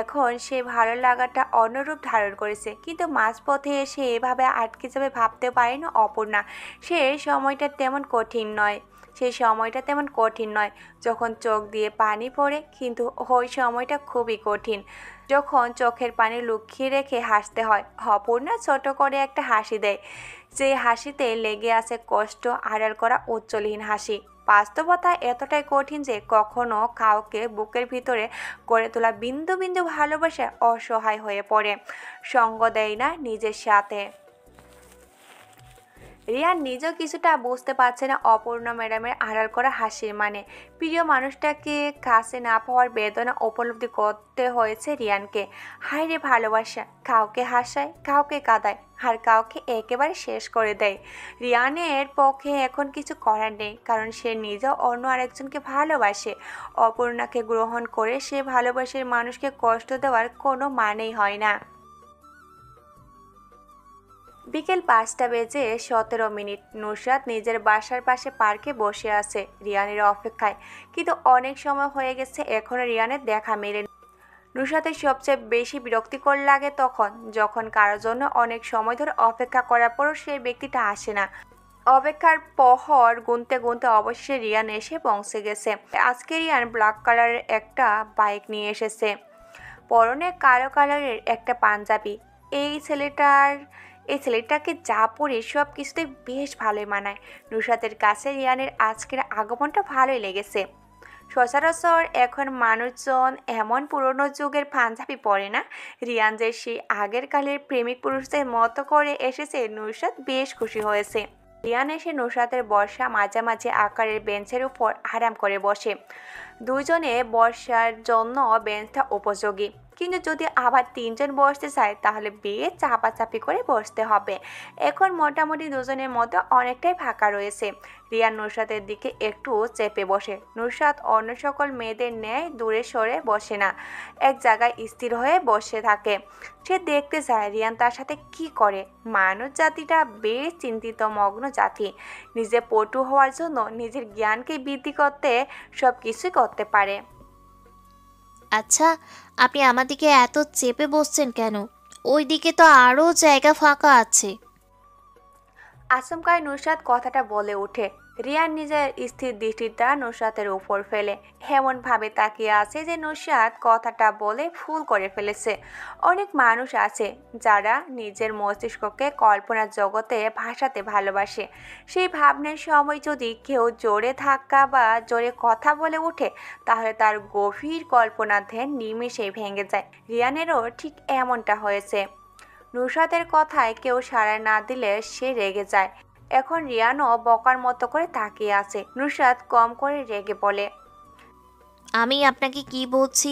এখন সে ভালো লাগাটা অন্যরূপ ধারণ করেছে, কিন্তু মাঝপথে এসে এভাবে আটকে যাবে ভাবতে পারে না অপর্ণা। সেই সময়টা তেমন কঠিন নয় যখন চোখ দিয়ে পানি পড়ে, কিন্তু ওই সময়টা খুবই কঠিন যখন চোখের পানি লুকিয়ে রেখে হাসতে হয়। অপর্ণা ছোট করে একটা হাসি দেয়, যে হাসিতে লেগে আছে কষ্ট আড়াল করা উজ্জ্বলহীন হাসি। বাস্তবতা এতটাই কঠিন যে কখনো কাউকে বুকের ভিতরে গড়ে তোলা বিন্দু বিন্দু ভালোবাসা অসহায় হয়ে পড়ে, সঙ্গ দেয় না নিজের সাথে। রিয়ান নিজেও কিছুটা বুঝতে পারছে না অপূর্ণা ম্যাডামের আড়াল করা হাসির মানে। প্রিয় মানুষটাকে কাছে না পাওয়ার বেদনা উপলব্ধি করতে হয়েছে রিয়ানকে। হায় রে ভালোবাসা, কাউকে হাসায়, কাউকে কাঁদায়, আর কাউকে একেবারে শেষ করে দেয়। রিয়ানের পক্ষে এখন কিছু করার নেই, কারণ সে নিজেও অন্য আরেকজনকে ভালোবাসে। অপূর্ণাকে গ্রহণ করে সে ভালোবাসার মানুষকে কষ্ট দেওয়ার কোনো মানেই হয় না। বিকেল 5:17 নুসরাত নিজের বাসার পাশে পার্কে বসে আছে রিয়ানের অপেক্ষায়, কিন্তু অনেক সময় হয়ে গেছে এখনো রিয়ানের দেখা মেলেনি। নুসরাতের সবচেয়ে বেশি বিরক্তিকর লাগে যখন কারোর জন্য অনেক সময় ধরে অপেক্ষা করার পরও সেই ব্যক্তিটা আসে না। অপেক্ষার প্রহর গুনতে গুনতে অবশেষে রিয়ান এসে পৌঁছে গেছে। আজকে রিয়ান ব্ল্যাক কালারের একটা বাইক নিয়ে এসেছে, পরনে কালো কালারের একটা পাঞ্জাবি। এই ছেলেটাকে যা পরে সব কিছুতে বেশ ভালোই মানায়। নুসরাতের কাছে রিয়ানের আজকের আগমনটা ভালোই লেগেছে। সচরাচর এখন মানুষজন এমন পুরনো যুগের পাঞ্জাবি পরে না। রিয়ান যে সেই আগের কালের প্রেমিক পুরুষদের মতো করে এসেছে, নুসরাত বেশ খুশি হয়েছে। রিয়ান এসে নুসরাতের বসা মাঝামাঝি আকারের বেঞ্চের উপর আরাম করে বসে। দুজনে বসার জন্য বেঞ্চটা উপযোগী, কিন্তু যদি আবার 3 জন বসতে চায় তাহলে বেশ চাপাচাপি করে বসতে হবে। এখন মোটামুটি দুজনের মধ্যে অনেকটাই ফাঁকা রয়েছে। রিয়ান নুসরাতের দিকে একটু চেপে বসে। নুসরাত অন্য সকল মেয়েদের ন্যায় দূরে সরে বসে না, এক জায়গায় স্থির হয়ে বসে থাকে। সে দেখতে চায় রিয়ান তার সাথে কি করে। মানুষ জাতিটা বেশ চিন্তিত মগ্ন জাতি। নিজে পটু হওয়ার জন্য নিজের জ্ঞানকে বৃদ্ধি করতে সব কিছুই করতে পারে। আচ্ছা, আপনি আমার দিকে এত চেপে বসছেন কেন? ওই দিকে তো আরও জায়গা ফাঁকা আছে। আচমকায় নুসরাত কথাটা বলে ওঠে। রিয়ান নিজের স্থির দৃষ্টিটা নুসরাতের উপর ফেলে, এমনভাবে তাকিয়ে আছে যে নুসরাত কথাটা বলে ভুল করে ফেলেছে। অনেক মানুষ আছে যারা নিজের মস্তিষ্ককে কল্পনার জগতে ভাসাতে ভালোবাসে। সেই ভাবনার সময় যদি কেউ জোরে ধাক্কা বা জোরে কথা বলে ওঠে, তাহলে তার গভীর কল্পনার ধ্যান নিমেষেই ভেঙে যায়। রিয়ানেরও ঠিক এমনটা হয়েছে। নুসরাতের কথায় কেউ সাড়া না দিলে সে রেগে যায়। এখন রিয়ানও বকার মতো করে তাকিয়ে আছে। নুসরাত কম করে রেগে বলে, আমি আপনাকে কি বলছি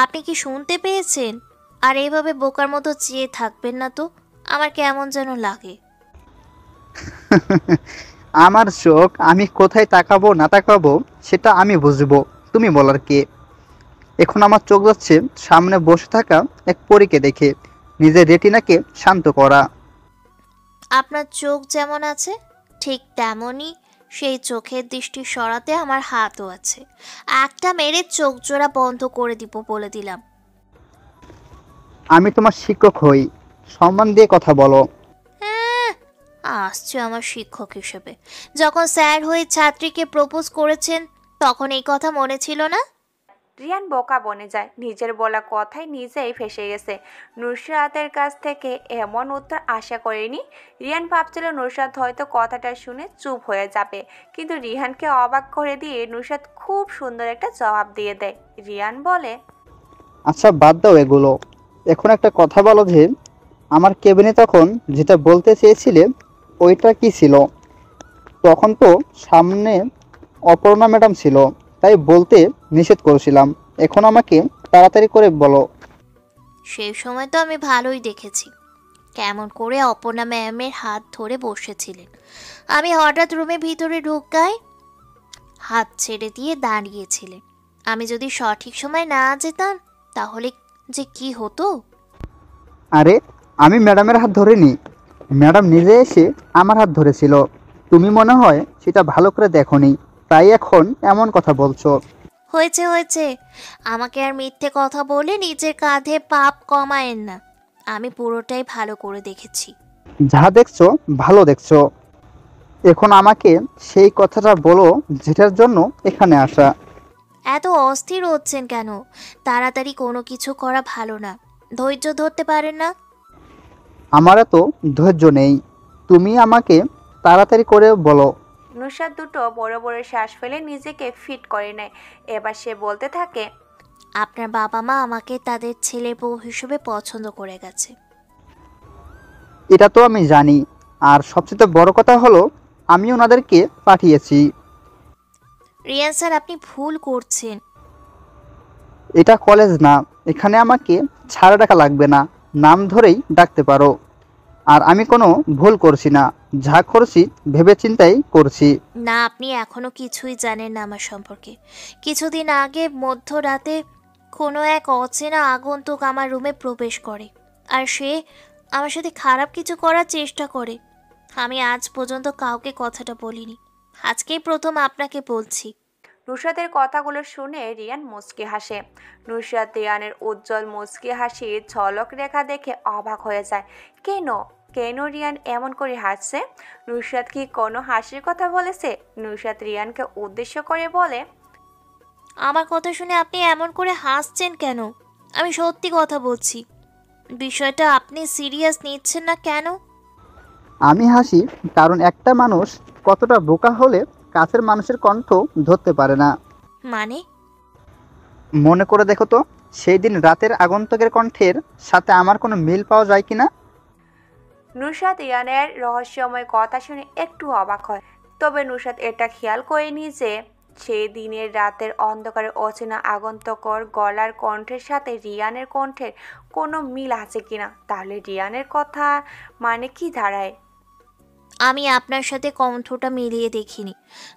আপনি কি শুনতে পেয়েছেন? আর এইভাবে বোকার মতো চেয়ে থাকবেন না তো, আমার কেমন যেন লাগে। আমার চোখ আমি কোথায় তাকাবো না তাকাবো সেটা আমি বুঝবো, তুমি বলার কে? এখন আমার চোখ যাচ্ছে সামনে বসে থাকা এক পরীকে দেখে, নিজের রেটিনাকে শান্ত করা। আপনার চোখ যেমন আছে ঠিক তেমনই সেই চোখের দৃষ্টি সরাতে আমার হাতও আছে। একটা মেরে চোখ জোড়া বন্ধ করে দিব বলে দিলাম। আমি তোমার শিক্ষক হই, সম্মান দিয়ে কথা বলো। হ্যাঁ, আসছে আমার শিক্ষক হিসেবে। যখন স্যার হয়ে ছাত্রীকে প্রপোজ করেছেন তখন এই কথা মনে ছিল না? রিয়ান বোকা বনে যায়, নিজের বলা কথায় নিজেই ফেঁসে গেছে। নুসরাতের কাছ থেকে এমন উত্তর আশা করেনি। রিয়ান ভাবছিল নুসরাত হয়তো কথাটা শুনে চুপ হয়ে যাবে, কিন্তু রিহানকে অবাক করে দিয়ে নুসরাত খুব সুন্দর একটা জবাব দিয়ে দেয়। রিয়ান বলে, আচ্ছা বাদ দাও এগুলো, এখন একটা কথা বলো যে আমার কেবিনে তখন যেটা বলতে চেয়েছিলে ওইটা কি ছিল? তখন তো সামনে অপর্ণা ম্যাডাম ছিল, তাই বলতে নিষেধ করেছিলাম। এখন আমাকে তাড়াতাড়ি করে বলো। সেই সময় তো আমি ভালোই দেখেছি কেমন করে অপর্ণা ম্যামের হাত ধরে বসেছিলেন। আমি হঠাৎ রুমে ভিতরে ঢুকায় হাত ছেড়ে দিয়ে দাঁড়িয়েছিলেন। আমি যদি সঠিক সময় না যেতাম তাহলে যে কি হতো। আরে আমি ম্যাডামের হাত ধরিনি, ম্যাডাম নিজে এসে আমার হাত ধরেছিল। তুমি মনে হয় সেটা ভালো করে দেখোনি, তাই এখন এমন কথা বলছো। হয়েছে হয়েছে, আমাকে আর মিথ্যে কথা বলে নিজের কাঁধে পাপ কমায়েন না। আমি পুরোটাই ভালো করে দেখেছি। যা দেখছো ভালো দেখছো। এখন আমাকে সেই কথাটা বলো যেটার জন্য এখানে আসা। এত অস্থির হচ্ছেন কেন? তাড়াতাড়ি কোনো কিছু করা ভালো না। ধৈর্য ধরতে পারেন না? আমার এত ধৈর্য নেই, তুমি আমাকে তাড়াতাড়ি করে বলো। নুসরাত দুটো বড় বড় শ্বাস ফেলে নিজেকে ফিট করে নেয়। এবার সে বলতে থাকে, আপনার বাবা মা আমাকে তাদের ছেলে বউ হিসেবে পছন্দ করে গেছে। এটা তো আমি জানি, আর সবচেয়ে বড় কথা হলো আমি ওনাদেরকে পাঠিয়েছি। রিয়ান স্যার, আপনি ভুল করছেন। এটা কলেজ না, এখানে আমাকে ছাড়া ডাকা লাগবে না, নাম ধরেই ডাকতে পারো। আর আমি কোনো ভুল করছি না, যা করছি ভেবে চিন্তাই করছি। না, আপনি এখনো কিছুই জানেন না আমার সম্পর্কে। কিছুদিন আগে মধ্যরাতে কোনো এক অচেনা আগন্তুক আমার রুমে প্রবেশ করে, আর সে আমার সাথে খারাপ কিছু করার চেষ্টা করে। আমি আজ পর্যন্ত কাউকে কথাটা বলিনি, আজকেই প্রথম আপনাকে বলছি। নুসরাতের কথাগুলো শুনে রিয়ান মুচকি হাসে। নুসরাত রিয়ানের উজ্জ্বল মুচকি হাসির ঝলক রেখা দেখে অবাক হয়ে যায়। কেন কেন রিয়ান এমন করে হাসছে? নুসরাত কি কোনো হাসির কথা বলেছে? নুসরাত রিয়ানকে উদ্দেশ্য করে বলে, আমার কথা শুনে আপনি এমন করে হাসছেন কেন? আমি সত্যি কথা বলছি। বিষয়টা আপনি সিরিয়াস নিচ্ছেন না কেন? আমি হাসি কারণ একটা মানুষ কতটা বোকা হলে কাছের মানুষের কণ্ঠ ধরতে পারে না। মানে? মনে করে দেখো তো, সেই দিন রাতের আগন্তুকের কণ্ঠের সাথে আমার কোনো মিল পাওয়া যায় কিনা? নুসরাত রিয়ানের রহস্যময় কথা শুনে একটু অবাক হয়। তবে নুসরাত এটা খেয়াল করেনি যে সেই দিনের রাতের অন্ধকারে অচেনা আগন্তকর গলার কণ্ঠের সাথে রিয়ানের কণ্ঠের কোনো মিল আছে কিনা। তাহলে রিয়ানের কথা মানে কি দাঁড়ায়? আমি আপনার সাথে কণ্ঠটা মিলিয়ে দেখিনি,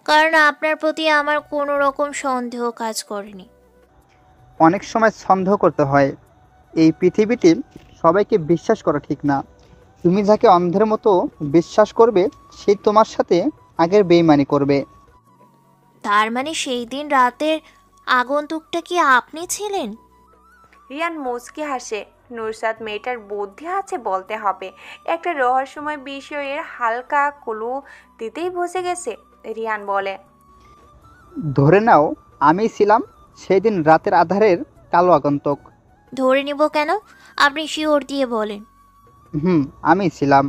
কারণ আপনার প্রতি আমার কোনো রকম সন্দেহ কাজ করেনি। অনেক সময় সন্দেহ করতে হয়। এই পৃথিবীতে সবাইকে বিশ্বাস করা ঠিক না। তুমি যাকে অন্ধের মতো বিশ্বাস করবে সে তোমার সাথে আগের বেইমানি করবে। তার মানে সেই দিন রাতের আগন্তুকটা কি আপনি ছিলেন? রিয়ান মুচকি হাসে। নুসরাত মেয়েটার বুদ্ধি আছে বলতে হবে। একটা রহস্যময় বিষয়ের হালকা ক্লু দিতেই বুঝে গেছে। রিয়ান বলে, ধরে নাও আমি ছিলাম সেই দিন রাতের আধারের কালো আগন্তুক। ধরে নিব কেন? আপনি শিওর দিয়ে বলেন। আমি ছিলাম।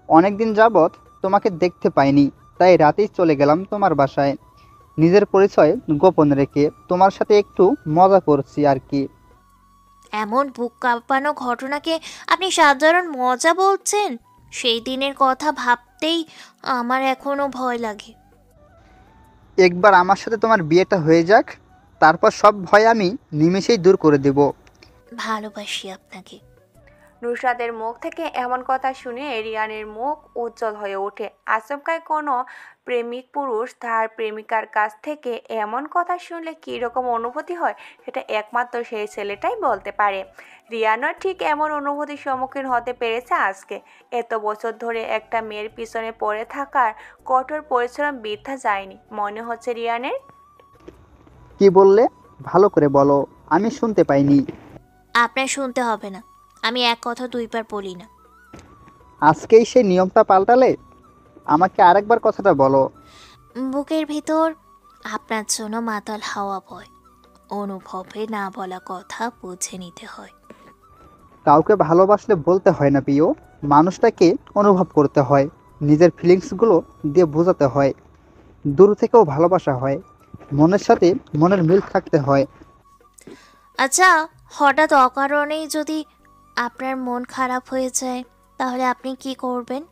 অনেক দিন যাবৎ তোমাকে দেখতে পাইনি, তাই রাতেই চলে গেলাম তোমার বাসায়। নিজের পরিচয় গোপন রেখে তোমার সাথে একটু মজা করছি আর কি। এমন বুক কাঁপানো ঘটনাকে আপনি সাধারণ মজা বলছেন? সেই দিনের কথা ভাবতেই আমার এখনো ভয় লাগে। একবার আমার সাথে তোমার বিয়েটা হয়ে যাক, তারপর সব ভয় আমি নিমেষেই দূর করে দেব। ভালোবাসি আপনাকে। নুসরাতের মুখ থেকে এমন কথা শুনে রিয়ানের মুখ উজ্জ্বল হয়ে ওঠে। আচমকায় কোনো প্রেমিক পুরুষ তার প্রেমিকার কাছ থেকে এমন কথা শুনলে কীরকম অনুভূতি হয় সেটা একমাত্র সেই ছেলেটাই বলতে পারে। রিয়ানও ঠিক এমন অনুভূতির সম্মুখীন হতে পেরেছে আজকে। এত বছর ধরে একটা মেয়ের পিছনে পড়ে থাকার কঠোর পরিশ্রম বৃথা যায়নি মনে হচ্ছে রিয়ানের। কি বললে? ভালো করে বলো, আমি শুনতে পাইনি। আপনার শুনতে হবে না, আমি এক কথা দুইবার বলি না। আজকেই সেই নিয়মটা পাল্টালে? আমাকে আরেকবার কথাটা বলো। বুকের ভিতর আপনার জন্য মাতাল হাওয়া বয়, অনুভবে না বলা কথা বুঝে নিতে হয়। কাউকে ভালোবাসলে বলতে হয় না প্রিয়, মানুষটাকে অনুভব করতে হয়, নিজের ফিলিংসগুলো দিয়ে বোঝাতে হয়। দূর থেকেও ভালোবাসা হয়, মনের সাথে মনের মিল থাকতে হয়। আচ্ছা, হঠাৎ অকারণেই যদি আপনার মন খারাপ হয়ে যায়, তাহলে আপনি কি করবেন?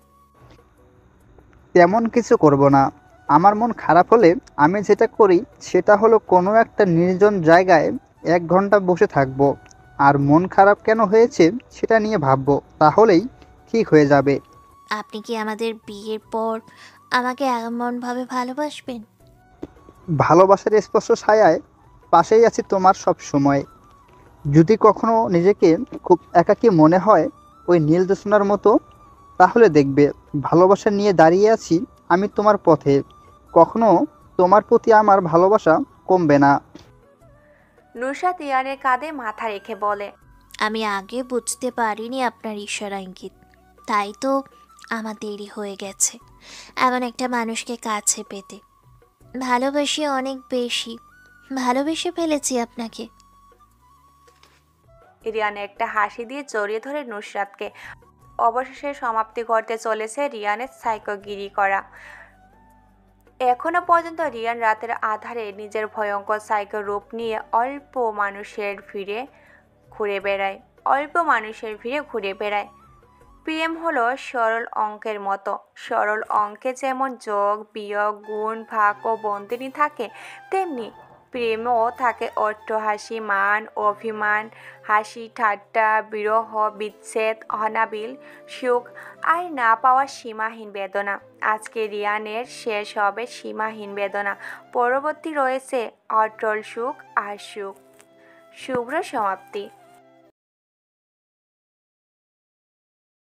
তেমন কিছু করব না। আমার মন খারাপ হলে আমি যেটা করি সেটা হলো কোনো একটা নির্জন জায়গায় 1 ঘন্টা বসে থাকবো, আর মন খারাপ কেন হয়েছে সেটা নিয়ে ভাববো, তাহলেই ঠিক হয়ে যাবে। আপনি কি আমাদের বিয়ের পর আমাকে এমনভাবে ভালোবাসবেন? ভালোবাসার স্পর্শ ছায়ায় পাশেই আছি তোমার সব সময়। যদি কখনো নিজেকে খুব একাকী মনে হয় ওই নীল জ্যোৎস্নার মতো, তাহলে দেখবে ভালোবাসা নিয়ে দাঁড়িয়ে আছি আমি তোমার পথে। কখনো তোমার প্রতি আমার ভালোবাসা কমবে না। নুসরাত রিয়ানের কাঁধে মাথা রেখে বলে, আমি আগে বুঝতে পারিনি আপনার ইশারা ইঙ্গিত, তাই তো আমার দেরি হয়ে গেছে এমন একটা মানুষকে কাছে পেতে। ভালোবাসি অনেক বেশি, ভালোবেসে ফেলেছি আপনাকে। রিয়ান একটা হাসি দিয়ে জড়িয়ে ধরে নুসরাতকে। অবশেষে সমাপ্তি করতে চলেছে রিয়ানের সাইকোগিরি করা। এখনো পর্যন্ত রিয়ান রাতের আধারে নিজের ভয়ঙ্কর সাইকো রূপ নিয়ে অল্প মানুষের ভিড়ে ঘুরে বেড়ায়। প্রেম হলো সরল অঙ্কের মতো। সরল অঙ্কে যেমন যোগ, বিয়োগ, গুণ, ভাগ ও বন্ধনী থাকে, তেমনি প্রেমও থাকে অট্টহাসি, মান, অভিমান, হাসি, ঠাট্টা, বিরহ, বিচ্ছেদ, অনাবিল সুখ, আর না পাওয়া সীমাহীন বেদনা। আজকে রিয়ানের শেষ হবে সীমাহীন বেদনা, পরবর্তী রয়েছে অটল সুখ আর সুখ। শুভ্র সমাপ্তি।